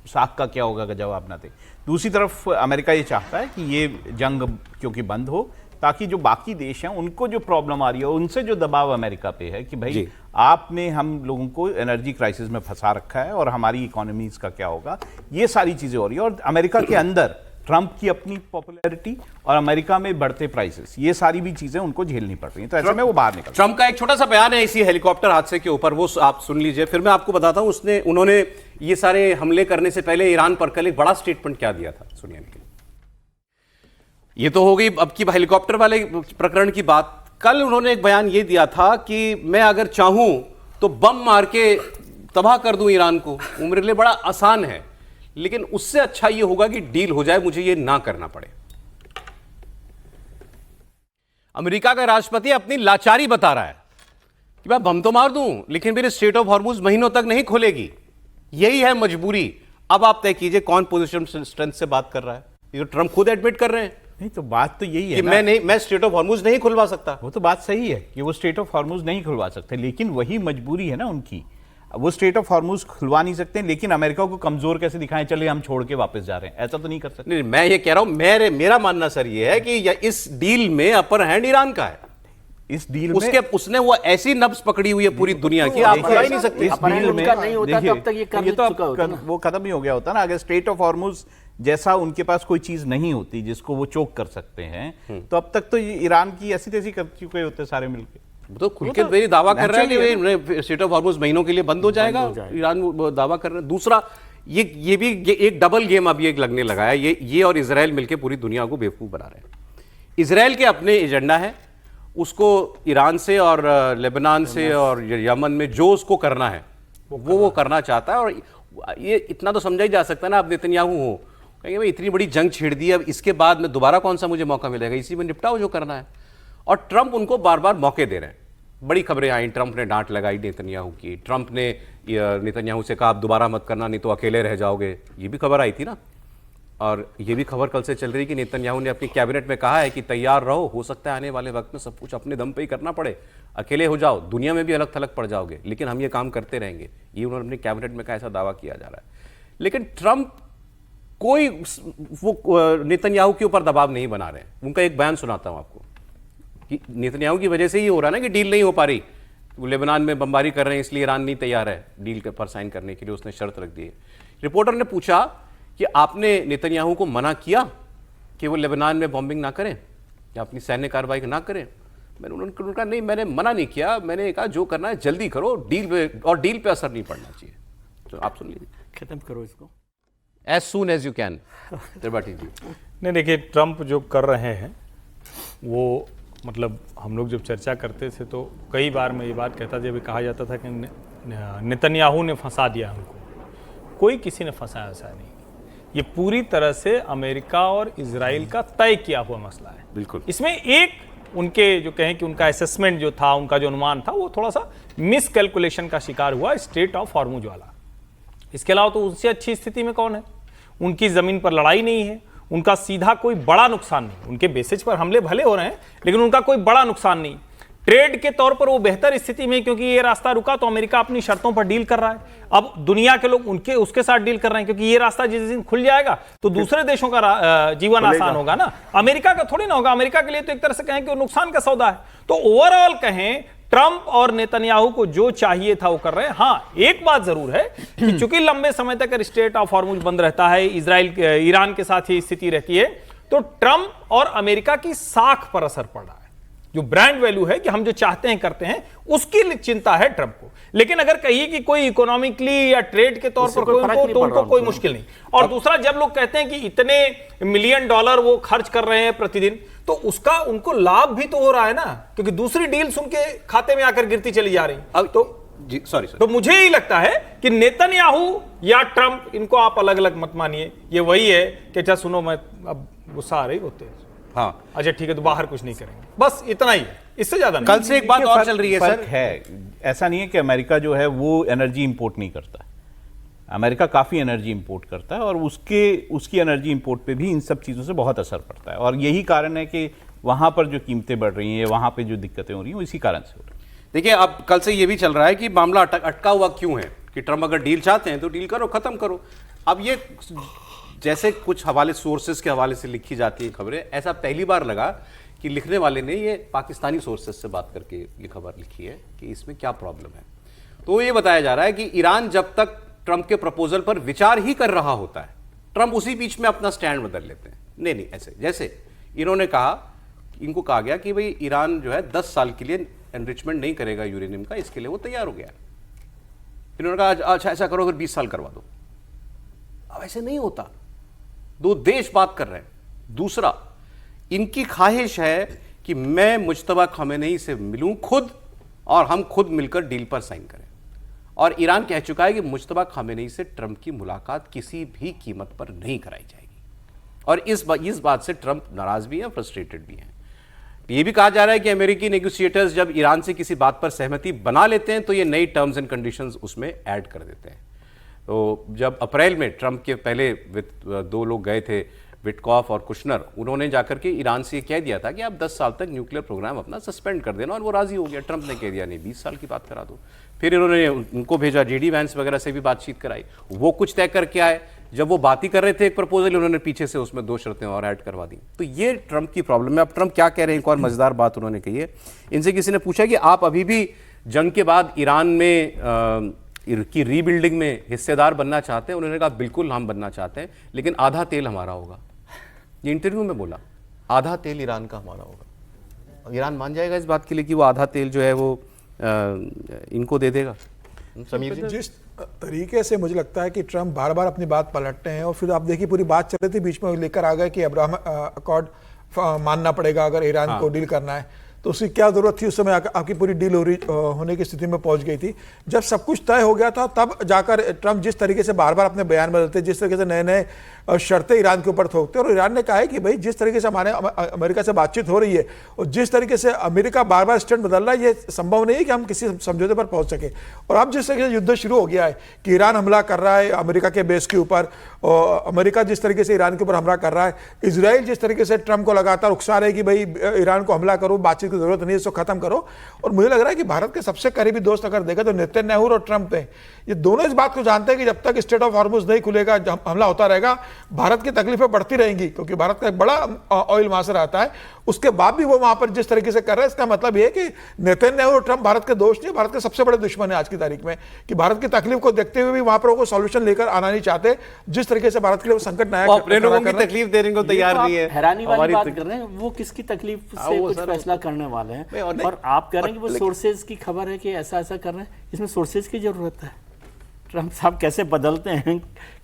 साख का क्या होगा अगर जवाब ना दें। दूसरी तरफ अमेरिका ये चाहता है कि ये जंग क्योंकि बंद हो, ताकि जो बाकी देश हैं उनको जो प्रॉब्लम आ रही है, उनसे जो दबाव अमेरिका पे है कि भाई आपने हम लोगों को एनर्जी क्राइसिस में फंसा रखा है और हमारी इकोनॉमीज का क्या होगा, ये सारी चीजें हो रही है। और अमेरिका के अंदर ट्रंप की अपनी पॉपुलैरिटी और अमेरिका में बढ़ते प्राइसेस, ये सारी भी चीजें उनको झेलनी पड़ रही हैं। तो ऐसे में वो बाहर निकल। ट्रंप का एक छोटा सा बयान है इसी हेलीकॉप्टर हादसे के ऊपर, वो आप सुन लीजिए, फिर मैं आपको बताता हूं उन्होंने ये सारे हमले करने से पहले ईरान पर कल एक बड़ा स्टेटमेंट क्या दिया था, सुनिए। ये तो हो गई अब की हेलीकॉप्टर वाले प्रकरण की बात। कल उन्होंने एक बयान ये दिया था कि मैं अगर चाहूं तो बम मार के तबाह कर दूं ईरान को, वो मेरे लिए बड़ा आसान है, लेकिन उससे अच्छा ये होगा कि डील हो जाए, मुझे ये ना करना पड़े। अमेरिका का राष्ट्रपति अपनी लाचारी बता रहा है कि मैं बम तो मार दूं, लेकिन मेरे स्ट्रेट ऑफ हॉर्मुज महीनों तक नहीं खुलेगी। यही है मजबूरी। अब आप तय कीजिए कौन पोजीशन स्ट्रेंथ से बात कर रहा है। ये ट्रंप खुद एडमिट कर रहे हैं। नहीं, तो बात तो यही है कि मैं स्ट्रेट ऑफ हॉर्मुज नहीं खुलवा सकता। वो तो बात सही है कि वो स्ट्रेट ऑफ हॉर्मुज नहीं खुलवा सकते, लेकिन वही मजबूरी है ना उनकी। वो स्ट्रेट ऑफ हॉर्मुज खुलवा नहीं सकते, लेकिन अमेरिका को कमजोर कैसे दिखाएं, चले हम छोड़ के वापस जा रहे हैं, ऐसा तो नहीं कर सकते। नहीं, मैं ये कह रहा हूं, मेरा मानना सर ये है कि इस डील में अपर हैंड ईरान का है। इस डील उसने वो ऐसी नब्ज पकड़ी हुई है पूरी दुनिया की, आप बता ही नहीं सकते। इस डील में नहीं होता तब तक ये तो वो खत्म ही हो गया होता ना। अगर स्ट्रेट ऑफ हॉर्मुज जैसा उनके पास कोई चीज नहीं होती जिसको वो चोक कर सकते हैं, तो अब तक तो ईरान की ऐसी तैसी कर चुके होते सारे मिलके। तो खुल के मेरी दावा कर रहा है कि स्ट्रेट ऑफ हॉर्मुज महीनों के लिए बंद हो जाएगा, ईरान दावा कर रहा है। दूसरा, ये भी एक डबल गेम अब ये लगने लगा है। ये और इजराइल मिलकर पूरी दुनिया को बेवकूफ बना रहे हैं। इजराइल के अपने एजेंडा है, उसको ईरान से और लेबनान से और यमन में जो उसको करना है वो करना चाहता है। और ये इतना तो समझा ही जा सकता है ना, आप नेतन्याहू हो, कहेंगे भाई इतनी बड़ी जंग छेड़ दी, अब इसके बाद में दोबारा कौन सा मुझे मौका मिलेगा, इसी में निपटाओ जो करना है। और ट्रंप उनको बार बार मौके दे रहे हैं। बड़ी खबरें आई, ट्रंप ने डांट लगाई नेतन्याहू की, ट्रंप ने नेतन्याहू से कहा आप दोबारा मत करना नहीं तो अकेले रह जाओगे, ये भी खबर आई थी ना। और ये भी खबर कल से चल रही कि नेतन्याहू ने अपनी कैबिनेट में कहा है कि तैयार रहो, हो सकता है आने वाले वक्त में सब कुछ अपने दम पे ही करना पड़े, अकेले हो जाओ, दुनिया में भी अलग थलग पड़ जाओगे, लेकिन हम ये काम करते रहेंगे। ये उन्होंने अपनी कैबिनेट में कहा, ऐसा दावा किया जा रहा है। लेकिन ट्रंप कोई वो नेतन्याहू के ऊपर दबाव नहीं बना रहे। उनका एक बयान सुनाता हूं आपको कि नेतन्याहू की वजह से ही हो रहा है ना कि डील नहीं हो पा रही। वो लेबनान में बमबारी कर रहे हैं, इसलिए ईरान नहीं तैयार है डील पर साइन करने के लिए, उसने शर्त रख दी है। रिपोर्टर ने पूछा कि आपने नेतन्याहू को मना किया कि वो लेबनान में बॉम्बिंग ना करें या अपनी सैन्य कार्रवाई ना करें। उन्होंने कहा नहीं, मैंने मना नहीं किया, मैंने कहा जो करना है जल्दी करो, डील पे असर नहीं पड़ना चाहिए। तो आप सुन लीजिए, खत्म करो इसको as soon as you can। Tripathi ji, नहीं देखिए, ट्रंप जो कर रहे हैं वो मतलब हम लोग जब चर्चा करते थे तो कई बार मैं ये बात कहता था, जब कहा जाता था कि नेतन्याहू ने फंसा दिया हमको, कोई किसी ने फंसाया ऐसा नहीं, ये पूरी तरह से अमेरिका और इजराइल का तय किया हुआ मसला है। बिल्कुल। इसमें एक उनके जो कहें कि उनका असेसमेंट जो था, उनका जो अनुमान था, वो थोड़ा सा मिस कैलकुलेशन का शिकार हुआ, स्ट्रेट ऑफ हॉर्मुज वाला। इसके अलावा तो उससे अच्छी स्थिति में कौन है? उनकी जमीन पर लड़ाई नहीं है, उनका सीधा कोई बड़ा नुकसान नहीं, उनके बेसिस पर हमले भले हो रहे हैं लेकिन उनका कोई बड़ा नुकसान नहीं। ट्रेड के तौर पर वो बेहतर स्थिति में, क्योंकि ये रास्ता रुका तो अमेरिका अपनी शर्तों पर डील कर रहा है। अब दुनिया के लोग उसके साथ डील कर रहे हैं, क्योंकि ये रास्ता जिस दिन खुल जाएगा तो दूसरे देशों का जीवन आसान होगा ना, अमेरिका का थोड़ी ना होगा। अमेरिका के लिए तो एक तरह से कहें कि वो नुकसान का सौदा है। तो ओवरऑल कहें, ट्रंप और नेतन्याहू को जो चाहिए था वो कर रहे हैं। हाँ, एक बात जरूर है कि चूंकि लंबे समय तक स्ट्रेट ऑफ हॉर्मुज बंद रहता है, ईरान के साथ ही स्थिति रहती है, तो ट्रंप और अमेरिका की साख पर असर पड़ रहा है। जो ब्रांड वैल्यू है कि हम जो चाहते हैं करते हैं, उसकी चिंता है ट्रंप को। लेकिन अगर कहिए कि कोई इकोनॉमिकली या ट्रेड के तौर पर तो उनको कोई मुश्किल नहीं। और दूसरा, जब लोग कहते हैं कि इतने $मिलियन वो खर्च कर रहे हैं प्रतिदिन, तो उसका उनको लाभ भी तो हो रहा है ना, क्योंकि दूसरी डील्स उनके खाते में आकर गिरती चली जा रही। अब तो सॉरी, तो मुझे ही लगता है कि नेतन्याहू या ट्रंप, इनको आप अलग अलग मत मानिए। ये वही है कि अच्छा सुनो, मैं अब गुस्सा आ रही होते हैं, हाँ अच्छा ठीक है, तो बाहर कुछ नहीं करेंगे, बस इतना ही है, इससे ज्यादा नहीं। कल से एक बात और चल रही है सर, है ऐसा नहीं है कि अमेरिका जो है वो एनर्जी इंपोर्ट नहीं करता है। अमेरिका काफ़ी एनर्जी इंपोर्ट करता है और उसकी एनर्जी इंपोर्ट पे भी इन सब चीज़ों से बहुत असर पड़ता है। और यही कारण है कि वहाँ पर जो कीमतें बढ़ रही हैं, वहाँ पे जो दिक्कतें हो रही हैं, वो इसी कारण से हो रही है। देखिए, अब कल से ये भी चल रहा है कि मामला अटका हुआ क्यों है, कि ट्रंप अगर डील चाहते हैं तो डील करो, खत्म करो। अब ये जैसे कुछ हवाले, सोर्सेज के हवाले से लिखी जाती है खबरें, ऐसा पहली बार लगा कि लिखने वाले ने ये पाकिस्तानी सोर्सेज से बात करके ये खबर लिखी है कि इसमें क्या प्रॉब्लम है। तो ये बताया जा रहा है कि ईरान जब तक ट्रंप के प्रपोजल पर विचार ही कर रहा होता है, ट्रंप उसी बीच में अपना स्टैंड बदल लेते हैं। नहीं, ऐसे जैसे इन्होंने कहा, इनको कहा गया कि भाई ईरान जो है 10 साल के लिए एनरिचमेंट नहीं करेगा यूरेनियम का, इसके लिए वो तैयार हो गया। इन्होंने कहा अच्छा ऐसा करो, अगर 20 साल करवा दो। अब ऐसे नहीं होता, दो देश बात कर रहे हैं। दूसरा, इनकी ख्वाहिश है कि मैं मुज्तबा खमेनी से मिलूं खुद, और हम खुद मिलकर डील पर साइन करें। और ईरान कह चुका है कि मुज्तबा खमेनी से ट्रंप की मुलाकात किसी भी कीमत पर नहीं कराई जाएगी। और इस बात से ट्रंप नाराज भी हैं, फ्रस्ट्रेटेड भी हैं। ये भी कहा जा रहा है कि अमेरिकी नेगोशिएटर्स जब ईरान से किसी बात पर सहमति बना लेते हैं तो ये नई टर्म्स एंड कंडीशंस उसमें ऐड कर देते हैं। तो जब अप्रैल में ट्रंप के पहले दो लोग गए थे, विटकॉफ और कुशनर, उन्होंने जाकर के ईरान से कह दिया था कि आप 10 साल तक न्यूक्लियर प्रोग्राम अपना सस्पेंड कर देना, और वो राजी हो गया। ट्रंप ने कह दिया नहीं, 20 साल की बात करा दो। फिर इन्होंने उनको भेजा, JD वैंस वगैरह से भी बातचीत कराई, वो कुछ तय करके आए। जब वो बात ही कर रहे थे एक प्रपोजल, उन्होंने पीछे से उसमें 2 शर्तें और ऐड करवा दी। तो ये ट्रंप की प्रॉब्लम है। अब ट्रंप क्या कह रहे हैं, एक और मजेदार बात उन्होंने कही है। इनसे किसी ने पूछा कि आप अभी भी जंग के बाद ईरान में की रीबिल्डिंग में हिस्सेदार बनना चाहते हैं? उन्होंने कहा बिल्कुल हम बनना चाहते हैं, लेकिन आधा तेल हमारा होगा। ये इंटरव्यू में बोला, आधा तेल ईरान का हमारा होगा। ईरान मान जाएगा इस बात के लिए कि वो आधा तेल जो है वो इनको दे देगा? समीर जी, जिस तरीके से मुझे लगता है कि ट्रंप बार बार अपनी बात पलटते हैं, और फिर आप देखिए पूरी बात चल रही थी, बीच में लेकर आ गए कि अब्राहम अकॉर्ड मानना पड़ेगा अगर ईरान को डील करना है। तो उसकी क्या जरूरत थी? उस समय आपकी पूरी डील होने की स्थिति में पहुंच गई थी। जब सब कुछ तय हो गया था, तब जाकर ट्रंप जिस तरीके से बार बार अपने बयान बदलते, जिस तरीके से नए नए शर्तें ईरान के ऊपर थोपते, और ईरान ने कहा है कि भाई जिस तरीके से हमारे अमेरिका से बातचीत हो रही है और जिस तरीके से अमेरिका बार बार स्टैंड बदल रहा है, ये संभव नहीं है कि हम किसी समझौते पर पहुंच सके। और अब जिस तरीके से युद्ध शुरू हो गया है कि ईरान हमला कर रहा है अमेरिका के बेस के ऊपर, और अमेरिका जिस तरीके से ईरान के ऊपर हमला कर रहा है, इजराइल जिस तरीके से ट्रंप को लगातार उकसा रहे कि भाई ईरान को हमला करो, बातचीत की जरूरत नहीं है, इसको खत्म करो। और मुझे लग रहा है कि भारत के सबसे करीबी दोस्त अगर देखा तो नेतन्याहू और ट्रंप हैं। ये दोनों इस बात को जानते हैं कि जब तक स्ट्रेट ऑफ हॉर्मुज नहीं खुलेगा, हमला होता रहेगा, भारत की तकलीफें बढ़ती रहेंगी, क्योंकि भारत का एक बड़ा ऑयल मार्केट आता है। उसके बाद भी वो वहां पर जिस तरीके से कर रहे हैं, इसका मतलब ये है कि नेतन्याहू और ट्रंप भारत के दोस्त नहीं, भारत के सबसे बड़े दुश्मन है आज की तारीख में, कि भारत की तकलीफ को देखते हुए भी वहां पर वो सॉल्यूशन लेकर आना नहीं चाहते। जिस तरीके से भारत के लिए संकट नया अपने लोगों की तकलीफ देने को तैयार नहीं है। हैरानी वाली बात कर रहे हैं, वो किसकी तकलीफ से कुछ फैसला करने वाले हैं, और आप कह रहे हैं कि वो सोर्सेज की खबर है कि ऐसा ऐसा कर रहे हैं। इसमें सोर्सेज की जरूरत है ट्रम्प साहब कैसे बदलते हैं,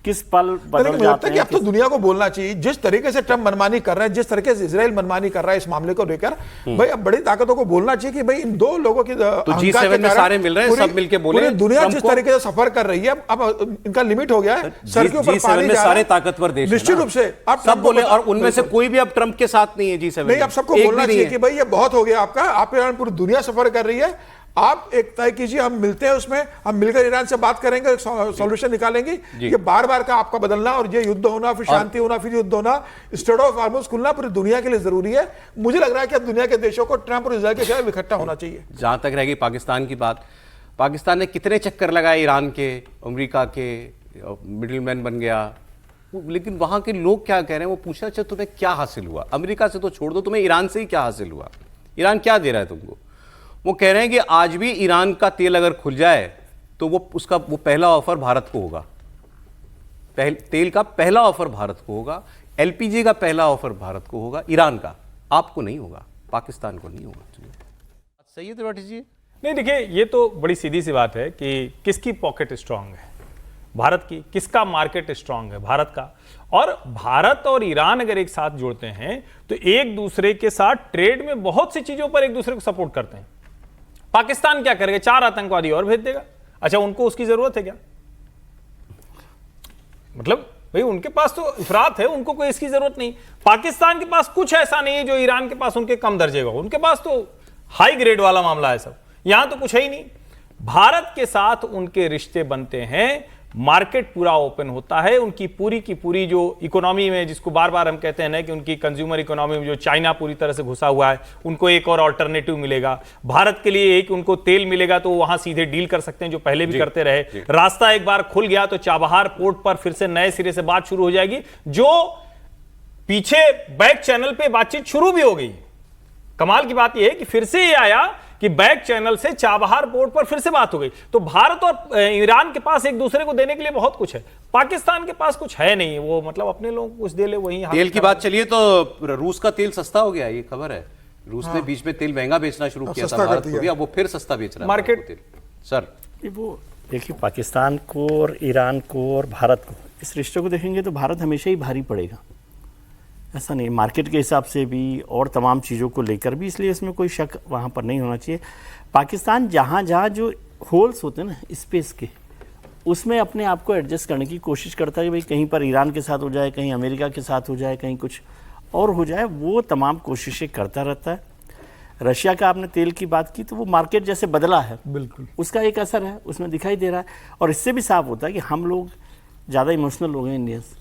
किस पल लेकिन बदल मुझे लगता जाते है कि हैं। अब तो दुनिया को बोलना चाहिए, जिस तरीके से ट्रम्प मनमानी कर रहा है, जिस तरीके से इजराइल मनमानी कर रहा है इस मामले को लेकर, भाई अब बड़ी ताकतों को बोलना चाहिए कि भाई इन दो लोगों की तो G7 में सारे मिल रहे हैं, सब मिलके बोले, पूरी दुनिया ट्रम्प जिस को- तरीके से सफर कर रही है, अब इनका लिमिट हो गया है, सर के ऊपर G7 पानी में जा रहा सारे है। ताकतवर देश हैं निश्चित ना। रूप से आप सब ट्रम्प को बोले, बता- और उनमें से कोई भी अब ट्रम्प के साथ नहीं है G7 नहीं, में। अब सबको एक बोलना भी नहीं चाहिए है। कि भाई ये बहुत हो गया आपका, आप ईरान पूरी दुनिया सफर कर रही है, आप एक तय कीजिए, हम मिलते हैं उसमें, हम मिलकर ईरान से बात करेंगे, सॉल्यूशन निकालेंगे। ये बार बार का आपका बदलना और ये युद्ध होना, फिर शांति होना, फिर युद्ध होना, स्टेट ऑफ हार्मोस खुलना पूरी दुनिया के लिए जरूरी है। मुझे लग रहा है कि अब दुनिया के देशों को ट्रम्प और इजराइल के खिलाफ इकट्ठा होना चाहिए। जहां तक रहेगी पाकिस्तान की बात, पाकिस्तान ने कितने चक्कर लगाए ईरान के, अमेरिका के, मिडिल मैन बन गया, लेकिन वहां के लोग क्या कह रहे हैं वो पूछना, अच्छा तुम्हें क्या हासिल हुआ? अमेरिका से तो छोड़ दो, तुम्हें ईरान से ही क्या हासिल हुआ? ईरान क्या दे रहा है तुमको? वो कह रहे हैं कि आज भी ईरान का तेल अगर खुल जाए तो वो पहला ऑफर भारत को होगा, तेल का पहला ऑफर भारत को होगा, एलपीजी का पहला ऑफर भारत को होगा, ईरान का, आपको नहीं होगा, पाकिस्तान को नहीं होगा। सही है त्रिपाठी जी? नहीं, देखिए ये तो बड़ी सीधी सी बात है कि किसकी पॉकेट स्ट्रांग है, भारत की, किसका मार्केट स्ट्रांग है, भारत का। और भारत और ईरान अगर एक साथ जुड़ते हैं तो एक दूसरे के साथ ट्रेड में बहुत सी चीजों पर एक दूसरे को सपोर्ट करते हैं। पाकिस्तान क्या करेगा? 4 आतंकवादी और भेज देगा। अच्छा, उनको उसकी जरूरत है क्या? मतलब भाई उनके पास तो इफरात है, उनको कोई इसकी जरूरत नहीं। पाकिस्तान के पास कुछ ऐसा नहीं है जो ईरान के पास उनके कम दर्जे का हो, उनके पास तो हाई ग्रेड वाला मामला है सब, यहां तो कुछ है ही नहीं। भारत के साथ उनके रिश्ते बनते हैं, मार्केट पूरा ओपन होता है, उनकी पूरी की पूरी जो इकोनॉमी में, जिसको बार बार हम कहते हैं ना कि उनकी कंज्यूमर इकोनॉमी में जो चाइना पूरी तरह से घुसा हुआ है, उनको एक और अल्टरनेटिव मिलेगा। भारत के लिए एक उनको तेल मिलेगा तो वहां सीधे डील कर सकते हैं, जो पहले भी करते रहे। रास्ता एक बार खुल गया तो चाबहार पोर्ट पर फिर से नए सिरे से बात शुरू हो जाएगी, जो पीछे बैक चैनल पे बातचीत शुरू भी हो गई। कमाल की बात यह है कि फिर से ये आया कि बैक चैनल से चाबहार पोर्ट पर फिर से बात हो गई। तो भारत और ईरान के पास एक दूसरे को देने के लिए बहुत कुछ है, पाकिस्तान के पास कुछ है नहीं। वो मतलब अपने लोगों को कुछ दे ले, वही तेल की बात चलिए तो रूस का तेल सस्ता हो गया, ये खबर है। रूस ने बीच में तेल महंगा बेचना शुरू किया था भारत को भी, अब वो फिर सस्ता बेच रहा है मार्केट तेल। सर वो देखिए, पाकिस्तान को और ईरान को और भारत को, इस रिश्ते को देखेंगे तो भारत हमेशा ही भारी पड़ेगा, ऐसा नहीं, मार्केट के हिसाब से भी और तमाम चीज़ों को लेकर भी, इसलिए इसमें कोई शक वहाँ पर नहीं होना चाहिए। पाकिस्तान जहाँ जहाँ जो होल्स होते हैं ना स्पेस के, उसमें अपने आप को एडजस्ट करने की कोशिश करता है कि भाई कहीं पर ईरान के साथ हो जाए, कहीं अमेरिका के साथ हो जाए, कहीं कुछ और हो जाए, वो तमाम कोशिशें करता रहता है। रशिया का आपने तेल की बात की तो वो मार्केट जैसे बदला है, बिल्कुल उसका एक असर है उसमें दिखाई दे रहा है। और इससे भी साफ होता है कि हम लोग ज़्यादा इमोशनल हो गए इंडियंस,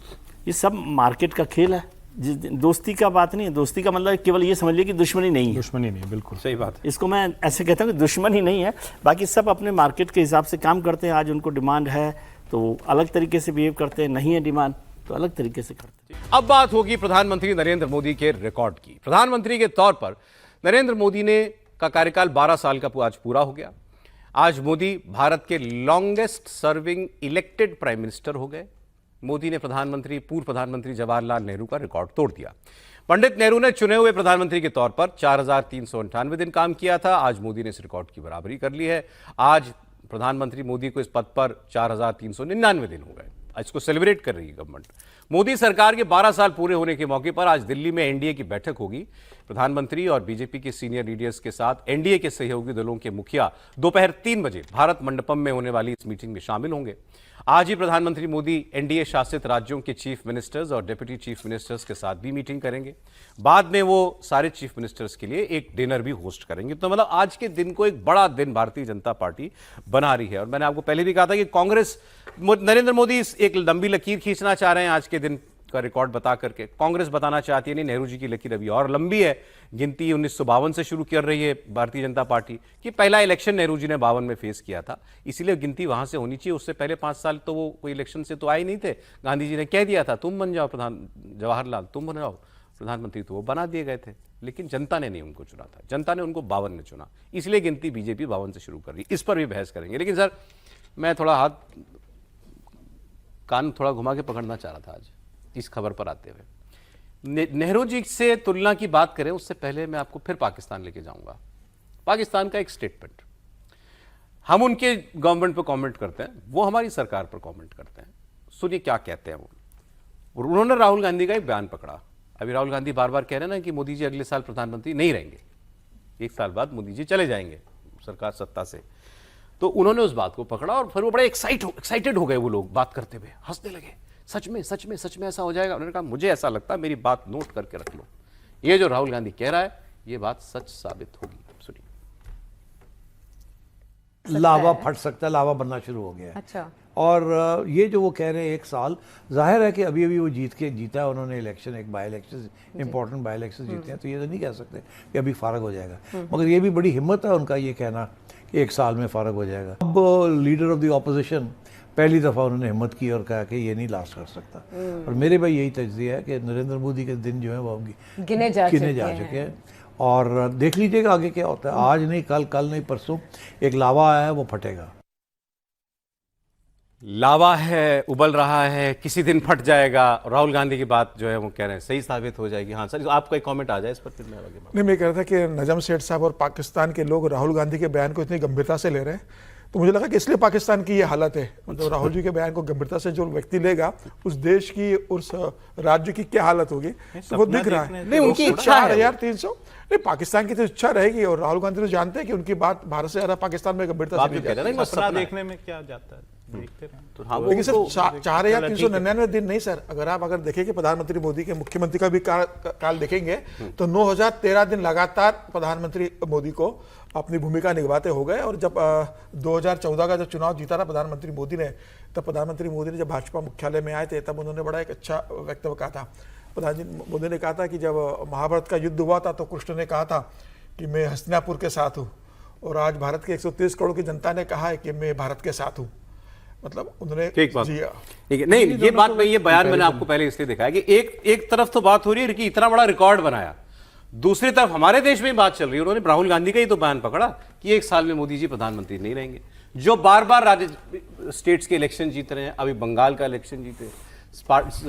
ये सब मार्केट का खेल है। दोस्ती का बात नहीं है, दोस्ती का मतलब केवल ये समझ लिया कि दुश्मनी नहीं है, दुश्मनी नहीं, बिल्कुल सही बात है। इसको मैं ऐसे कहता हूँ कि दुश्मनी नहीं है, बाकी सब अपने मार्केट के हिसाब से काम करते हैं। आज उनको डिमांड है तो वो अलग तरीके से बिहेव करते हैं, नहीं है डिमांड तो अलग तरीके से करते हैं। अब बात होगी प्रधानमंत्री नरेंद्र मोदी के रिकॉर्ड की। प्रधानमंत्री के तौर पर नरेंद्र मोदी ने का कार्यकाल 12 साल का आज पूरा हो गया। आज मोदी भारत के longest serving elected prime minister हो गए। मोदी ने पूर्व प्रधानमंत्री जवाहरलाल नेहरू का रिकॉर्ड तोड़ दिया। पंडित नेहरू ने चुने हुए प्रधानमंत्री के तौर पर 4398 दिन काम किया था, आज मोदी ने इस रिकॉर्ड की बराबरी कर ली है। आज प्रधानमंत्री मोदी को इस पद पर 4399 दिन हो गए। इसको सेलिब्रेट कर रही है गवर्नमेंट। मोदी सरकार के 12 साल पूरे होने के मौके पर आज दिल्ली में एनडीए की बैठक होगी। प्रधानमंत्री और बीजेपी के सीनियर लीडर्स के साथ एनडीए के सहयोगी दलों के मुखिया दोपहर 3 बजे भारत मंडपम में होने वाली इस मीटिंग में शामिल होंगे। आज ही प्रधानमंत्री मोदी एनडीए शासित राज्यों के चीफ मिनिस्टर्स और डिप्टी चीफ मिनिस्टर्स के साथ भी मीटिंग करेंगे। बाद में वो सारे चीफ मिनिस्टर्स के लिए एक डिनर भी होस्ट करेंगे। तो मतलब आज के दिन को एक बड़ा दिन भारतीय जनता पार्टी बना रही है। और मैंने आपको पहले भी कहा था कि कांग्रेस, नरेंद्र मोदी एक लंबी लकीर खींचना चाह रहे हैं आज के दिन का रिकॉर्ड बता करके। कांग्रेस बताना चाहती है नहीं, नेहरू जी की लकीर अभी और लंबी है। गिनती 1952 से शुरू कर रही है भारतीय जनता पार्टी कि पहला इलेक्शन नेहरू जी ने 52 में फेस किया था, इसीलिए गिनती वहां से होनी चाहिए। उससे पहले 5 साल तो वो कोई इलेक्शन से तो आए नहीं थे। गांधी जी ने कह दिया था तुम बन जाओ जवाहरलाल तुम बन जाओ प्रधानमंत्री, तो वो बना दिए गए थे, लेकिन जनता ने नहीं उनको चुना था। जनता ने उनको 52 में चुना, इसलिए गिनती बीजेपी 52 से शुरू कर रही। इस पर भी बहस करेंगे। लेकिन सर, मैं थोड़ा कान थोड़ा घुमा के पकड़ना चाह रहा था आज इस खबर पर आते हुए। नेहरू जी से तुलना की बात करें उससे पहले मैं आपको फिर पाकिस्तान लेके जाऊंगा। पाकिस्तान का एक स्टेटमेंट, हम उनके गवर्नमेंट पर कमेंट करते हैं, वो हमारी सरकार पर कमेंट करते हैं। सुनिए क्या कहते हैं वो। और उन्होंने राहुल गांधी का एक बयान पकड़ा। अभी राहुल गांधी बार बार कह रहे हैं ना कि मोदी जी अगले साल प्रधानमंत्री नहीं रहेंगे, 1 साल बाद मोदी जी चले जाएंगे सरकार सत्ता से। तो उन्होंने उस बात को पकड़ा और फिर वो बड़े एक्साइटेड हो गए, वो लोग बात करते हुए हंसने लगे। सच में सच में सच में ऐसा हो जाएगा? उन्होंने कहा मुझे ऐसा लगता है, मेरी बात नोट करके रख लो, ये जो राहुल गांधी कह रहा है ये बात सच साबित होगी। सुनिए। लावा फट सकता है, लावा बनना शुरू हो गया है। अच्छा। और ये जो वो कह रहे हैं 1 साल, जाहिर है कि अभी अभी वो जीता है उन्होंने इलेक्शन, एक by election, important by election जीते हैं, तो ये तो नहीं कह सकते कि अभी फारग हो जाएगा। मगर ये भी बड़ी हिम्मत है उनका ये कहना कि 1 साल में फारग हो जाएगा। अब लीडर ऑफ द ऑपोजिशन पहली दफ़ा उन्होंने हिम्मत की और कहा कि ये नहीं लास्ट कर सकता। और मेरे भाई यही तजज़िया है कि नरेंद्र मोदी के दिन जो है वो गिने जा चुके हैं। और देख लीजिएगा आगे क्या होता है। आज नहीं कल नहीं परसों एक लावा आया है, वो फटेगा। लावा है, उबल रहा है, किसी दिन फट जाएगा। राहुल गांधी की बात जो है वो कह रहे हैं सही साबित हो जाएगी। हाँ सर, आपका एक कमेंट आ जाए इस पर, फिर मैं आगे। नहीं, मैं कह रहा था कि नजम सेठ साहब और पाकिस्तान के लोग राहुल गांधी के बयान को इतनी गंभीरता से ले रहे हैं, तो मुझे लगा कि इसलिए पाकिस्तान की ये हालत है। मतलब राहुल जी के बयान को गंभीरता से जो व्यक्ति लेगा, उस देश की, उस राज्य की क्या हालत होगी, तो वो दिख रहा है। नहीं, उनकी इच्छा है 4300 नहीं, पाकिस्तान की तो इच्छा रहेगी। और राहुल गांधी तो जानते हैं कि उनकी बात भारत से ज्यादा पाकिस्तान में गंभीरता से देखने में क्या जाता है, देखते रहे। तो लेकिन सर 4399 दिन नहीं सर, अगर देखें कि प्रधानमंत्री मोदी के मुख्यमंत्री का भी काल देखेंगे तो 9013 दिन लगातार प्रधानमंत्री मोदी को अपनी भूमिका निभाते हो गए। और जब 2014 का जब चुनाव जीता था प्रधानमंत्री मोदी ने, तब प्रधानमंत्री मोदी ने जब भाजपा मुख्यालय में आए थे, तब उन्होंने बड़ा एक अच्छा वक्तव्य कहा था। प्रधानमंत्री मोदी ने कहा था कि जब महाभारत का युद्ध हुआ था तो कृष्ण ने कहा था कि मैं हस्तिनापुर के साथ हूँ, और आज भारत के 130 करोड़ की जनता ने कहा है कि मैं भारत के साथ हूँ। मतलब उन्होंने ठीक है। नहीं, ये बात में, ये बयान मैंने आपको पहले इसलिए दिखाया कि एक तरफ तो बात हो रही है कि इतना बड़ा रिकॉर्ड बनाया, दूसरी तरफ हमारे देश में बात चल रही है। उन्होंने राहुल गांधी का ही तो बयान पकड़ा कि 1 साल में मोदी जी प्रधानमंत्री नहीं रहेंगे, जो बार बार स्टेट्स के इलेक्शन जीत रहे हैं। अभी बंगाल का इलेक्शन जीते,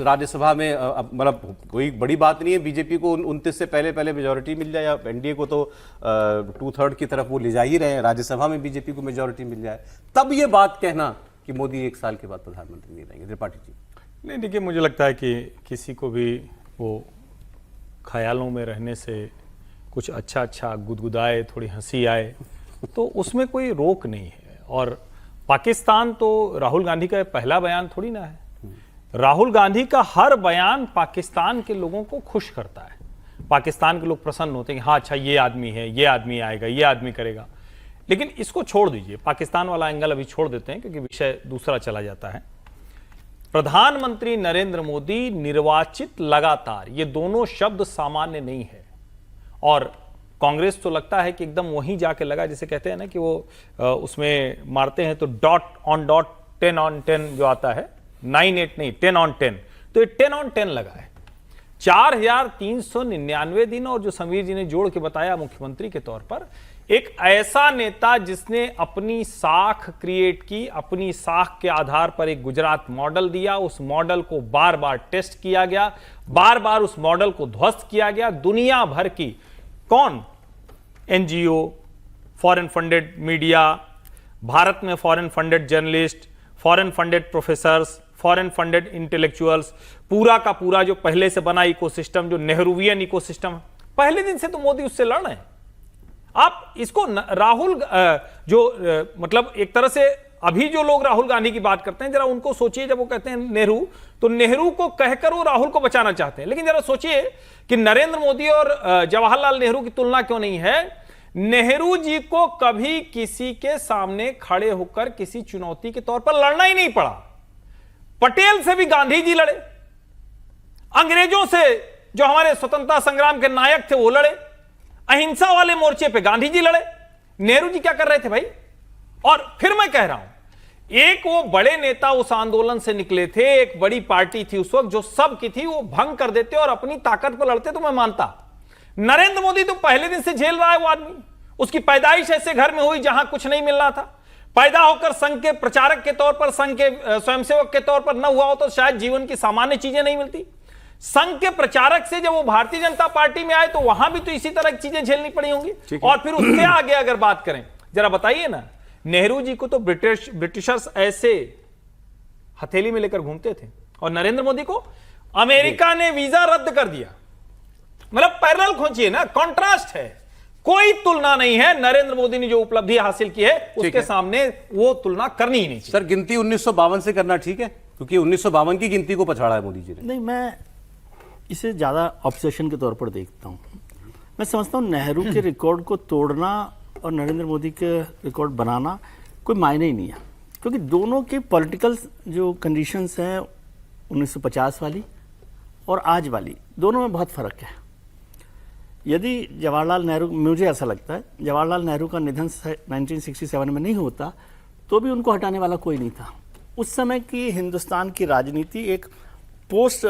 राज्यसभा में मतलब कोई बड़ी बात नहीं है, बीजेपी को 29 से पहले मेजोरिटी मिल जाए, या एनडीए को तो 2/3 की तरफ वो ले जा ही रहे हैं, राज्यसभा में बीजेपी को मेजोरिटी मिल जाए, तब ये बात कहना कि मोदी 1 साल के बाद प्रधानमंत्री नहीं रहेंगे। त्रिपाठी जी। नहीं, देखिए, मुझे लगता है कि किसी को भी वो ख्यालों में रहने से कुछ अच्छा गुदगुदाए, थोड़ी हंसी आए, तो उसमें कोई रोक नहीं है। और पाकिस्तान तो राहुल गांधी का पहला बयान थोड़ी ना है। राहुल गांधी का हर बयान पाकिस्तान के लोगों को खुश करता है। पाकिस्तान के लोग प्रसन्न होते हैं कि हाँ, अच्छा, ये आदमी है, ये आदमी आएगा, ये आदमी करेगा। लेकिन इसको छोड़ दीजिए, पाकिस्तान वाला एंगल अभी छोड़ देते हैं क्योंकि विषय दूसरा चला जाता है। प्रधानमंत्री नरेंद्र मोदी निर्वाचित लगातार, ये दोनों शब्द सामान्य नहीं है। और कांग्रेस तो लगता है कि एकदम वहीं जाके लगा, जैसे कहते हैं ना कि वो उसमें मारते हैं तो डॉट ऑन डॉट 10 on 10 जो आता है, 9-8 नहीं, 10 on 10, तो ये 10 on 10 लगा है। 4399 दिन। और जो समीर जी ने जोड़ के बताया मुख्यमंत्री के तौर पर, एक ऐसा नेता जिसने अपनी साख क्रिएट की, अपनी साख के आधार पर एक गुजरात मॉडल दिया, उस मॉडल को बार बार टेस्ट किया गया, बार बार उस मॉडल को ध्वस्त किया गया। दुनिया भर की कौन NGO, foreign funded media, Bharat में foreign funded journalist, foreign funded professors, foreign funded intellectuals, पूरा का पूरा जो पहले से बना इकोसिस्टम, जो नेहरूवियन इकोसिस्टम, पहले दिन से तो मोदी उससे लड़ रहे हैं। आप इसको राहुल मतलब एक तरह से अभी जो लोग राहुल गांधी की बात करते हैं, जरा उनको सोचिए, जब वो कहते हैं नेहरू, तो नेहरू को कहकर वो राहुल को बचाना चाहते हैं। लेकिन जरा सोचिए कि नरेंद्र मोदी और जवाहरलाल नेहरू की तुलना क्यों नहीं है। नेहरू जी को कभी किसी के सामने खड़े होकर किसी चुनौती के तौर पर लड़ना ही नहीं पड़ा। पटेल से भी गांधी जी लड़े, अंग्रेजों से जो हमारे स्वतंत्रता संग्राम के नायक थे वो लड़े, अहिंसा वाले मोर्चे पे गांधी जी लड़े। नेहरू जी क्या कर रहे थे भाई? और फिर मैं कह रहा हूं, एक वो बड़े नेता उस आंदोलन से निकले थे, एक बड़ी पार्टी थी उस वक्त जो सब की थी, वो भंग कर देते और अपनी ताकत पर लड़ते, तो मैं मानता। नरेंद्र मोदी तो पहले दिन से झेल रहा है वो आदमी। उसकी पैदाइश ऐसे घर में हुई जहां कुछ नहीं मिल रहा था, पैदा होकर संघ के प्रचारक के तौर पर, संघ के स्वयंसेवक के तौर पर न हुआ हो तो शायद जीवन की सामान्य चीजें नहीं मिलती। संघ के प्रचारक से जब वो भारतीय जनता पार्टी में आए तो वहां भी तो इसी तरह की चीजें झेलनी पड़ी होंगी। और फिर उससे आगे अगर बात करें, जरा बताइए ना, नेहरू जी को तो ब्रिटिशर्स ऐसे हथेली में लेकर घूमते थे, और नरेंद्र मोदी को अमेरिका ने वीजा रद्द कर दिया। मतलब पैरेलल खोजिए ना, कॉन्ट्रास्ट है, कोई तुलना नहीं है। नरेंद्र मोदी ने जो उपलब्धि हासिल की है उसके सामने वो तुलना करनी ही नहीं चाहिए। सर, गिनती 1952 से करना ठीक है, क्योंकि 1952 की गिनती को पछाड़ा है मोदी जी ने। नहीं, मैं इसे ज़्यादा ऑब्सेशन के तौर पर देखता हूँ। मैं समझता हूँ नेहरू के रिकॉर्ड को तोड़ना और नरेंद्र मोदी के रिकॉर्ड बनाना कोई मायने ही नहीं है, क्योंकि दोनों के पॉलिटिकल जो कंडीशंस हैं 1950 वाली और आज वाली, दोनों में बहुत फ़र्क है। यदि जवाहरलाल नेहरू, मुझे ऐसा लगता है जवाहरलाल नेहरू का निधन 1967 में नहीं होता तो भी उनको हटाने वाला कोई नहीं था। उस समय की हिंदुस्तान की राजनीति एक पोस्ट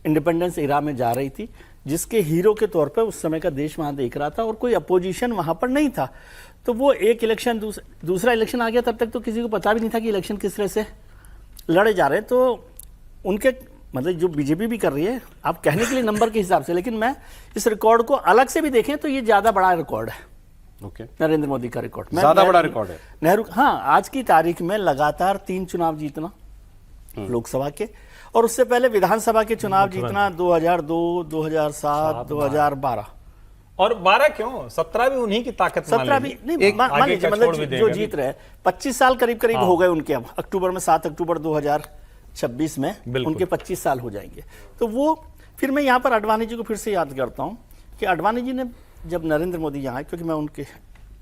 इंडिपेंडेंस इरा में जा रही थी, जिसके हीरो के तौर पर उस समय का देश वहाँ देख रहा था और कोई अपोजिशन वहाँ पर नहीं था। तो वो एक इलेक्शन दूसरा इलेक्शन आ गया, तब तक तो किसी को पता भी नहीं था कि इलेक्शन किस तरह से लड़े जा रहे हैं। तो उनके मतलब जो बीजेपी भी कर रही है, आप कहने के लिए नंबर के हिसाब से, लेकिन मैं इस रिकॉर्ड को अलग से भी देखें तो ये ज़्यादा बड़ा रिकॉर्ड है। ओके, नरेंद्र मोदी का रिकॉर्ड ज़्यादा बड़ा रिकॉर्ड है। नेहरू, हाँ, आज की तारीख में लगातार 3 चुनाव जीतना लोकसभा के, और उससे पहले विधानसभा के चुनाव जीतना 2002, 2007, 2012 और 12 क्यों, 17 भी उन्हीं की ताकत। 17 भी नहीं, मान लीजिए, मतलब जो जीत रहे 25 साल करीब करीब हो गए उनके। अब अक्टूबर में 7 अक्टूबर 2026 में उनके 25 साल हो जाएंगे। तो वो फिर मैं यहाँ पर आडवाणी जी को फिर से याद करता हूँ कि आडवाणी जी ने जब नरेंद्र मोदी यहाँ आए, क्योंकि मैं उनके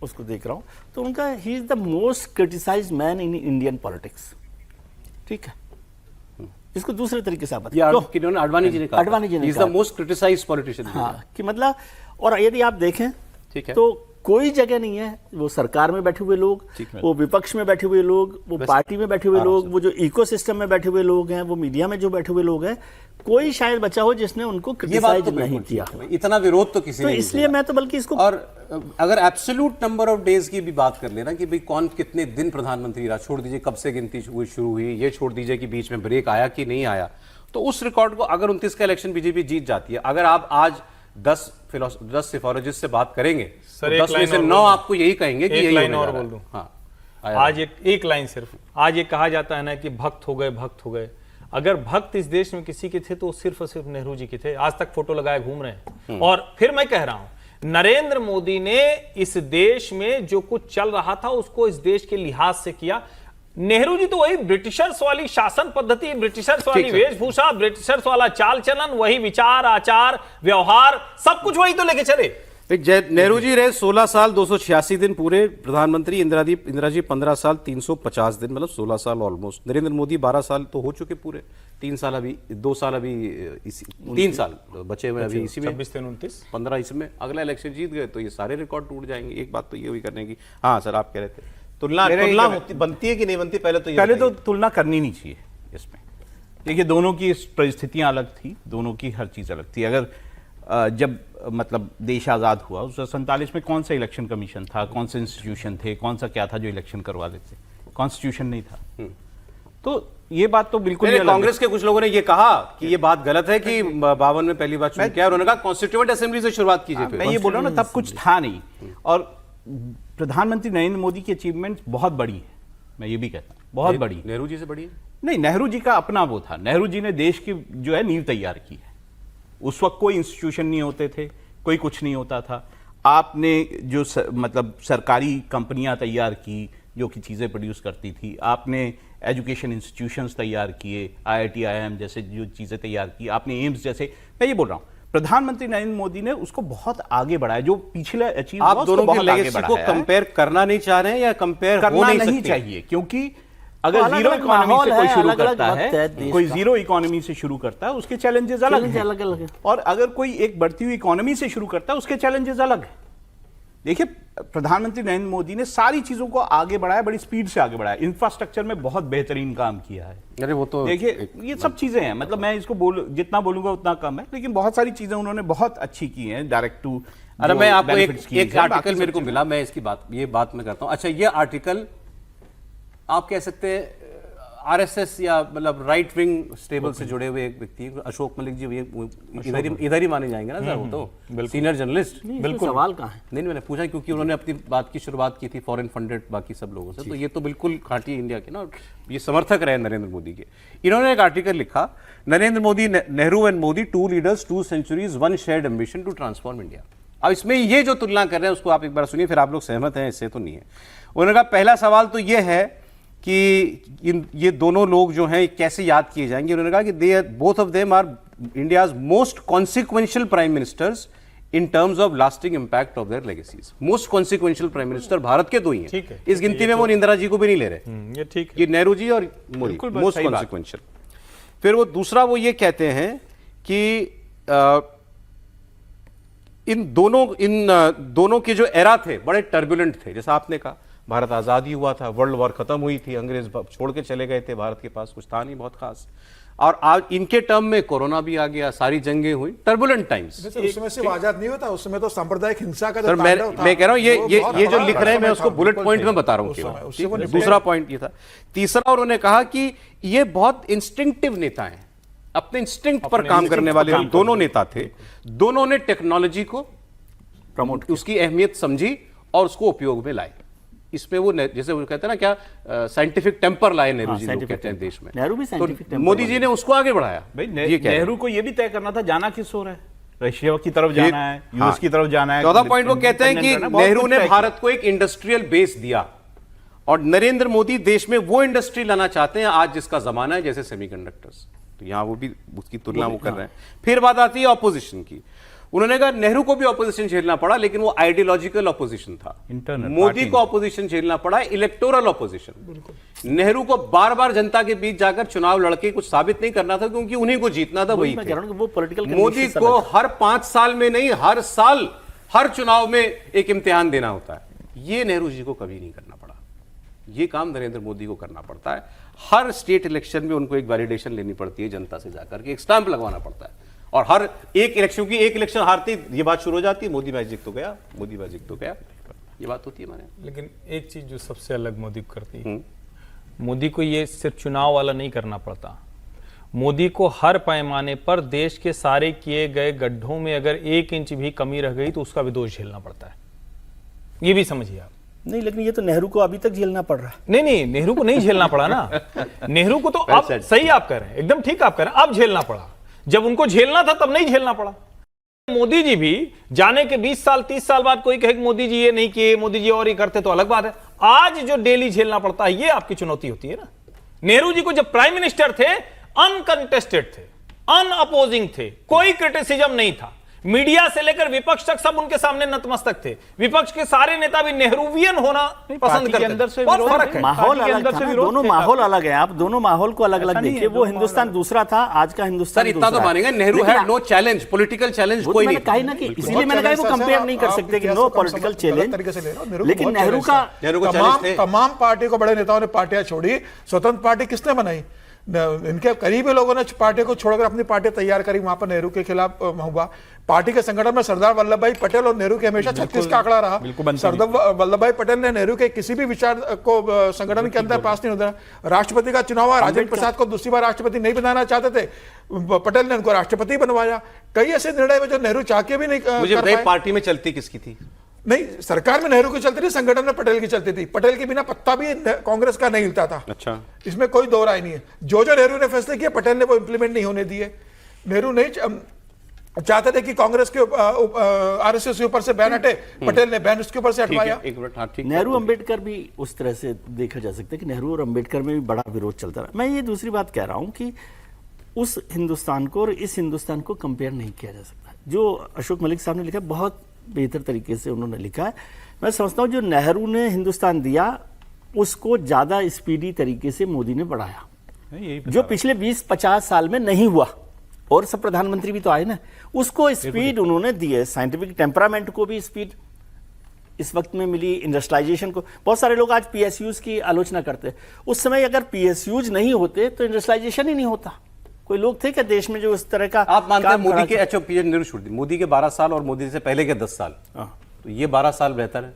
उसको देख रहा हूँ, तो उनका he is the most criticised man in Indian politics. ठीक है, इसको दूसरे तरीके से आप बताइए। आडवाणी जी ने कहा, आडवाणी जी ने is the most criticised politician. हाँ, कि मतलब, और यदि आप देखें तो कोई जगह नहीं है, वो सरकार में बैठे हुए लोग, वो विपक्ष में बैठे हुए लोग, वो पार्टी में बैठे हुए लोग, वो जो इकोसिस्टम में बैठे हुए लोग हैं, वो मीडिया में जो बैठे हुए लोग हैं, कोई शायद बचा हो जिसने उनको क्रिटिसाइज नहीं किया। इतना विरोध तो किसी ने नहीं, इसलिए मैं तो बल्कि इसको, और अगर एब्सोल्यूट नंबर ऑफ डेज की भी बात कर लेना कि भाई कौन कितने दिन प्रधानमंत्री रहा, छोड़ दीजिए कब से गिनती शुरू हुई, ये छोड़ दीजिए कि बीच में ब्रेक आया कि नहीं आया, तो उस रिकॉर्ड को अगर 29 का इलेक्शन बीजेपी जीत जाती है, अगर आप आज 10 सिफारोजिस्ट से बात करेंगे, सर, 10 में से 9 आपको यही कहेंगे कि यही लाइन और बोल दूं। हाँ, आज एक लाइन सिर्फ, आज ये कहा जाता है ना कि भक्त हो गए। अगर भक्त इस देश में किसी के थे तो सिर्फ और सिर्फ नेहरू जी के थे। आज तक फोटो लगाए घूम रहे हैं। और फिर मैं कह रहा हूं, नरेंद्र मोदी ने इस देश में जो कुछ चल रहा था उसको इस देश के लिहाज से किया। नेहरू जी तो वही ब्रिटिशर्स वाली शासन पद्धति, ब्रिटिशर्स वाली वेशभूषा, ब्रिटिशर्स वाला चाल चलन, वही विचार, आचार, व्यवहार, सब कुछ वही तो लेके चले। नेहरू जी रहे 16 साल 286 दिन पूरे प्रधानमंत्री, इंदिरा जी 15 साल 350 दिन, मतलब 16 साल ऑलमोस्ट। नरेंद्र मोदी 12 साल तो हो चुके पूरे, 3 साल अभी, 2 साल अभी, 3 साल बचे हुए अभी इसी में, 26, 29, 15 इसमें। अगला इलेक्शन जीत गए तो ये सारे रिकॉर्ड टूट जाएंगे। एक बात तो ये भी करने की, हाँ सर आप कह रहे थे, तुलना बनती है कि नहीं बनती, पहले तो तुलना करनी नहीं चाहिए इसमें। देखिए, दोनों की परिस्थितियां अलग थी, दोनों की हर चीज अलग थी। अगर जब मतलब देश आज़ाद हुआ 1947 में कौन सा इलेक्शन कमीशन था, कौन से इंस्टीट्यूशन थे, कौन सा क्या था जो इलेक्शन करवा देते, कॉन्स्टिट्यूशन नहीं था। तो ये बात तो बिल्कुल, कांग्रेस के कुछ लोगों ने ये कहा कि ये बात गलत है कि 52 में पहली बार चुनाव किया, उन्होंने कहा कॉन्स्टिट्यूएंट असेंबली से शुरुआत कीजिए। मैं ये बोल रहा हूँ ना, तब कुछ था नहीं। और प्रधानमंत्री नरेंद्र मोदी की अचीवमेंट बहुत बड़ी है, मैं ये भी कहता हूँ, बहुत बड़ी। नेहरू जी से बड़ी नहीं, नेहरू जी का अपना वो था, नेहरू जी ने देश की जो है नींव तैयार की है। उस वक्त कोई इंस्टीट्यूशन नहीं होते थे, कोई कुछ नहीं होता था। आपने जो मतलब सरकारी कंपनियां तैयार की जो कि चीज़ें प्रोड्यूस करती थी, आपने एजुकेशन इंस्टीट्यूशंस तैयार किए, IIT IIM जैसे जो चीज़ें तैयार की, आपने एम्स जैसे, मैं ये बोल रहा हूँ प्रधानमंत्री नरेंद्र मोदी ने उसको बहुत आगे बढ़ाया। जो पिछले अचीव आप दोनों के लेगेसी को कंपेयर करना नहीं चाह रहे हैं या कंपेयर करना नहीं चाहिए, क्योंकि अगर जीरो इकोनॉमी से कोई शुरू करता है, कोई जीरो इकोनॉमी से शुरू करता है, उसके चैलेंजेस अलग हैं। और अगर कोई एक बढ़ती हुई इकोनॉमी से शुरू करता है, उसके चैलेंजेस अलग हैं। देखिए, प्रधानमंत्री नरेंद्र मोदी ने सारी चीजों को आगे बढ़ाया, बड़ी स्पीड से आगे बढ़ाया, इंफ्रास्ट्रक्चर में बहुत बेहतरीन काम किया है। अरे वो तो देखिए, ये सब चीजें हैं, मतलब मैं इसको जितना बोलूंगा उतना कम है, लेकिन बहुत सारी चीजें उन्होंने बहुत अच्छी की हैं। डायरेक्ट टू, अरे मैं आपको एक आर्टिकल मेरे को मिला, मैं इसकी बात मैं करता हूं। अच्छा, ये आर्टिकल आप कह सकते हैं आरएसएस या मतलब राइट विंग स्टेबल से जुड़े हुए एक व्यक्ति अशोक मलिक जी, इधर ही माने जाएंगे ना सर, वो तो सीनियर जर्नलिस्ट। बिल्कुल सवाल कहाँ है? नहीं मैंने पूछा क्योंकि उन्होंने अपनी बात की शुरुआत की थी फॉरेन फंडेड बाकी सब लोगों से, तो ये तो बिल्कुल घाटी इंडिया के ना, और ये समर्थक रहे नरेंद्र मोदी के। इन्होंने एक आर्टिकल लिखा, Narendra Modi, Nehru and Modi, 2 leaders 2 centuries 1 shared ambition to transform India. अब इसमें ये जो तुलना कर रहे हैं उसको आप एक बार सुनिए, फिर आप लोग सहमत हैं इससे तो नहीं है। उन्होंने कहा पहला सवाल तो ये है कि ये दोनों लोग जो हैं कैसे याद किए जाएंगे। उन्होंने कहा कि both of them are India's most consequential prime ministers in terms of lasting impact of their legacies. Most consequential prime minister Bharat के 2 ही हैं। इस गिनती में वो इंदिरा जी को भी नहीं ले रहे, ये ठीक है, ये नेहरू जी और मोदी मोस्ट कॉन्सिक्वेंशियल। फिर वो दूसरा वो ये कहते हैं कि इन दोनों के जो एरा थे बड़े टर्बुलेंट थे। जैसा आपने कहा, भारत आज़ादी हुआ था, वर्ल्ड वॉर खत्म हुई थी, अंग्रेज छोड़ के चले गए थे, भारत के पास कुछ था नहीं बहुत खास, और आज इनके टर्म में कोरोना भी आ गया, सारी जंगें हुई, टर्बुलेंट टाइम्स। उसमें सिर्फ आजाद नहीं होता, उसमें तो सांप्रदायिक हिंसा का सर मैं कह रहा हूं ये जो लिख रहे हैं मैं उसको बुलेट पॉइंट में बता रहा हूं। दूसरा पॉइंट ये था। तीसरा उन्होंने कहा कि ये बहुत इंस्टिंक्टिव नेता हैं, अपने इंस्टिंक्ट पर काम करने वाले दोनों नेता थे। दोनों ने टेक्नोलॉजी को प्रमोट, उसकी अहमियत समझी और उसको उपयोग में लाए। इसमें वो जैसे वो कहते हैं ना, क्या साइंटिफिक टेम्पर लाए नेहरू जी, लोग कहते हैं देश में। नेहरू भी साइंटिफिक टेम्पर, मोदी जी ने उसको आगे बढ़ाया। भाई नेहरू को ये भी तय करना था जाना किस ओर है, रशिया की तरफ जाना है, यूएस की तरफ जाना है। 14 पॉइंट वो कहते हैं कि नेहरू ने भारत को एक इंडस्ट्रियल बेस दिया और नरेंद्र मोदी देश में वो इंडस्ट्री लाना चाहते हैं आज जिसका जमाना है, जैसे सेमीकंडक्टर्स। तो यहां वो भी उसकी तुलना वो कर रहे हैं। फिर बात आती है ऑपोजिशन की। उन्होंने कहा नेहरू को भी ऑपोजिशन झेलना पड़ा, लेकिन वो आइडियोलॉजिकल ऑपोजिशन था। मोदी को ऑपोजिशन झेलना पड़ा, इलेक्टोरल ऑपोजिशन। नेहरू को बार बार जनता के बीच जाकर चुनाव लड़के कुछ साबित नहीं करना था, क्योंकि उन्हीं को जीतना था, वही थे। वो पॉलिटिकल मोदी को हर 5 साल में नहीं, हर साल हर चुनाव में एक इम्तिहान देना होता है। ये नेहरू जी को कभी नहीं करना पड़ा, ये काम नरेंद्र मोदी को करना पड़ता है। हर स्टेट इलेक्शन में उनको एक वैलिडेशन लेनी पड़ती है जनता से जाकर के, एक स्टैंप लगवाना पड़ता है, और हर एक इलेक्शन हारती ये बात शुरू हो जाती है, मोदी मैजिक तो गया, मोदी मैजिक तो गया, ये बात होती है माने। लेकिन एक चीज जो सबसे अलग मोदी को करती है, मोदी को ये सिर्फ चुनाव वाला नहीं करना पड़ता। मोदी को हर पैमाने पर देश के सारे किए गए गड्ढों में अगर 1 इंच भी कमी रह गई तो उसका भी दोष झेलना पड़ता है, ये भी समझिए आप। नहीं, लेकिन ये तो नेहरू को अभी तक झेलना पड़ रहा है। नहीं, नेहरू को नहीं झेलना पड़ा ना। नेहरू को तो अब सही आप कह रहे हैं, एकदम ठीक आप कह रहे हैं, अब झेलना पड़ा। जब उनको झेलना था तब नहीं झेलना पड़ा। मोदी जी भी जाने के 20 साल 30 साल बाद कोई कहे कि मोदी जी ये नहीं किए, मोदी जी और ये करते, तो अलग बात है। आज जो डेली झेलना पड़ता है, ये आपकी चुनौती होती है ना। नेहरू जी को जब प्राइम मिनिस्टर थे, अनकंटेस्टेड थे, अनअपोजिंग थे, कोई क्रिटिसिज्म नहीं था। मीडिया से लेकर विपक्ष तक सब उनके सामने नतमस्तक थे। विपक्ष के सारे नेता भी नेहरूवियन होना पसंद करते थे। बहुत फर्क है, माहौल अलग था, दोनों माहौल अलग है। आप दोनों माहौल को अलग अलग देखिए। वो हिंदुस्तान दूसरा था, आज का हिंदुस्तान इतना तो मानेंगे, Nehru had no challenge, political challenge कोई नहीं। कहीं ना कि इसीलिए मैंने कहा वो कंपेयर नहीं कर सकते कि नो पॉलिटिकल चैलेंज, लेकिन नेहरू का तमाम पार्टी को, बड़े नेताओं ने पार्टियां छोड़ी, स्वतंत्र पार्टी किसने बनाई? इनके करीबी लोगों ने पार्टी को छोड़कर अपनी पार्टी तैयार करी, वहां पर नेहरू के खिलाफ हुआ। पार्टी के संगठन में सरदार वल्लभ भाई पटेल और नेहरू के हमेशा 36 का आंकड़ा रहा। सरदार वल्लभ भाई पटेल ने नेहरू के किसी भी विचार को संगठन के अंदर पास नहीं होता। राष्ट्रपति का चुनाव हुआ, राजेंद्र प्रसाद को दूसरी बार राष्ट्रपति नहीं बनाना चाहते थे, पटेल ने उनको राष्ट्रपति बनवाया। कई ऐसे निर्णय में जो नेहरू चाह के भी नहीं। मुझे पार्टी में चलती किसकी थी? नहीं, सरकार में नेहरू की चलती थी, संगठन में पटेल की चलती थी। पटेल के बिना पत्ता भी कांग्रेस का नहीं हिलता था। अच्छा, इसमें कोई दो राय नहीं है। जो नेहरू ने फैसले किए, पटेल ने वो इंप्लीमेंट नहीं होने दिए। नेहरू नहीं चाहते थे कि कांग्रेस के आरएसएस के ऊपर से बैन हटे, पटेल ने बैन उसके ऊपर से हटवाया। नेहरू अंबेडकर भी उस तरह से देखा जा सकता है कि नेहरू और अंबेडकर में भी बड़ा विरोध चलता रहा। मैं ये दूसरी बात कह रहा हूं कि उस हिंदुस्तान को और इस हिंदुस्तान को कंपेयर नहीं किया जा सकता। जो अशोक मलिक साहब ने लिखा, बहुत बेहतर तरीके से उन्होंने लिखा है। मैं समझता हूं जो नेहरू ने हिंदुस्तान दिया, उसको ज्यादा स्पीडी तरीके से मोदी ने बढ़ाया, जो पिछले 20-50 साल में नहीं हुआ। और सब प्रधानमंत्री भी तो आए ना, उसको स्पीड उन्होंने दी है। साइंटिफिक टेम्परामेंट को भी स्पीड इस वक्त में मिली, इंडस्ट्रियलाइजेशन को। बहुत सारे लोग आज पीएसयूज की आलोचना करते हैं। उस समय अगर पीएसयूज नहीं होते तो इंडस्ट्रियलाइजेशन ही नहीं होता। कोई लोग थे क्या देश में जो इस तरह का? आप मानते हैं मोदी के, अच्छा नेहरू छोड़ दी, मोदी के 12 साल और मोदी से पहले के 10 साल, तो ये 12 साल बेहतर है?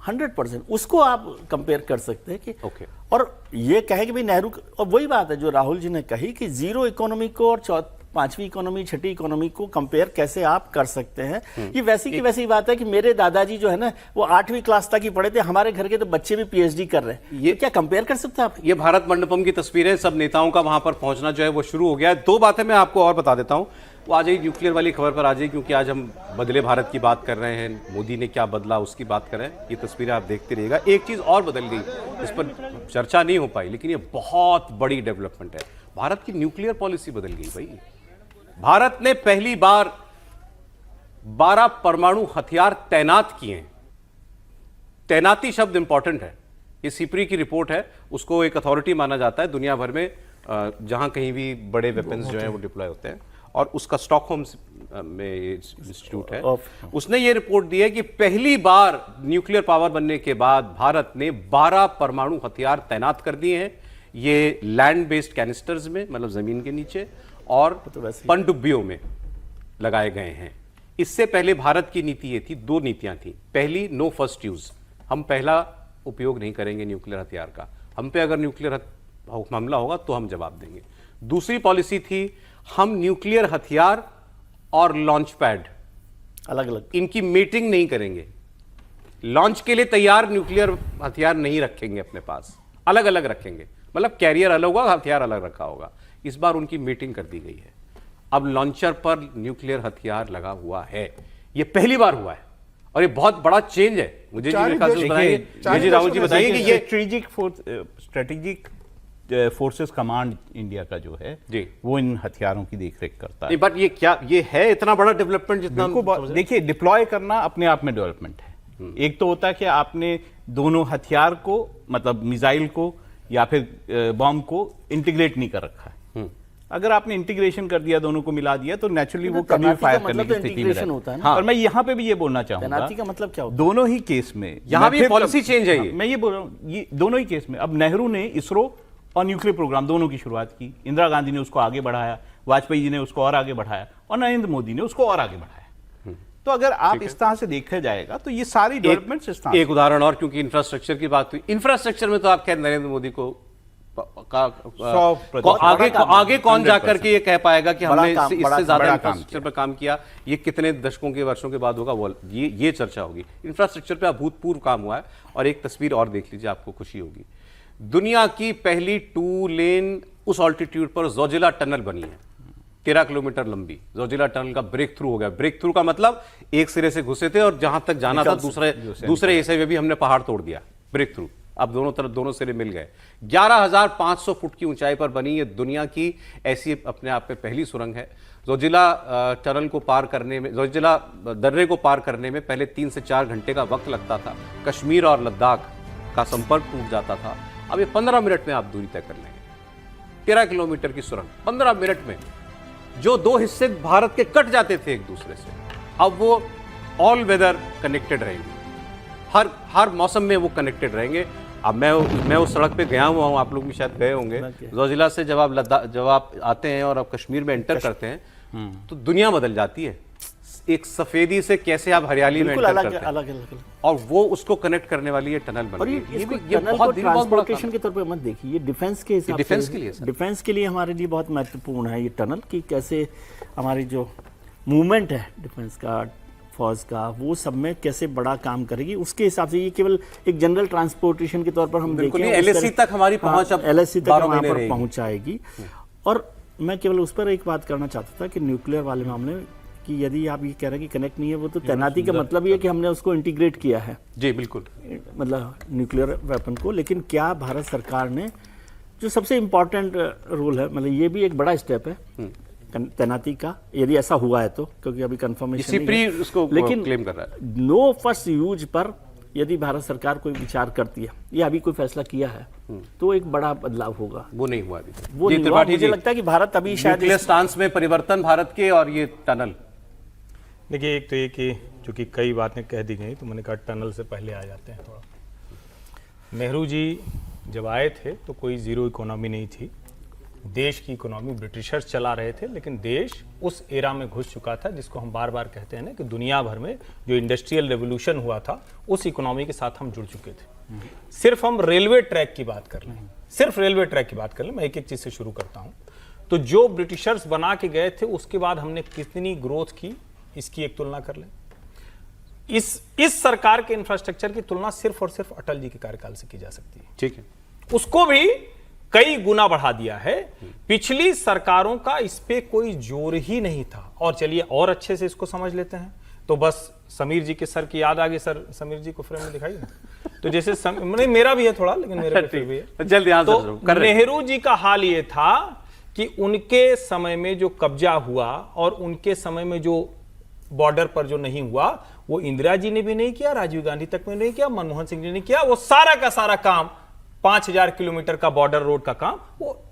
100% उसको आप कंपेयर कर सकते हैं कि ओके। और ये कहे कि भाई नेहरू, और वही बात है जो राहुल जी ने कही कि जीरो इकोनॉमी को और पांचवी इकोनॉमी, छठी इकोनॉमी को कंपेयर कैसे आप कर सकते हैं। ये वैसी की वैसी बात है कि मेरे दादाजी जो है ना वो 8वीं क्लास तक ही पढ़े थे, हमारे घर के तो बच्चे भी पीएचडी कर रहे हैं। ये क्या कंपेयर कर सकते हैं आप? ये भारत मंडपम की तस्वीरें, सब नेताओं का वहां पर पहुंचना जो है वो शुरू हो गया है। दो बातें मैं आपको और बता देता हूं, वो आ जाइए न्यूक्लियर वाली खबर पर आ जाइए, क्योंकि आज हम बदले भारत की बात कर रहे हैं, मोदी ने क्या बदला उसकी बात कर रहे हैं। ये तस्वीरें आप देखते रहिएगा। एक चीज और बदल गई, इस पर चर्चा नहीं हो पाई, लेकिन ये बहुत बड़ी डेवलपमेंट है। भारत की न्यूक्लियर पॉलिसी बदल गई भाई। भारत ने पहली बार 12 परमाणु हथियार तैनात किए हैं। तैनाती शब्द इंपॉर्टेंट है। ये सिपरी की रिपोर्ट है, उसको एक अथॉरिटी माना जाता है दुनिया भर में जहां कहीं भी बड़े वेपन्स जो हैं वो डिप्लॉय होते हैं, और उसका स्टॉकहोम में इंस्टीट्यूट है। उसने ये रिपोर्ट दी है कि पहली बार न्यूक्लियर पावर बनने के बाद भारत ने 12 परमाणु हथियार तैनात कर दिए हैं। ये लैंड बेस्ड कैनिस्टर्स में, मतलब जमीन के नीचे, और पनडुब्बियों में लगाए गए हैं। इससे पहले भारत की नीति ये थी, दो नीतियां थी। पहली, नो फर्स्ट यूज, हम पहला उपयोग नहीं करेंगे न्यूक्लियर हथियार का, हम पे अगर न्यूक्लियर हमला होगा तो हम जवाब देंगे। दूसरी पॉलिसी थी, हम न्यूक्लियर हथियार और लॉन्च पैड अलग अलग, इनकी मीटिंग नहीं करेंगे। लॉन्च के लिए तैयार न्यूक्लियर हथियार नहीं रखेंगे अपने पास, अलग अलग रखेंगे, मतलब कैरियर अलग होगा, हथियार अलग रखा होगा। इस बार उनकी मीटिंग कर दी गई है। अब लॉन्चर पर न्यूक्लियर हथियार लगा हुआ है, ये पहली बार हुआ है, और ये बहुत बड़ा चेंज है। मुझे जी राहुल जी बताइए कि ये स्ट्रेटेजिक फोर्सेस कमांड इंडिया का जो है जी, वो इन हथियारों की देखरेख करता है। बट ये क्या, ये है इतना बड़ा डेवलपमेंट जितना? देखिए, डिप्लॉय करना अपने आप में डेवलपमेंट है। एक तो होता है कि आपने दोनों हथियार को, मतलब मिसाइल को या फिर बॉम्ब को इंटीग्रेट नहीं कर रखा है। अगर आपने इंटीग्रेशन कर दिया, दोनों को मिला दिया, तो नेचुरली वो कभी फायर करने की स्थिति में रहता है। और मैं यहाँ पे भी ये बोलना चाहूंगा, तैनाती का मतलब क्या होता है? दोनों ही केस में यहाँ भी पॉलिसी चेंज है। मैं ये बोल रहा हूँ, ये दोनों ही केस में, अब नेहरू ने इसरो और न्यूक्लियर प्रोग्राम दोनों की शुरुआत की, इंदिरा गांधी ने उसको आगे बढ़ाया, वाजपेयी जी ने उसको और आगे बढ़ाया, और नरेंद्र मोदी ने उसको और आगे बढ़ाया। तो अगर आप इस तरह से देखा जाएगा तो ये सारी डेवलपमेंट्स इस तरह। एक उदाहरण और, क्योंकि इंफ्रास्ट्रक्चर की बात हुई, इंफ्रास्ट्रक्चर में तो आप खैर नरेंद्र मोदी को आगे कौन जाकर के ये कह पाएगा कि हमने इससे ज्यादा इंफ्रास्ट्रक्चर पर काम किया। ये कितने दशकों के वर्षों के बाद होगा, वो ये चर्चा होगी। इंफ्रास्ट्रक्चर पे अभूतपूर्व काम हुआ है। और एक तस्वीर और देख लीजिए, आपको खुशी होगी, दुनिया की पहली 2 लेन उस ऑल्टीट्यूड पर जोजिला टनल बनी है, 13 किलोमीटर लंबी। जोजिला टनल का ब्रेक थ्रू हो गया। ब्रेक थ्रू का मतलब एक सिरे से घुसे थे और जहां तक जाना था दूसरे हिस्से में भी हमने पहाड़ तोड़ दिया। ब्रेक थ्रू, अब दोनों तरफ दोनों सिरे मिल गए। 11,500 फुट की ऊंचाई पर बनी ये दुनिया की ऐसी अपने आप में पहली सुरंग है। जोजिला टनल को पार करने में, जोजिला दर्रे को पार करने में पहले 3 से 4 घंटे का वक्त लगता था। कश्मीर और लद्दाख का संपर्क टूट जाता था। अब ये 15 मिनट में आप दूरी तय कर लेंगे। 13 किलोमीटर की सुरंग 15 मिनट में। जो 2 हिस्से भारत के कट जाते थे एक दूसरे से, अब वो ऑल वेदर कनेक्टेड रहेंगे। हर मौसम में वो कनेक्टेड रहेंगे। अब मैं उस सड़क पे गया हुआ हूँ, आप लोग भी शायद गए होंगे। जोजिला से जब आप आते हैं और आप कश्मीर में एंटर करते हैं तो दुनिया बदल जाती है। एक सफेदी से कैसे आप हरियाली में एंटर करते हैं, अलग, और वो उसको कनेक्ट करने वाली ये टनल बन गई। ये बहुत ट्रांसपोर्टेशन के तौर पे मत देखिए, ये डिफेंस के हिसाब से, डिफेंस के लिए हमारे लिए बहुत महत्वपूर्ण है ये टनल, कि कैसे हमारी जो मूवमेंट है डिफेंस का, फौज का, वो सब में कैसे बड़ा काम करेगी। उसके हिसाब से ये केवल एक जनरल ट्रांसपोर्टेशन के तौर पर हम देखें, एलएसी तक हमारी पहुंच, अब एलएसी तक वहां पर पहुंचाएगी। और मैं केवल उस पर एक बात करना चाहता था कि न्यूक्लियर वाले मामले में, कि यदि आप ये कह रहे हैं कि कनेक्ट नहीं है, वो तो तैनाती का मतलब ये है कि हमने उसको इंटीग्रेट किया है। जी बिल्कुल, मतलब न्यूक्लियर वेपन को। लेकिन क्या भारत सरकार ने, जो सबसे इंपॉर्टेंट रोल है, मतलब ये भी एक बड़ा स्टेप है तैनाती का, यदि ऐसा हुआ है तो, क्योंकि अभी कंफर्मेशन नहीं है, उसको लेकिन क्लेम कर रहा है। नो फर्स्ट यूज पर यदि भारत सरकार कोई विचार करती है, या अभी कोई फैसला किया है, तो एक बड़ा बदलाव होगा। वो नहीं हुआ अभी, वो नहीं हुआ। मुझे लगता है कि भारत अभी शायद स्टांस में परिवर्तन भारत के, और ये टनल, देखिए एक तो ये कि चूंकि कई बातें कह दी गई, तो मैंने कहा टनल से पहले आ जाते हैं थोड़ा। नेहरू जी जब आए थे तो कोई ज़ीरो इकोनॉमी नहीं थी, देश की इकोनॉमी ब्रिटिशर्स चला रहे थे, लेकिन देश उस एरा में घुस चुका था जिसको हम बार बार कहते हैं ना कि दुनिया भर में जो इंडस्ट्रियल रेवोल्यूशन हुआ था उस इकोनॉमी के साथ हम जुड़ चुके थे। सिर्फ हम रेलवे ट्रैक की बात कर लें, सिर्फ रेलवे ट्रैक की बात कर लें, मैं एक एक चीज से शुरू करता हूं। तो जो ब्रिटिशर्स बना के गए थे उसके बाद हमने कितनी ग्रोथ की, इसकी एक तुलना कर लें। इस सरकार के इंफ्रास्ट्रक्चर की तुलना सिर्फ और सिर्फ अटल जी के कार्यकाल से की जा सकती है। ठीक है, उसको भी कई गुना बढ़ा दिया है। पिछली सरकारों का इस पे कोई जोर ही नहीं था। और चलिए और अच्छे से इसको समझ लेते हैं, तो बस समीर जी के सर की याद आ गई। सर समीर जी को फ्रेम में दिखाइए। तो जैसे नहीं, मेरा भी है थोड़ा, लेकिन मेरे पे फिर भी है। जल्दी आंसर तो कर रहे हैं। नेहरू जी का हाल ये था कि उनके समय में जो कब्जा हुआ और उनके समय में जो बॉर्डर पर जो नहीं हुआ, वो इंदिरा जी ने भी नहीं किया, राजीव गांधी तक में नहीं किया, मनमोहन सिंह जी ने किया। वो सारा का सारा काम 5000 किलोमीटर का बॉर्डर रोड का काम वो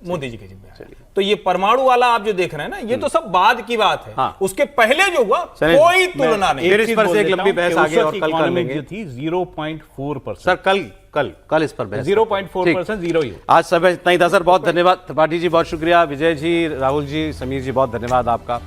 मोदी जी के जिम्मे है। तो ये परमाणु वाला आप जो देख रहे हैं ना, ये तो सब बाद की बात है। हाँ। उसके पहले जो हुआ कोई तुलना नहीं। फिर इस पर से एक लंबी बहस आगे और कल कर लेंगे। जो थी 0.4%। सर कल इस पर बहस 0.4% जीरो ही। आज सब इतना ही था सर। बहुत धन्यवाद त्रिपाठी जी, बहुत शुक्रिया। विजय जी, राहुल जी, समीर जी, बहुत धन्यवाद आपका।